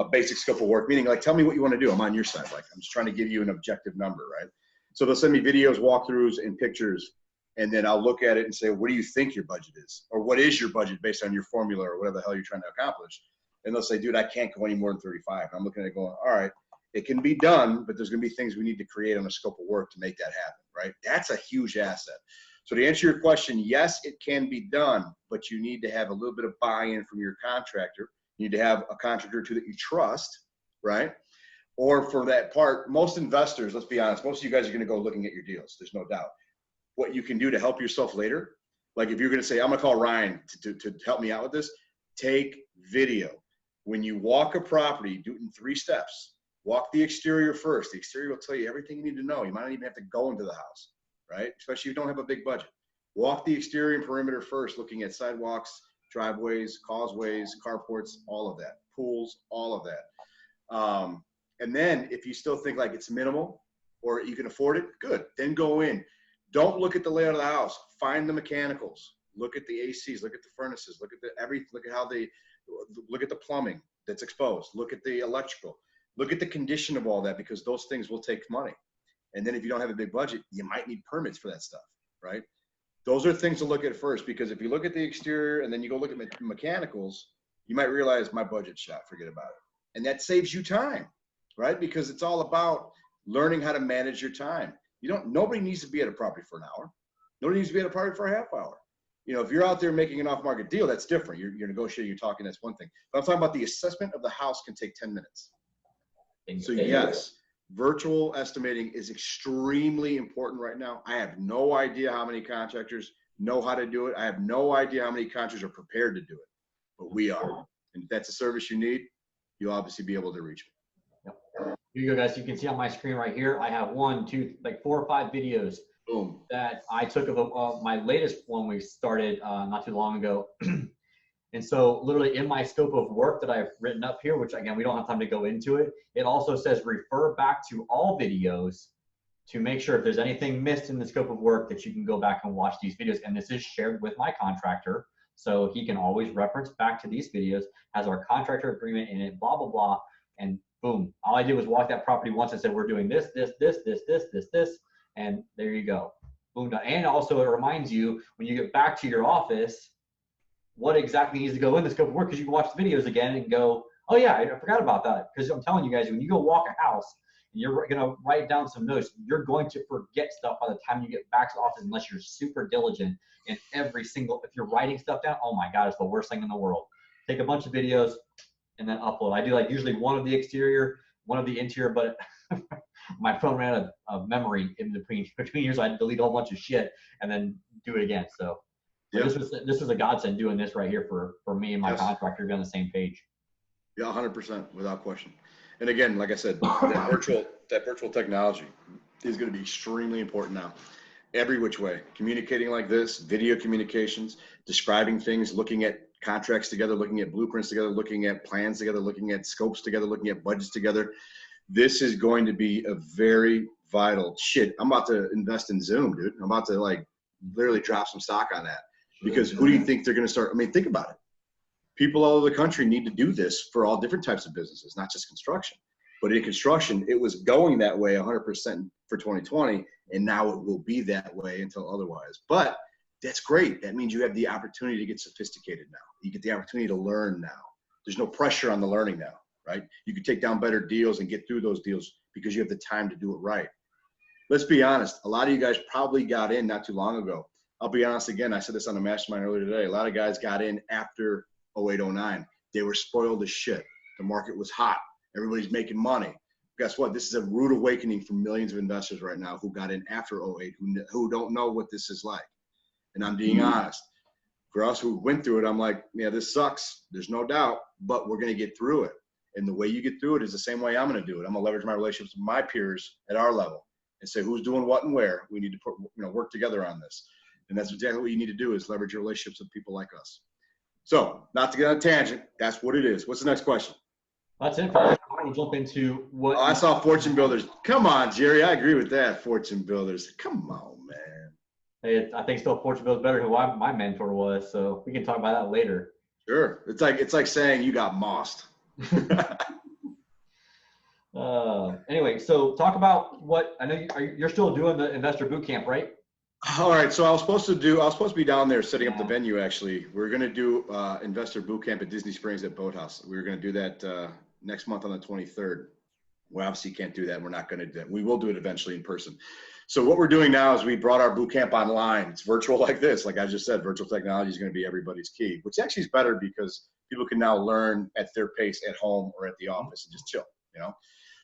a basic scope of work, meaning like, tell me what you want to do. I'm on your side. Like, I'm just trying to give you an objective number, right? So they'll send me videos, walkthroughs, and pictures, and then I'll look at it and say, what do you think your budget is? Or what is your budget based on your formula or whatever the hell you're trying to accomplish? And they'll say, dude, I can't go any more than 35. And I'm looking at it going, all right, it can be done, but there's going to be things we need to create on a scope of work to make that happen, right? That's a huge asset. So to answer your question, yes, it can be done, but you need to have a little bit of buy-in from your contractor. You need to have a contractor or two that you trust, right? Or for that part, most investors, let's be honest, most of you guys are going to go looking at your deals. There's no doubt. What you can do to help yourself later, like if you're going to say, I'm going to call Ryan to help me out with this, take video. When you walk a property, do it in 3 steps. Walk the exterior first. The exterior will tell you everything you need to know. You might not even have to go into the house, right? Especially if you don't have a big budget. Walk the exterior and perimeter first, looking at sidewalks, driveways, causeways, carports, all of that. Pools, all of that. And then if you still think like it's minimal or you can afford it, good. Then go in. Don't look at the layout of the house. Find the mechanicals. Look at the ACs. Look at the furnaces. Look at how they look at the plumbing that's exposed. Look at the electrical. Look at the condition of all that, because those things will take money. And then if you don't have a big budget, you might need permits for that stuff, right? Those are things to look at first, because if you look at the exterior and then you go look at mechanicals, you might realize my budget's shot, forget about it. And that saves you time, right? Because it's all about learning how to manage your time. Nobody needs to be at a property for an hour. Nobody needs to be at a property for a half hour. If you're out there making an off-market deal, that's different. You're negotiating, you're talking, that's one thing. But I'm talking about the assessment of the house can take 10 minutes. So yes, virtual estimating is extremely important right now. I have no idea how many contractors know how to do it. I have no idea how many contractors are prepared to do it, but we are. And if that's a service you need, you'll obviously be able to reach me. Yep. Here you go, guys. You can see on my screen right here, I have 4 or 5 videos. Boom. That I took of my latest one we started not too long ago. And so literally in my scope of work that I've written up here, which again, we don't have time to go into it, it also says refer back to all videos to make sure if there's anything missed in the scope of work that you can go back and watch these videos. And this is shared with my contractor, so he can always reference back to these videos, has our contractor agreement in it, blah, blah, blah. And boom, all I did was walk that property once and said, we're doing this, and there you go. Boom, done. And also it reminds you when you get back to your office, what exactly needs to go in the scope of work, because you can watch the videos again and go, oh yeah, I forgot about that. Because I'm telling you guys, when you go walk a house and you're going to write down some notes, you're going to forget stuff by the time you get back to the office unless you're super diligent in if you're writing stuff down, oh my God, it's the worst thing in the world. Take a bunch of videos and then upload. I do usually one of the exterior, one of the interior, but my phone ran out of memory in between years, so I had to delete a whole bunch of shit and then do it again. So yeah. This was a godsend doing this right here for me and my contractor to be on the same page. Yeah, 100%, without question. And again, like I said, that virtual technology is going to be extremely important now. Every which way, communicating like this, video communications, describing things, looking at contracts together, looking at blueprints together, looking at plans together, looking at scopes together, looking at budgets together. This is going to be a very vital shit. I'm about to invest in Zoom, dude. I'm about to literally drop some stock on that, because who do you think they're going to start? I mean, think about it. People all over the country need to do this for all different types of businesses, not just construction. But in construction, it was going that way 100% for 2020, and now it will be that way until otherwise. But that's great. That means you have the opportunity to get sophisticated now. You get the opportunity to learn now. There's no pressure on the learning now, right? You can take down better deals and get through those deals because you have the time to do it right. Let's be honest. A lot of you guys probably got in not too long ago. I'll be honest again. I said this on the mastermind earlier today. A lot of guys got in after 08, 09. They were spoiled as shit. The market was hot. Everybody's making money. Guess what? This is a rude awakening for millions of investors right now who got in after 08, who don't know what this is like. And I'm being honest. For us who went through it, I'm like, yeah, this sucks. There's no doubt, but we're going to get through it. And the way you get through it is the same way I'm going to do it. I'm going to leverage my relationships with my peers at our level and say who's doing what and where. We need to work together on this. And that's exactly what you need to do, is leverage your relationships with people like us. So, not to get on a tangent, that's what it is. What's the next question? That's it. I want to jump into what. Oh, I saw Fortune Builders. Come on, Jerry. I agree with that. Fortune Builders. Come on, man. Hey, I think still Fortune Builders better than who my mentor was. So we can talk about that later. Sure. It's like saying you got mossed. Anyway, so talk about what I know you're still doing the investor boot camp, right? All right. So I was supposed to be down there setting up the venue. Actually, we're going to do investor boot camp at Disney Springs at Boathouse. We're going to do that next month on the 23rd. We obviously can't do that. We're not going to do that. We will do it eventually in person. So what we're doing now is we brought our boot camp online. It's virtual like this. Like I just said, virtual technology is going to be everybody's key, which actually is better because people can now learn at their pace at home or at the office and just chill,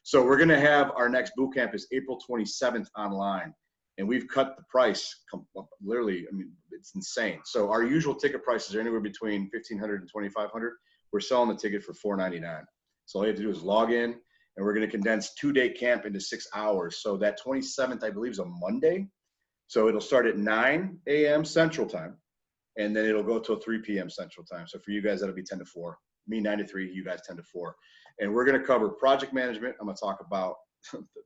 So we're going to have our next boot camp is April 27th online. And we've cut the price literally. I mean, it's insane. So our usual ticket prices are anywhere between $1,500 and $2,500. We're selling the ticket for $499. So all you have to do is log in, and we're going to condense 2-day camp into 6 hours. So that 27th, I believe, is a Monday. So it'll start at 9 a.m. Central Time, and then it'll go till 3 p.m. Central Time. So for you guys, that'll be 10 to 4. Me 9 to 3, you guys 10 to 4. And we're going to cover project management. I'm going to talk about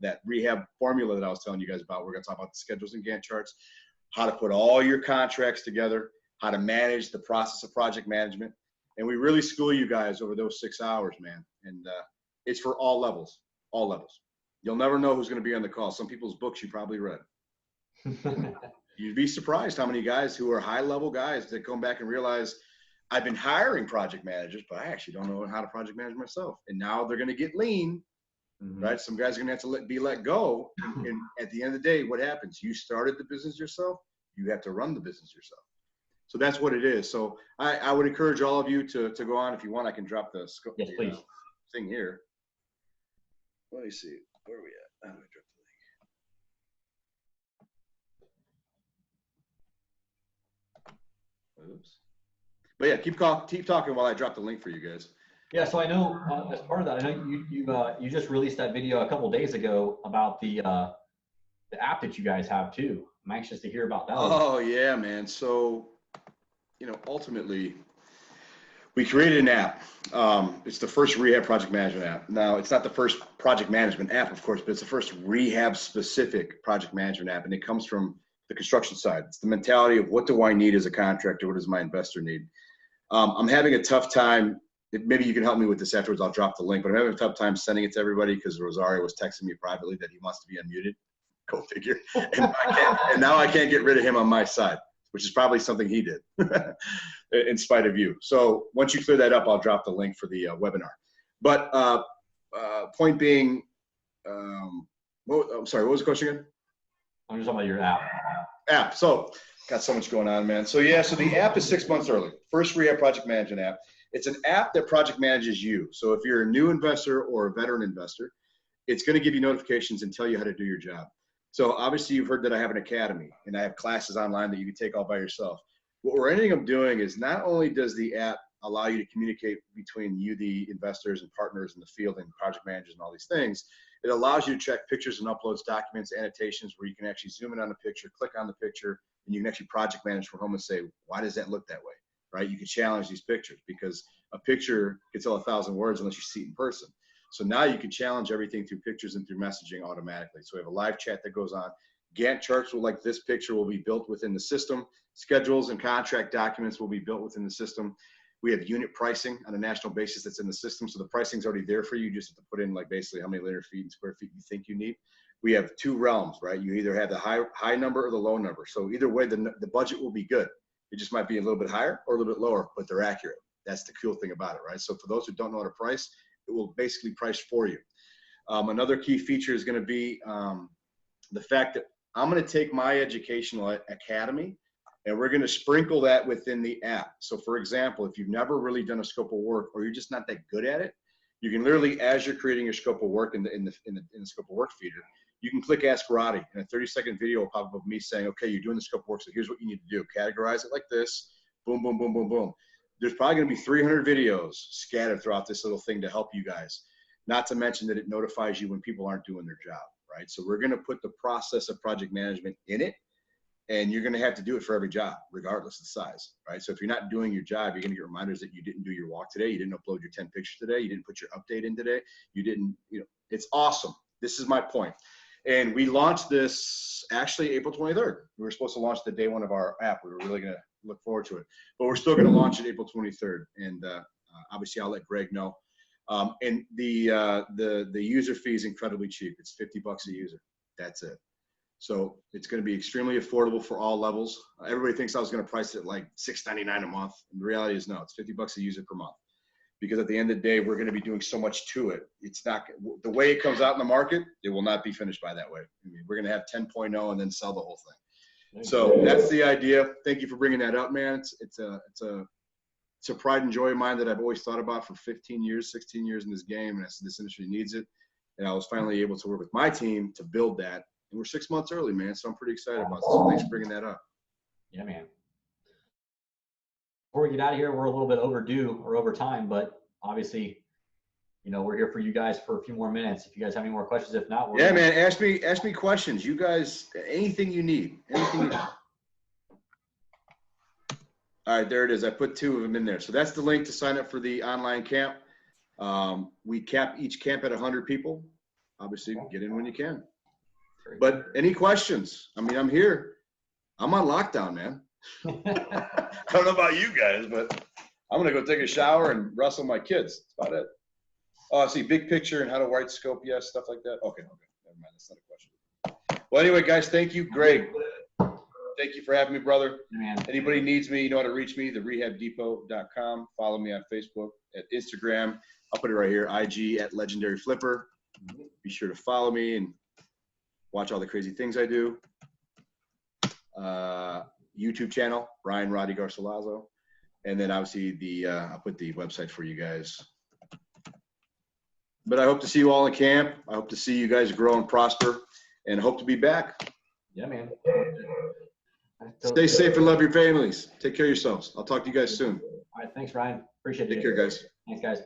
that rehab formula that I was telling you guys about. We're going to talk about the schedules and Gantt charts, how to put all your contracts together, how to manage the process of project management. And we really school you guys over those 6 hours, man. And it's for all levels, all levels. You'll never know who's going to be on the call. Some people's books you probably read. You'd be surprised how many guys who are high-level guys that come back and realize, I've been hiring project managers, but I actually don't know how to project manage myself. And now they're going to get lean, right? Some guys are going to have to be let go. And at the end of the day, what happens? You started the business yourself. You have to run the business yourself. So that's what it is. So I would encourage all of you to go on. If you want, I can drop the Yes, please. Thing here. Let me see. Where are we at? I'm going to drop the link. Oops. But yeah, keep talking while I drop the link for you guys. Yeah, so I know as part of that, I know you just released that video a couple days ago about the app that you guys have too. I'm anxious to hear about that. Oh yeah, man. So, ultimately, we created an app. It's the first rehab project management app. Now, it's not the first project management app, of course, but it's the first rehab-specific project management app, and it comes from the construction side. It's the mentality of what do I need as a contractor? What does my investor need? I'm having a tough time. Maybe you can help me with this afterwards. I'll drop the link, but I'm having a tough time sending it to everybody because Rosario was texting me privately that he wants to be unmuted. Go figure. And now I can't get rid of him on my side, which is probably something he did in spite of you. So once you clear that up, I'll drop the link for the webinar. But point being, I'm sorry, what was the question again? I'm just talking about your app. App. So got so much going on, man. So yeah, so the app is 6 months early. First rehab project management app. It's an app that project manages you. So if you're a new investor or a veteran investor, it's going to give you notifications and tell you how to do your job. So obviously you've heard that I have an academy and I have classes online that you can take all by yourself. What we're ending up doing is not only does the app allow you to communicate between you, the investors and partners in the field and project managers and all these things, it allows you to check pictures and uploads, documents, annotations where you can actually zoom in on the picture, click on the picture, and you can actually project manage from home and say, why does that look that way, right? You can challenge these pictures because a picture can tell 1,000 words unless you see it in person. So now you can challenge everything through pictures and through messaging automatically. So we have a live chat that goes on. Gantt charts like this picture will be built within the system. Schedules and contract documents will be built within the system. We have unit pricing on a national basis that's in the system. So the pricing's already there for you. You just have to put in like basically how many linear feet and square feet you think you need. We have 2 realms, right? You either have the high number or the low number. So either way, the budget will be good. It just might be a little bit higher or a little bit lower, but they're accurate. That's the cool thing about it, right? So for those who don't know how to price, it will basically price for you. Another key feature is going to be the fact that I'm going to take my educational academy and we're going to sprinkle that within the app. So for example, if you've never really done a scope of work or you're just not that good at it, you can literally, as you're creating your scope of work in the scope of work feeder, you can click Ask Rotty and a 30-second video will pop up of me saying, okay, you're doing the scope of work, so here's what you need to do. Categorize it like this, boom, boom, boom, boom, boom. There's probably going to be 300 videos scattered throughout this little thing to help you guys. Not to mention that it notifies you when people aren't doing their job, right? So we're going to put the process of project management in it, and you're going to have to do it for every job, regardless of size, right? So if you're not doing your job, you're going to get reminders that you didn't do your walk today, you didn't upload your 10 pictures today, you didn't put your update in today, you didn't, it's awesome. This is my point. And we launched this actually April 23rd. We were supposed to launch the day 1 of our app. We were really going to look forward to it, but we're still going to launch it April 23rd. And obviously I'll let Greg know. And the user fee is incredibly cheap. It's $50 a user. That's it. So it's going to be extremely affordable for all levels. Everybody thinks I was going to price it at like $6.99 a month. And the reality is no, it's $50 a user per month. Because at the end of the day, we're going to be doing so much to it. It's not the way it comes out in the market. It will not be finished by that way. I mean, we're going to have 10.0 and then sell the whole thing. So that's the idea. Thank you for bringing that up, man. It's a pride and joy of mine that I've always thought about for 15 years, 16 years in this game. And I said, this industry needs it. And I was finally able to work with my team to build that. And we're 6 months early, man. So I'm pretty excited about this. So thanks for bringing that up. Yeah, man. Before we get out of here, we're a little bit overdue or over time, but obviously, we're here for you guys for a few more minutes. If you guys have any more questions, if not, yeah, man, ask me questions. You guys, anything you need, anything you need. All right, there it is. I put 2 of them in there. So that's the link to sign up for the online camp. We cap each camp at 100 people. Obviously, get in when you can. But any questions? I mean, I'm here. I'm on lockdown, man. I don't know about you guys, but I'm gonna go take a shower and wrestle my kids. That's about it. Oh, see, big picture and how to write scope, yes, stuff like that. Okay, never mind. That's not a question. Well, anyway, guys, thank you, Greg. Thank you for having me, brother. Man. Anybody needs me, you know how to reach me, therehabdepot.com. Follow me on Facebook, at Instagram. I'll put it right here, IG at Legendary Flipper. Be sure to follow me and watch all the crazy things I do. YouTube channel, Brian Rotty Garcilazo. And then obviously I'll put the website for you guys. But I hope to see you all in camp. I hope to see you guys grow and prosper, and hope to be back. Yeah, man. Stay safe and love your families. Take care of yourselves. I'll talk to you guys soon. All right. Thanks, Ryan. Appreciate it. Take care, guys. Thanks, guys.